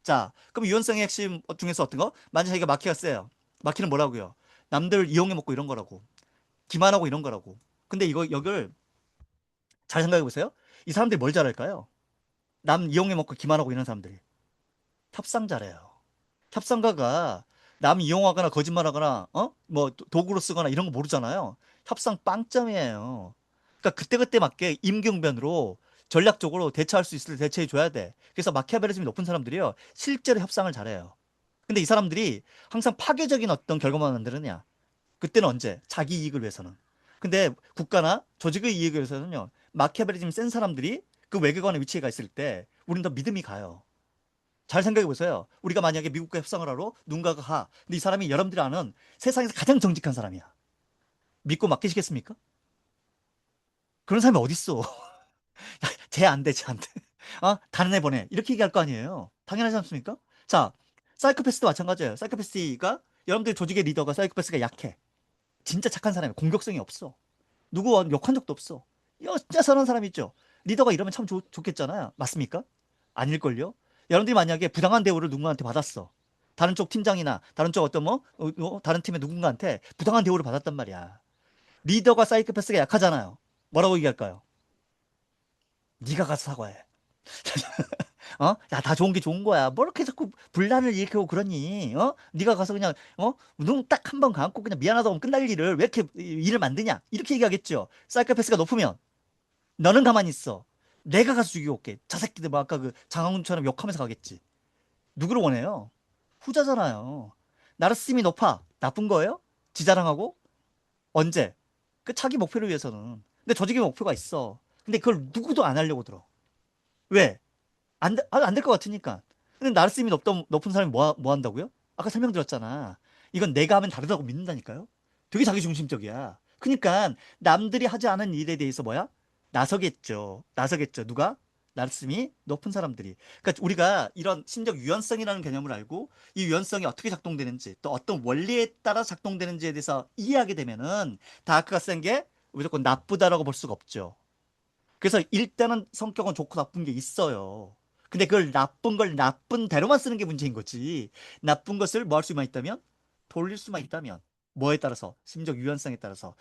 자, 그럼 유연성의 핵심 중에서 어떤 거? 만약 자기가 마키가 세요. 마키는 뭐라고요? 남들 이용해 먹고 이런 거라고. 기만하고 이런 거라고. 근데 여기를 잘 생각해 보세요. 이 사람들이 뭘 잘할까요? 남 이용해 먹고 기만하고 이런 사람들이. 협상 잘해요. 협상가가 남 이용하거나 거짓말하거나 뭐 도구로 쓰거나 이런 거 모르잖아요. 협상 빵점이에요. 그러니까 그때그때 맞게 임기응변으로 전략적으로 대처할 수 있을 때 대처해 줘야 돼. 그래서 마키아벨리즘이 높은 사람들이요. 실제로 협상을 잘해요. 근데 이 사람들이 항상 파괴적인 어떤 결과만 만드느냐? 그때는 언제? 자기 이익을 위해서는. 근데 국가나 조직의 이익을 위해서는요. 마키아벨리즘 센 사람들이 그 외교관의 위치에 가 있을 때 우린 더 믿음이 가요. 잘 생각해 보세요. 우리가 만약에 미국과 협상을 하러 누군가가 가. 근데 이 사람이 여러분들이 아는 세상에서 가장 정직한 사람이야. 믿고 맡기시겠습니까? 그런 사람이 어딨어. 쟤 안 돼, 쟤 안 돼. 다른 애 보내. 이렇게 얘기할 거 아니에요. 당연하지 않습니까? 자, 사이코패스도 마찬가지예요. 사이코패스가 여러분들 조직의 리더가 사이코패스가 약해. 진짜 착한 사람이야. 공격성이 없어. 누구 욕한 적도 없어. 진짜 선한 사람 있죠. 리더가 이러면 참 좋겠잖아요. 맞습니까? 아닐걸요? 여러분들이 만약에 부당한 대우를 누군가한테 받았어. 다른 쪽 팀장이나 다른 쪽 어떤 다른 팀의 누군가한테 부당한 대우를 받았단 말이야. 리더가 사이코패스가 약하잖아요. 뭐라고 얘기할까요? 네가 가서 사과해. 야, 다 좋은 게 좋은 거야. 뭐 이렇게 자꾸 분란을 일으키고 그러니? 네가 가서 그냥 눈 딱 한 번 감고 그냥 미안하다고 하면 끝날 일을 왜 이렇게 일을 만드냐? 이렇게 얘기하겠죠. 사이코패스가 높으면 너는 가만히 있어. 내가 가서 죽이고 올게. 저 새끼들 뭐 아까 그 장항준처럼 욕하면서 가겠지. 누구를 원해요? 후자잖아요. 나르시즘이 높아. 나쁜 거예요? 지자랑하고? 언제? 그 자기 목표를 위해서는. 근데 조직의 목표가 있어. 근데 그걸 누구도 안 하려고 들어. 왜? 안 될 것 같으니까. 근데 나르시즘이 높은 사람이 뭐 한다고요? 아까 설명드렸잖아. 이건 내가 하면 다르다고 믿는다니까요? 되게 자기중심적이야. 그러니까 남들이 하지 않은 일에 대해서 뭐야? 나서겠죠. 누가? 나르시즘이 높은 사람들이. 그러니까 우리가 이런 심적 유연성이라는 개념을 알고 이 유연성이 어떻게 작동되는지 또 어떤 원리에 따라 작동되는지에 대해서 이해하게 되면은 다크가 센 게 무조건 나쁘다라고 볼 수가 없죠. 그래서 일단은 성격은 좋고 나쁜 게 있어요. 근데 그걸 나쁜 걸 나쁜 대로만 쓰는 게 문제인 거지. 나쁜 것을 뭐 할 수만 있다면? 돌릴 수만 있다면. 뭐에 따라서? 심적 유연성에 따라서.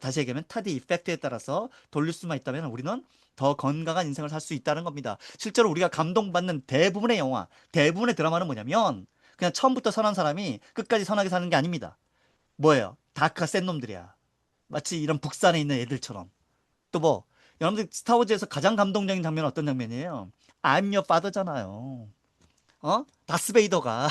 다시 얘기하면 타디 이펙트에 따라서 돌릴 수만 있다면 우리는 더 건강한 인생을 살 수 있다는 겁니다. 실제로 우리가 감동받는 대부분의 영화, 대부분의 드라마는 뭐냐면 그냥 처음부터 선한 사람이 끝까지 선하게 사는 게 아닙니다. 뭐예요? 다크가 센 놈들이야. 마치 이런 북산에 있는 애들처럼. 또 뭐, 여러분들 스타워즈에서 가장 감동적인 장면은 어떤 장면이에요? I'm your father잖아요. 다스베이더가,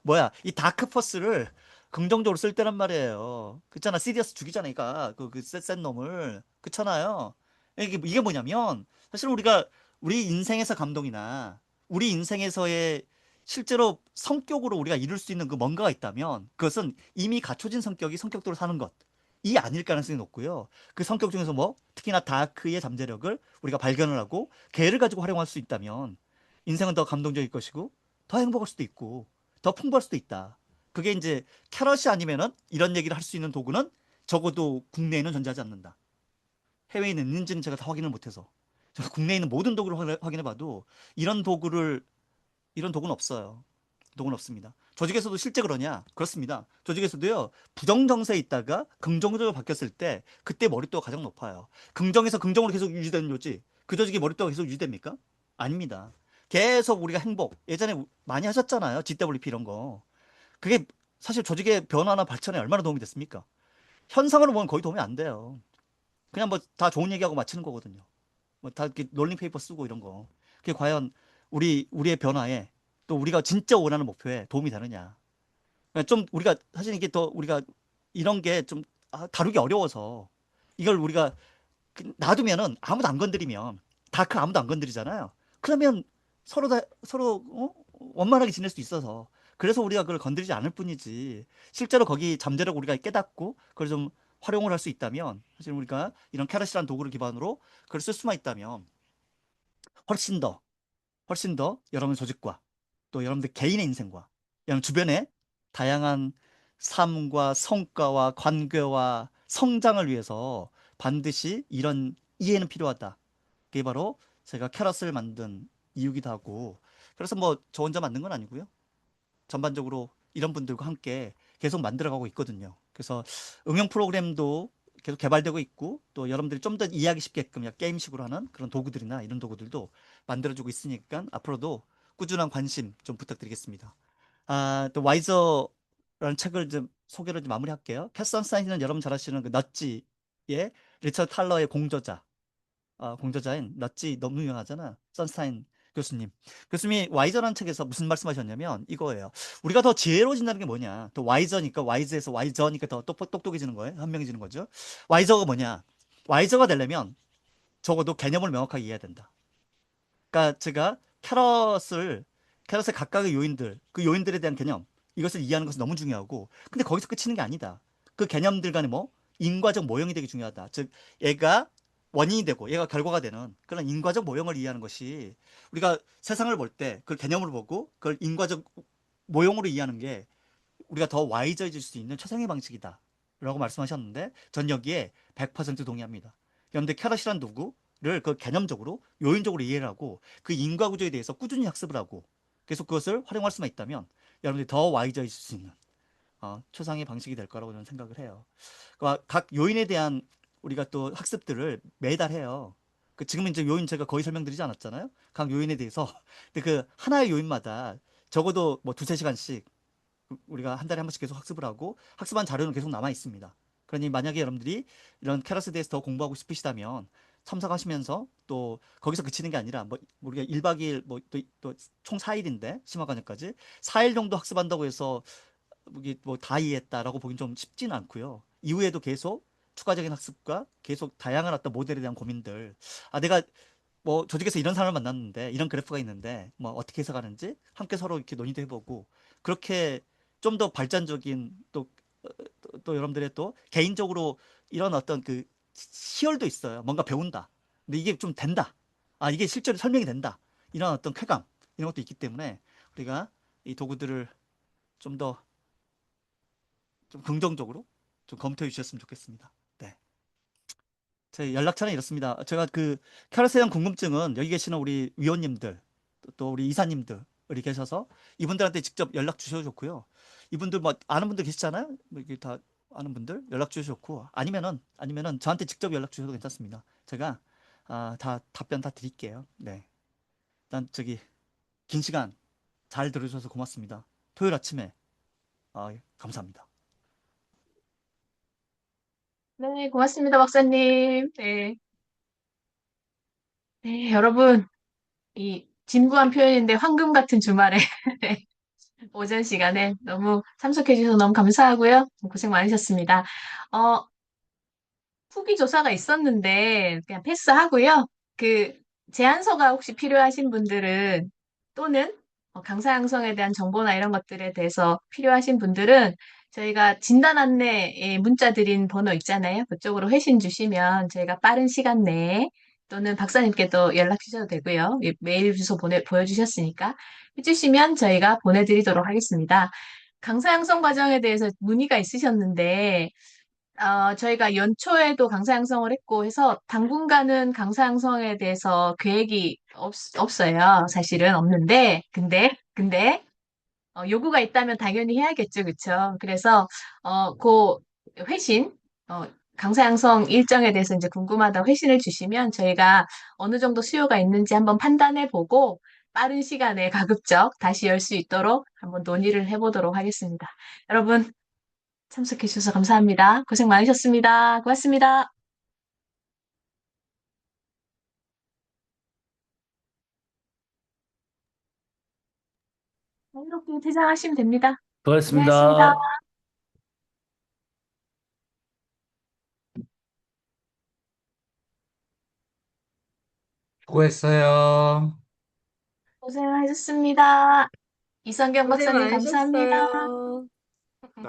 뭐야, 이 다크 포스를 긍정적으로 쓸 때란 말이에요. 그렇잖아. 시리어스 죽이잖아, 얘가. 센 놈을. 그렇잖아요. 이게 뭐냐면, 사실 우리 인생에서 감동이나, 우리 인생에서의 실제로 성격으로 우리가 이룰 수 있는 그 뭔가가 있다면, 그것은 이미 갖춰진 성격이 성격대로 사는 것. 이 아닐 가능성이 높고요. 그 성격 중에서 뭐, 특히나 다크의 잠재력을 우리가 발견을 하고, 걔를 가지고 활용할 수 있다면, 인생은 더 감동적일 것이고, 더 행복할 수도 있고, 더 풍부할 수도 있다. 그게 이제 캐럿이 아니면은 이런 얘기를 할 수 있는 도구는 적어도 국내에는 존재하지 않는다. 해외에 있는지는 제가 다 확인을 못해서. 제가 국내에 있는 모든 도구를 확인해봐도 이런 도구는 없어요. 도구는 없습니다. 조직에서도 실제 그러냐? 그렇습니다. 조직에서도요, 부정정세에 있다가 긍정적으로 바뀌었을 때 그때 머릿도가 가장 높아요. 긍정에서 긍정으로 계속 유지되는 요지. 그 조직이 머릿도가 계속 유지됩니까? 아닙니다. 계속 우리가 행복. 예전에 많이 하셨잖아요. GWP 이런 거. 그게 사실 조직의 변화나 발전에 얼마나 도움이 됐습니까? 현상으로 보면 거의 도움이 안 돼요. 그냥 뭐 다 좋은 얘기하고 마치는 거거든요. 뭐 다 이렇게 롤링 페이퍼 쓰고 이런 거. 그게 과연 우리의 변화에 또 우리가 진짜 원하는 목표에 도움이 되느냐. 그러니까 좀 우리가 사실 이게 더 우리가 이런 게 좀 다루기 어려워서 이걸 우리가 놔두면은 아무도 안 건드리면 다크 아무도 안 건드리잖아요. 그러면 서로 원만하게 지낼 수 있어서 그래서 우리가 그걸 건드리지 않을 뿐이지 실제로 거기 잠재력 우리가 깨닫고 그걸 좀 활용을 할 수 있다면 사실 우리가 이런 캐럿이라는 도구를 기반으로 그걸 쓸 수만 있다면 훨씬 더 훨씬 더 여러분 조직과 또 여러분들 개인의 인생과 여러분 주변의 다양한 삶과 성과와 관계와 성장을 위해서 반드시 이런 이해는 필요하다. 그게 바로 제가 캐럿을 만든 이유기도 하고 그래서 뭐 저 혼자 만든 건 아니고요. 전반적으로 이런 분들과 함께 계속 만들어가고 있거든요. 그래서 응용 프로그램도 계속 개발되고 있고 또 여러분들이 좀 더 이해하기 쉽게끔 게임식으로 하는 그런 도구들이나 이런 도구들도 만들어주고 있으니까 앞으로도 꾸준한 관심 좀 부탁드리겠습니다. 또 와이저라는 책을 좀 소개를 좀 마무리할게요. 캐스 선스타인은 여러분 잘 아시는 그 넛지의 리처드 탈러의 공저자인 넛지 너무 유명하잖아. 선스타인 교수님. 교수님이 와이저라는 책에서 무슨 말씀하셨냐면 이거예요. 우리가 더 지혜로워진다는 게 뭐냐? 더 와이저니까 와이즈에서 와이저니까 더 똑똑해지는 거예요. 현명해지는 거죠. 와이저가 뭐냐? 와이저가 되려면 적어도 개념을 명확하게 이해해야 된다. 그러니까 제가 캐럿의 각각의 요인들, 그 요인들에 대한 개념, 이것을 이해하는 것은 너무 중요하고, 근데 거기서 끝이는 게 아니다. 그 개념들 간에 뭐 인과적 모형이 되게 중요하다. 즉, 얘가 원인이 되고 얘가 결과가 되는 그런 인과적 모형을 이해하는 것이 우리가 세상을 볼 때 그걸 개념으로 보고 그걸 인과적 모형으로 이해하는 게 우리가 더 와이저해질 수 있는 최상의 방식이다. 라고 말씀하셨는데 전 여기에 100% 동의합니다. 그런데 캐럿이란 누구를 그 개념적으로 요인적으로 이해를 하고 그 인과구조에 대해서 꾸준히 학습을 하고 계속 그것을 활용할 수만 있다면 여러분들이 더 와이저해질 수 있는 최상의 방식이 될 거라고 저는 생각을 해요. 그러니까 각 요인에 대한 우리가 또 학습들을 매달 해요. 지금은 이제 요인 제가 거의 설명드리지 않았잖아요. 각 요인에 대해서. 근데 그 하나의 요인마다 적어도 뭐 두세 시간씩 우리가 한 달에 한 번씩 계속 학습을 하고 학습한 자료는 계속 남아 있습니다. 그러니 만약에 여러분들이 이런 캐럿에 대해서 더 공부하고 싶으시다면 참석하시면서 또 거기서 그치는 게 아니라 뭐 우리가 1박 2일 뭐 또 총 4일인데 심화과정까지 4일 정도 학습한다고 해서 뭐 다 이해했다라고 보긴 좀 쉽지는 않고요. 이후에도 계속 추가적인 학습과 계속 다양한 어떤 모델에 대한 고민들. 내가 뭐 조직에서 이런 사람을 만났는데 이런 그래프가 있는데 뭐 어떻게 해석하는지 함께 서로 이렇게 논의도 해보고 그렇게 좀 더 발전적인 또 여러분들의 또 개인적으로 이런 어떤 그 희열도 있어요. 뭔가 배운다. 근데 이게 좀 된다. 이게 실제로 설명이 된다. 이런 어떤 쾌감 이런 것도 있기 때문에 우리가 이 도구들을 좀 더 좀 긍정적으로 좀 검토해 주셨으면 좋겠습니다. 네. 제 연락처는 이렇습니다. 제가 캐럿에 대한 궁금증은 여기 계시는 우리 위원님들, 또 우리 이사님들이 계셔서 이분들한테 직접 연락 주셔도 좋고요. 이분들 뭐 아는 분들 계시잖아요. 뭐 이게 다 아는 분들 연락 주셔도 좋고 아니면은 저한테 직접 연락 주셔도 괜찮습니다. 제가 다 답변 다 드릴게요. 네. 일단 긴 시간 잘 들어주셔서 고맙습니다. 토요일 아침에 감사합니다. 네, 고맙습니다, 박사님. 네. 네, 여러분, 이 진부한 표현인데 황금 같은 주말에 오전 시간에 너무 참석해 주셔서 너무 감사하고요. 고생 많으셨습니다. 어, 후기 조사가 있었는데 그냥 패스하고요. 그 제안서가 혹시 필요하신 분들은 또는 강사양성에 대한 정보나 이런 것들에 대해서 필요하신 분들은 저희가 진단 안내에 문자 드린 번호 있잖아요. 그쪽으로 회신 주시면 저희가 빠른 시간 내에 또는 박사님께도 연락 주셔도 되고요. 메일 주소 보여주셨으니까 해주시면 저희가 보내드리도록 하겠습니다. 강사 양성 과정에 대해서 문의가 있으셨는데 저희가 연초에도 강사 양성을 했고 해서 당분간은 강사 양성에 대해서 계획이 없어요. 사실은 없는데, 근데, 요구가 있다면 당연히 해야겠죠. 그쵸? 그래서, 그 회신, 어, 강사 양성 일정에 대해서 이제 궁금하다고 회신을 주시면 저희가 어느 정도 수요가 있는지 한번 판단해 보고 빠른 시간에 가급적 다시 열 수 있도록 한번 논의를 해보도록 하겠습니다. 여러분, 참석해 주셔서 감사합니다. 고생 많으셨습니다. 고맙습니다. 이렇게 퇴장하시면 됩니다. 고생하셨습니다. 수고하셨습니다. 수고했어요. 고생하셨습니다. 이성경 고생 박사님 감사합니다. 많으셨어요. 네.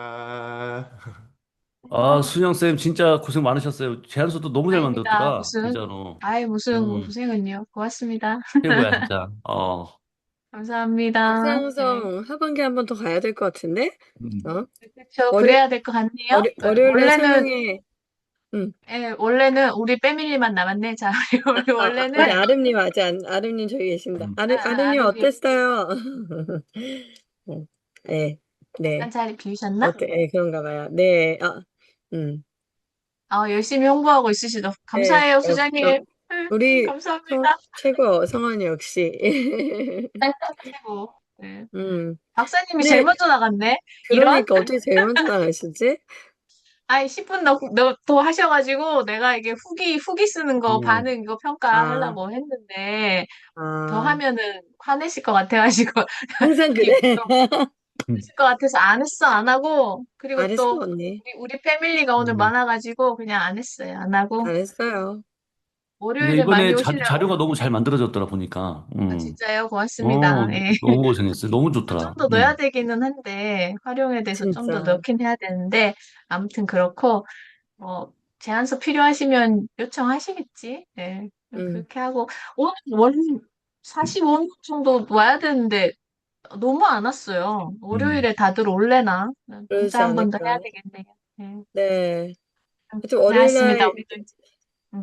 수영쌤 진짜 고생 많으셨어요. 제안서도 너무 잘 아닙니다. 만들었더라. 진짜로. 무슨 음, 고생은요. 고맙습니다. 최고야, 진짜. 감사합니다. 네. 박사형성 하반기 한 번 더 가야 될 것 같은데? 음. 어? 그렇죠. 월요, 그래야 될 것 같네요. 월요일날 원래는, 설명회. 응. 원래는 우리 패밀리만 남았네. 자, 우리 우리 원래는, 아름님 아름님 저기 계십니다. 아름님 아름이 어땠어요? 네, 잠깐 네. 자리 비우셨나? 네, 그런가 봐요. 네, 음, 열심히 홍보하고 있으시죠. 네. 감사해요, 수장님. 우리 감사합니다. 최고, 성원이 역시. 최고. 네. 음. 박사님이 제일 근데, 먼저 나갔네. 이런? 그러니까 어떻게 제일 먼저 나가시지? 10분 더 하셔가지고 내가 이게 후기 쓰는 거 음. 반응 이거 아, 평가하려고 했는데 더 아, 하면은 화내실 것 같아가지고 항상 그래. 기분 좀 드실 것 같아서 안 했어, 안 하고. 그리고 잘했어, 또 언니. 우리 패밀리가 오늘 음. 많아가지고 그냥 안 했어요. 안 하고. 잘했어요. 근데 월요일에 많이 이번에 오시려고. 자료가 너무 잘 만들어졌더라, 보니까. 진짜요? 고맙습니다. 예. 너무 고생했어요. 너무 좀 좋더라. 더 넣어야 되기는 한데 활용에 대해서 좀 더 진짜. 넣긴 해야 되는데 아무튼 그렇고 제안서 필요하시면 요청하시겠지. 네. 음, 그렇게 하고 오늘 원 45분 정도 와야 되는데 너무 안 왔어요. 음. 월요일에 다들 올래나? 그러지 문자 한 번 더 해야 않을까. 되겠네요. 네. 네. 하여튼 고생하셨습니다. 우리도 이제.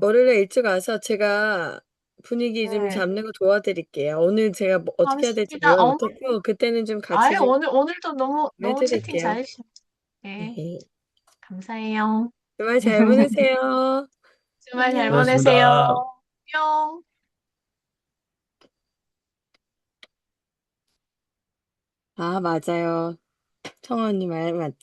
월요일에 일찍 와서 제가 분위기 좀 네. 잡는 거 도와드릴게요. 오늘 제가 뭐 어떻게 해야 될지 고맙습니다. 몰라 못했고, 그때는 좀 같이 좀 오늘도 너무 채팅 해드릴게요. 잘해주셨어요. 네. 네. 감사해요. 주말 잘 보내세요. 주말 잘 안녕. 보내세요. 수고하셨습니다. 뿅. 아, 맞아요. 청원님 맞아.